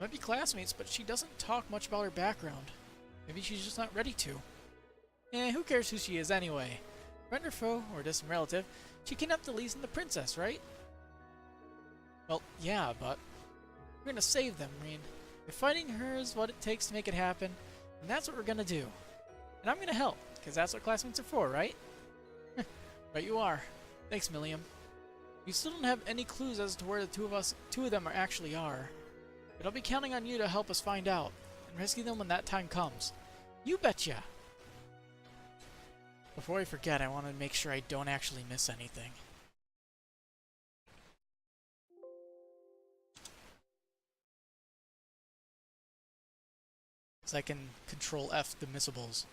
Might be classmates, but she doesn't talk much about her background. Maybe she's just not ready to. Who cares who she is anyway? Friend or foe, or distant relative, she kidnapped Elise and the princess, right? Well, yeah, but we're gonna save them, Reen. If fighting her is what it takes to make it happen, then that's what we're gonna do. And I'm gonna help, because that's what classmates are for, right? Right you are. Thanks, Milliam. We still don't have any clues as to where the two of them actually are. But I'll be counting on you to help us find out, and rescue them when that time comes. You betcha! Before I forget, I want to make sure I don't actually miss anything. So I can Control F the missables.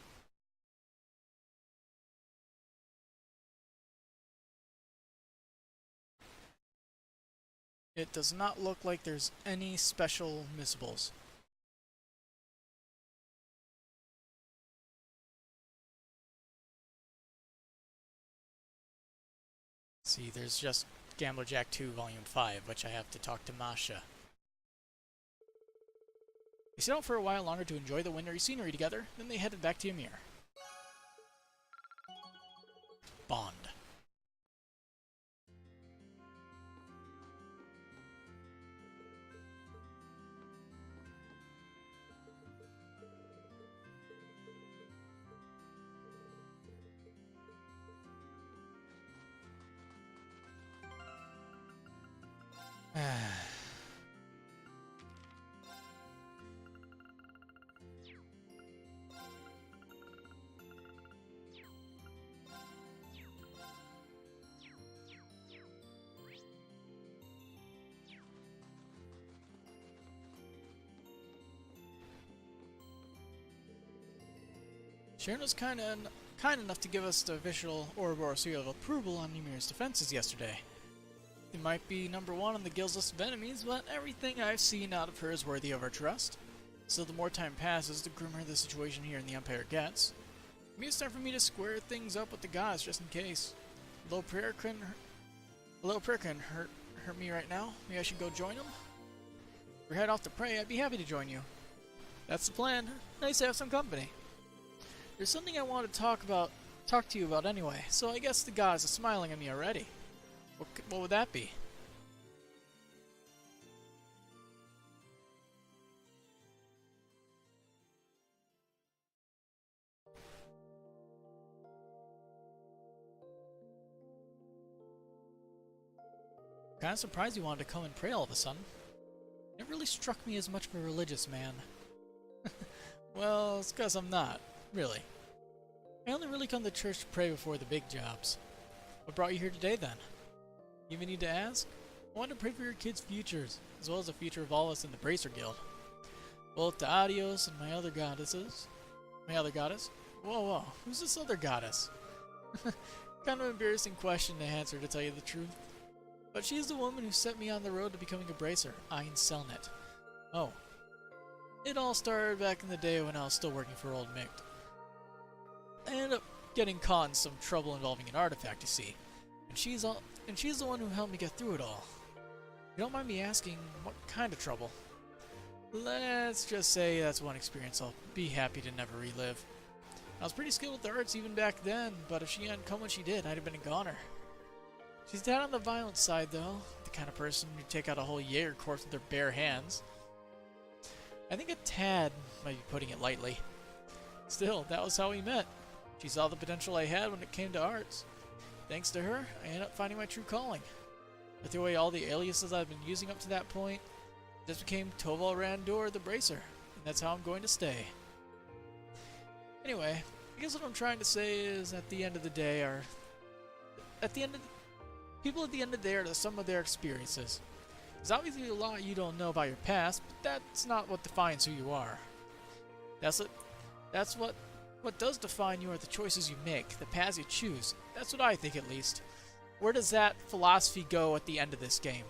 It does not look like there's any special missables. See, there's just Gambler Jack 2 Volume 5, which I have to talk to Masha. They sit out for a while longer to enjoy the wintry scenery together, then they headed back to Ymir. Bond. Sharon was kind enough to give us the official Ouroboros seal of approval on Ymir's defenses yesterday. It might be #1 on the guild's list of enemies, but everything I've seen out of her is worthy of our trust. So the more time passes, the grimmer the situation here in the Empire gets. Maybe it's time for me to square things up with the gods, just in case. A little prayer can hurt me right now. Maybe I should go join them? If we head off to pray, I'd be happy to join you. That's the plan. Nice to have some company. There's something I want to talk to you about anyway, so I guess the gods are smiling at me already. What would that be? Kinda surprised you wanted to come and pray all of a sudden. It never really struck me as much of a religious man. Well, it's 'cause I'm not, really. I only really come to church to pray before the big jobs. What brought you here today, then? You even need to ask? I want to pray for your kids' futures, as well as the future of all of us in the Bracer Guild. Both to Adios and my other goddesses. My other goddess? Whoa, who's this other goddess? Kind of embarrassing question to answer, to tell you the truth. But she's the woman who set me on the road to becoming a Bracer, Ein Selnet. Oh. It all started back in the day when I was still working for Old Micht. I ended up getting caught in some trouble involving an artifact, you see. And she's the one who helped me get through it all. You don't mind me asking, what kind of trouble? Let's just say that's one experience I'll be happy to never relive. I was pretty skilled with the arts even back then, but if she hadn't come when she did, I'd have been a goner. She's down on the violent side, though. The kind of person who'd take out a whole Jaeger corpse with their bare hands. I think a tad might be putting it lightly. Still, that was how we met. She saw the potential I had when it came to arts. Thanks to her, I ended up finding my true calling. I threw away all the aliases I've been using up to that point. Just became Toval Randor the Bracer, and that's how I'm going to stay. Anyway, I guess what I'm trying to say is people at the end of the day are the sum of their experiences. There's obviously a lot you don't know about your past, but that's not what defines who you are. What does define you are the choices you make, the paths you choose. That's what I think, at least. Where does that philosophy go at the end of this game?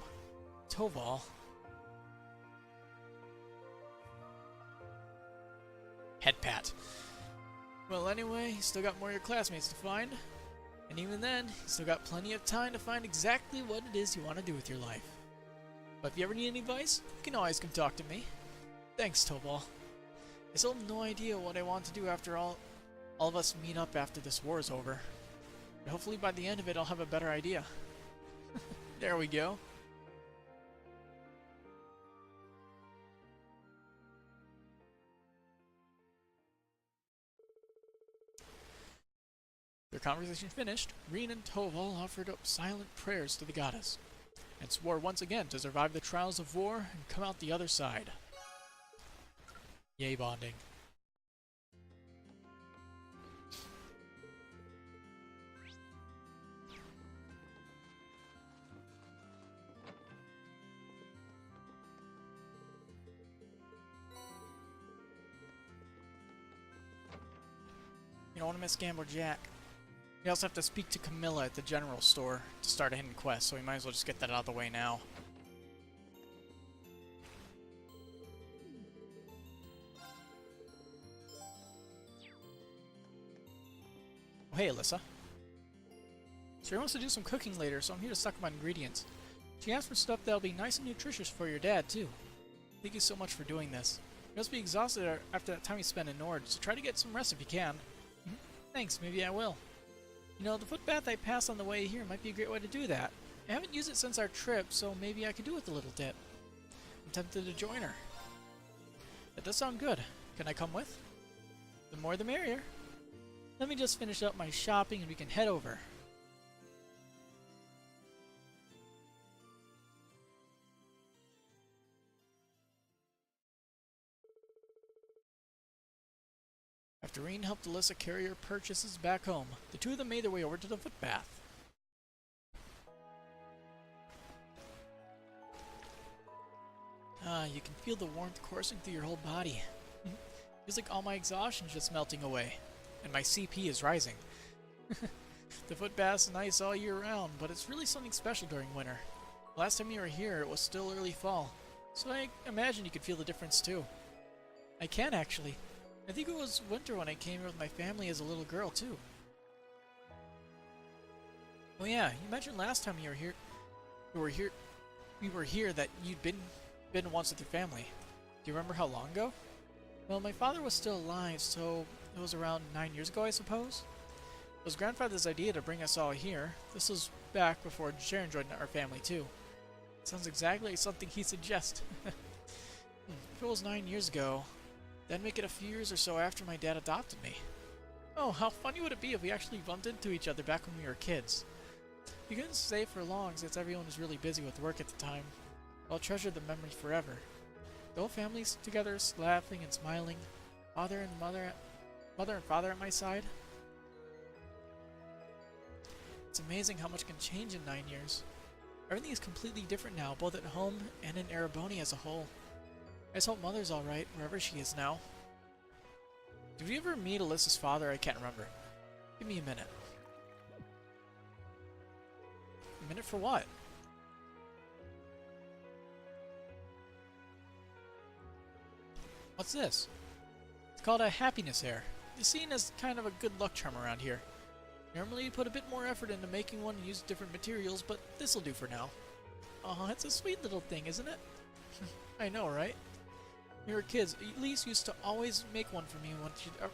Toval. Head pat. Well, anyway, you still got more of your classmates to find. And even then, you still got plenty of time to find exactly what it is you want to do with your life. But if you ever need any advice, you can always come talk to me. Thanks, Toval. I still have no idea what I want to do after all of us meet up after this war is over. But hopefully by the end of it, I'll have a better idea. There we go. Their conversation finished, Reen and Toval offered up silent prayers to the goddess, and swore once again to survive the trials of war and come out the other side. Yay, bonding. You don't want to miss Gambler Jack. You also have to speak to Camilla at the general store to start a hidden quest, so we might as well just get that out of the way now. Oh, hey, Alyssa. Sherry wants to do some cooking later, so I'm here to stock up on ingredients. She asked for stuff that'll be nice and nutritious for your dad, too. Thank you so much for doing this. You must be exhausted after that time you spent in Nord, so try to get some rest if you can. Thanks, maybe I will. You know, the footbath I passed on the way here might be a great way to do that. I haven't used it since our trip, so maybe I could do with a little dip. I'm tempted to join her. That does sound good. Can I come with? The more the merrier. Let me just finish up my shopping and we can head over. After Reen helped Alyssa carry her purchases back home, the two of them made their way over to the footbath. Ah, you can feel the warmth coursing through your whole body. Feels like all my exhaustion's just melting away, and my CP is rising. The footbath's nice all year round, but it's really something special during winter. Last time you were here, it was still early fall, so I imagine you could feel the difference too. I can actually. I think it was winter when I came here with my family as a little girl too. Oh yeah, you mentioned last time you were here that you'd been once with your family. Do you remember how long ago? Well, my father was still alive, so it was around 9 years ago, I suppose. It was grandfather's idea to bring us all here. This was back before Sharon joined our family too. Sounds exactly like something he'd suggest. If it was 9 years ago, then make it a few years or so after my dad adopted me. Oh, how funny would it be if we actually bumped into each other back when we were kids? We couldn't stay for long since everyone was really busy with work at the time. I'll treasure the memories forever. The whole family's together, laughing and smiling. Mother and father at my side. It's amazing how much can change in 9 years. Everything is completely different now, both at home and in Ereboni as a whole. I just hope Mother's alright, wherever she is now. Did we ever meet Alyssa's father? I can't remember. Give me a minute. A minute for what? What's this? It's called a happiness hair. It's seen as kind of a good luck charm around here. Normally you put a bit more effort into making one and use different materials, but this'll do for now. Aw, it's a sweet little thing, isn't it? I know, right? When we were kids, Elise used to always make one for me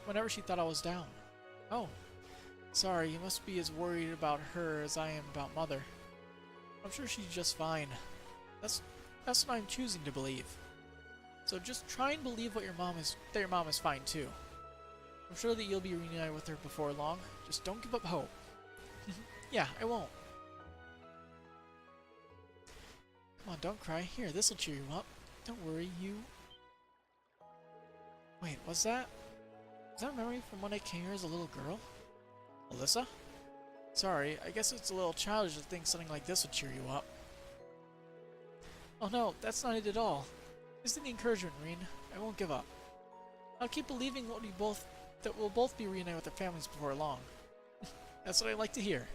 whenever she thought I was down. Oh. Sorry, you must be as worried about her as I am about Mother. I'm sure she's just fine. That's what I'm choosing to believe. So just try and believe that your mom is fine too. I'm sure that you'll be reunited with her before long. Just don't give up hope. Yeah, I won't. Come on, don't cry. Here, this'll cheer you up. Don't worry, you... Wait, what's that? Is that a memory from when I came here as a little girl? Alyssa? Sorry, I guess it's a little childish to think something like this would cheer you up. Oh no, that's not it at all. This is the encouragement, Reen. I won't give up. I'll keep believing that we'll both be reunited with our families before long. That's what I like to hear.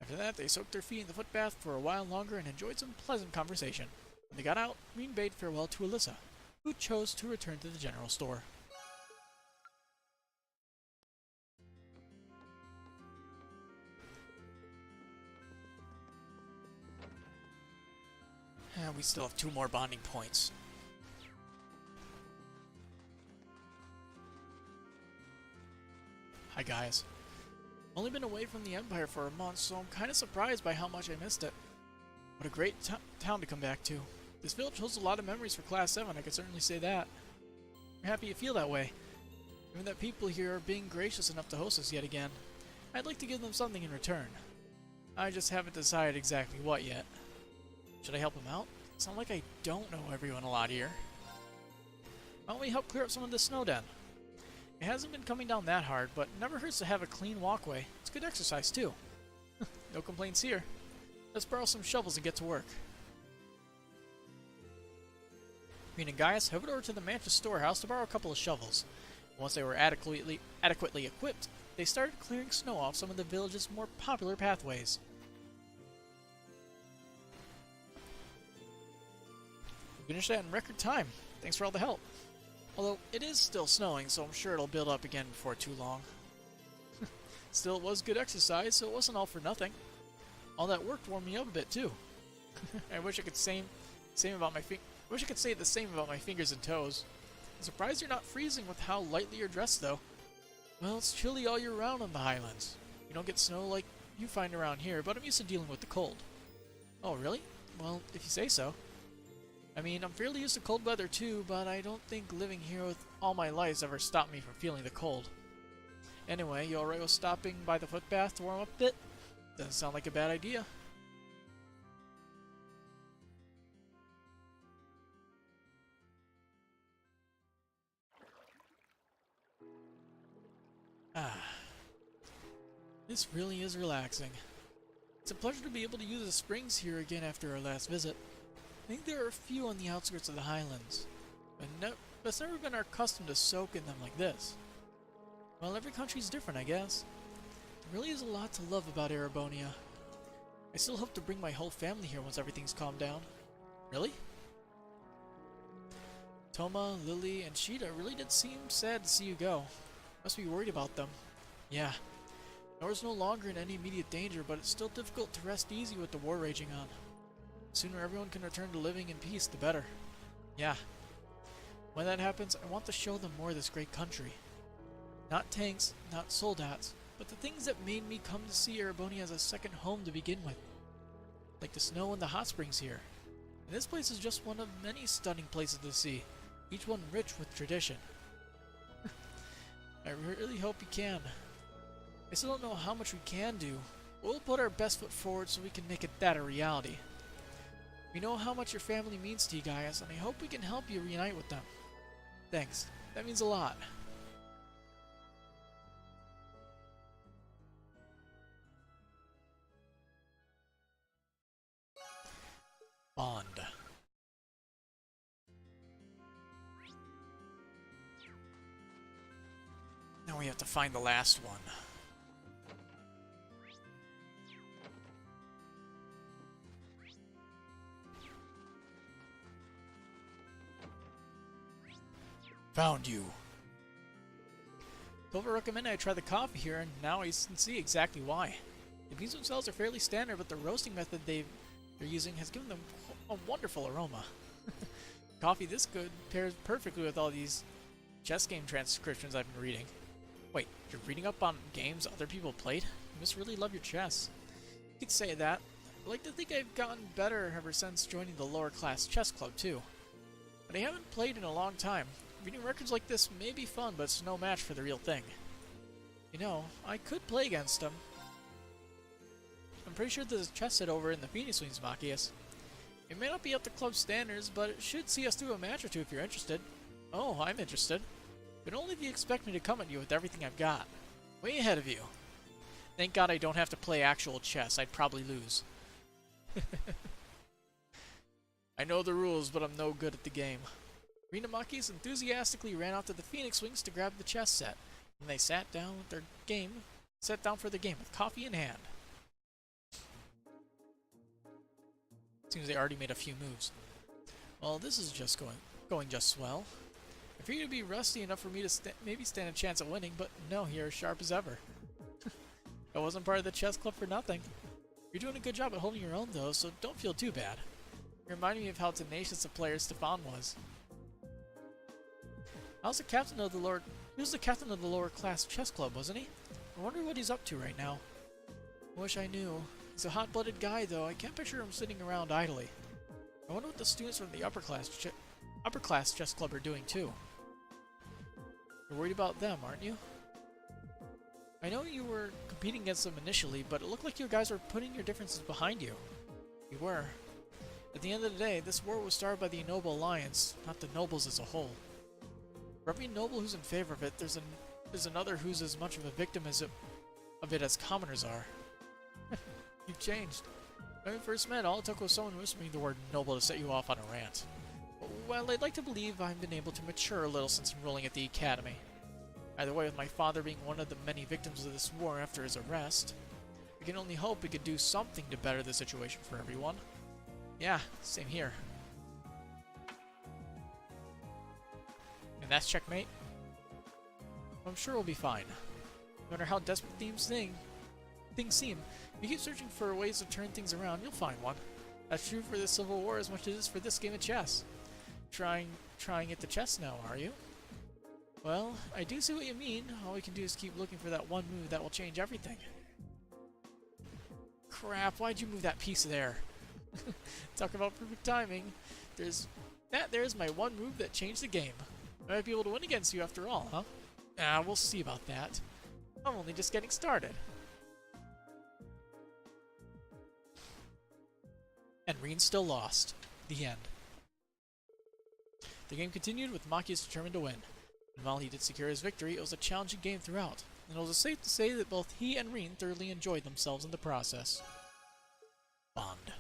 After that, they soaked their feet in the footbath for a while longer and enjoyed some pleasant conversation. When they got out, Reen bade farewell to Alyssa, who chose to return to the general store. We still have 2 more bonding points. Hi guys. Only been away from the Empire for a month, so I'm kind of surprised by how much I missed it. What a great town to come back to. This village holds a lot of memories for Class 7, I can certainly say that. I'm happy you feel that way. Given that people here are being gracious enough to host us yet again, I'd like to give them something in return. I just haven't decided exactly what yet. Should I help them out? It's not like I don't know everyone a lot here. Why don't we help clear up some of the snow den? It hasn't been coming down that hard, but it never hurts to have a clean walkway. It's good exercise too. No complaints here. Let's borrow some shovels and get to work. Reen and Gaius headed over to the Mantis storehouse to borrow a couple of shovels. Once they were adequately equipped, they started clearing snow off some of the village's more popular pathways. We finished that in record time. Thanks for all the help. Although, it is still snowing, so I'm sure it'll build up again before too long. Still, it was good exercise, so it wasn't all for nothing. All that work warmed me up a bit, too. I wish I could say the same about my fingers and toes. I'm surprised you're not freezing with how lightly you're dressed, though. Well, it's chilly all year round on the Highlands. You don't get snow like you find around here, but I'm used to dealing with the cold. Oh, really? Well, if you say so. I mean, I'm fairly used to cold weather too, but I don't think living here with all my life has ever stopped me from feeling the cold. Anyway, you alright with stopping by the footbath to warm up a bit? Doesn't sound like a bad idea. This really is relaxing. It's a pleasure to be able to use the springs here again after our last visit. I think there are a few on the outskirts of the highlands, but it's never been our custom to soak in them like this. Well, every country's different, I guess. There really is a lot to love about Erebonia. I still hope to bring my whole family here once everything's calmed down. Really? Toma, Lily, and Sheeta really did seem sad to see you go. Must be worried about them. Yeah. Nora's no longer in any immediate danger, but it's still difficult to rest easy with the war raging on. The sooner everyone can return to living in peace, the better. Yeah. When that happens, I want to show them more of this great country. Not tanks, not soldats, but the things that made me come to see Erebonia as a second home to begin with. Like the snow and the hot springs here. And this place is just one of many stunning places to see, each one rich with tradition. I really hope you can. I still don't know how much we can do. We'll put our best foot forward so we can make that a reality. We know how much your family means to you guys, and I hope we can help you reunite with them. Thanks. That means a lot. Bond. Now we have to find the last one. Found you. Silver recommended I try the coffee here, and now I can see exactly why. The beans themselves are fairly standard, but the roasting method they're using has given them a wonderful aroma. Coffee this good pairs perfectly with all these chess game transcriptions I've been reading. Wait, you're reading up on games other people played? You must really love your chess. You could say that. I like to think I've gotten better ever since joining the lower class chess club too. But I haven't played in a long time. Reading records like this may be fun, but it's no match for the real thing. You know, I could play against him. I'm pretty sure there's a chess set over in the Phoenix Wings, Machias. It may not be up to club standards, but it should see us through a match or two if you're interested. Oh, I'm interested. But only if you expect me to come at you with everything I've got. Way ahead of you. Thank God I don't have to play actual chess. I'd probably lose. I know the rules, but I'm no good at the game. Rena Makis enthusiastically ran out to the Phoenix Wings to grab the chess set, and they sat down for their game with coffee in hand. Seems they already made a few moves. Well, this is just going just swell. I figured it'd be rusty enough for me to maybe stand a chance at winning, but no, you're as sharp as ever. I wasn't part of the chess club for nothing. You're doing a good job at holding your own though, so don't feel too bad. You reminded me of how tenacious a player Stefan was. He was the captain of the lower class chess club, wasn't he? I wonder what he's up to right now. I wish I knew. He's a hot-blooded guy, though. I can't picture him sitting around idly. I wonder what the students from the upper class chess club are doing too. You're worried about them, aren't you? I know you were competing against them initially, but it looked like you guys were putting your differences behind you. You were. At the end of the day, this war was started by the Noble Alliance, not the nobles as a whole. For every noble who's in favor of it, there's another who's as much of a victim of it as commoners are. You've changed. When we first met, all it took was someone whispering the word noble to set you off on a rant. Well, I'd like to believe I've been able to mature a little since enrolling at the academy. Either way, with my father being one of the many victims of this war after his arrest, we can only hope we could do something to better the situation for everyone. Yeah, same here. And that's checkmate? I'm sure we'll be fine. No matter how desperate things seem, if you keep searching for ways to turn things around, you'll find one. That's true for the Civil War as much as it is for this game of chess. Trying it to chess now, are you? Well, I do see what you mean. All we can do is keep looking for that one move that will change everything. Crap, why'd you move that piece there? Talk about perfect timing. There's my one move that changed the game. I might be able to win against you after all, huh? Ah, we'll see about that. I'm only just getting started. And Reen still lost. The end. The game continued with Machias determined to win. And while he did secure his victory, it was a challenging game throughout. and it is safe to say that both he and Reen thoroughly enjoyed themselves in the process. Bond.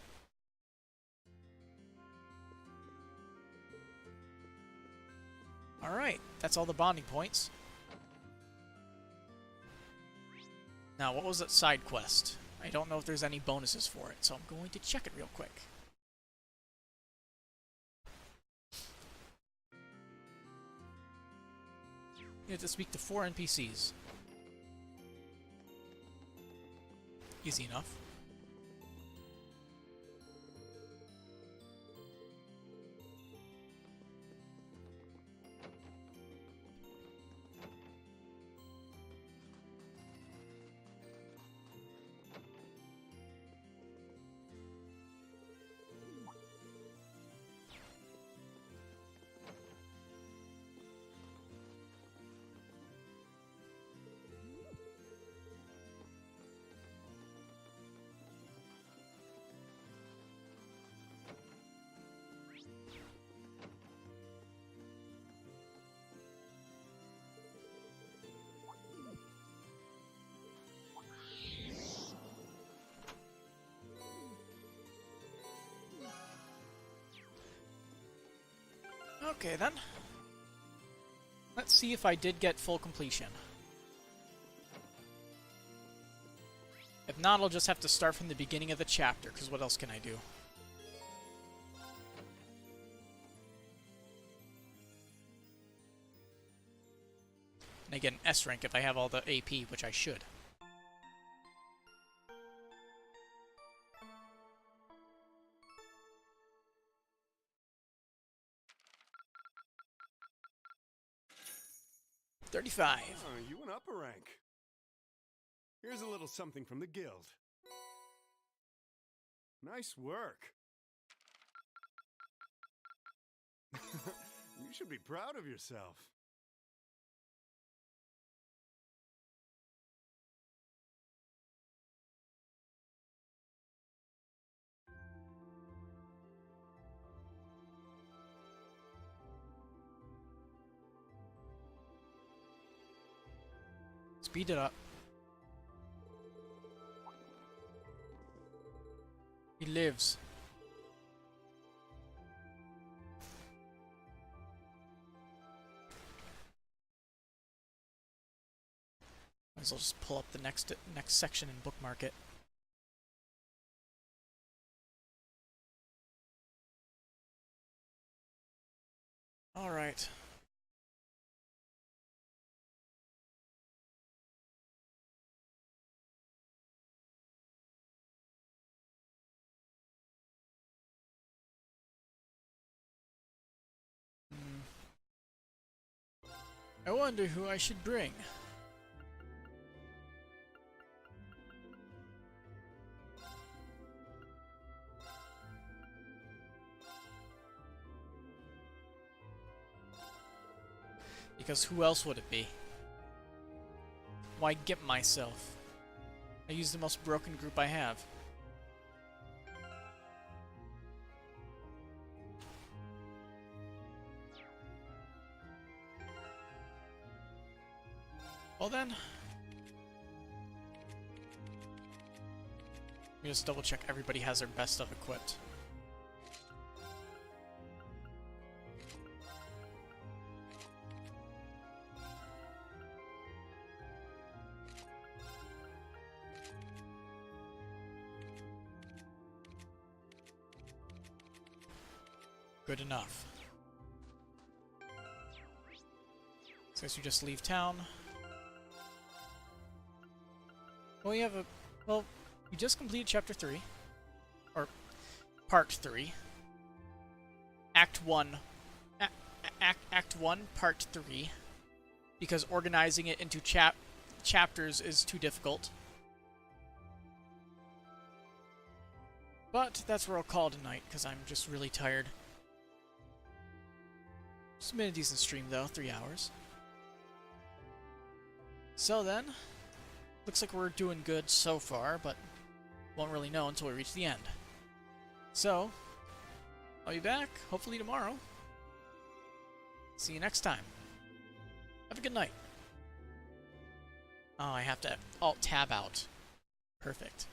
Alright, that's all the bonding points. Now, what was that side quest? I don't know if there's any bonuses for it, so I'm going to check it real quick. You have to speak to 4 NPCs. Easy enough. Okay then. Let's see if I did get full completion. If not, I'll just have to start from the beginning of the chapter, because what else can I do? And I get an S rank if I have all the AP, which I should. $35. Oh, you went up a rank. Here's a little something from the guild. Nice work. You should be proud of yourself. Speed it up. He lives. Might as well just pull up the next section and bookmark it. All right. I wonder who I should bring. Because who else would it be? Why get myself? I use the most broken group I have. Well then, let me just double check everybody has their best stuff equipped. Good enough. So I guess you just leave town. Well, you have a... Well, you just completed Chapter 3. Or, Part 3. Act 1. Act 1, Part 3. Because organizing it into chapters is too difficult. But that's where I'll call tonight, because I'm just really tired. It's been a decent stream, though. 3 hours. So then... Looks like we're doing good so far, but won't really know until we reach the end. So, I'll be back, hopefully tomorrow. See you next time. Have a good night. Oh, I have to Alt-Tab out. Perfect.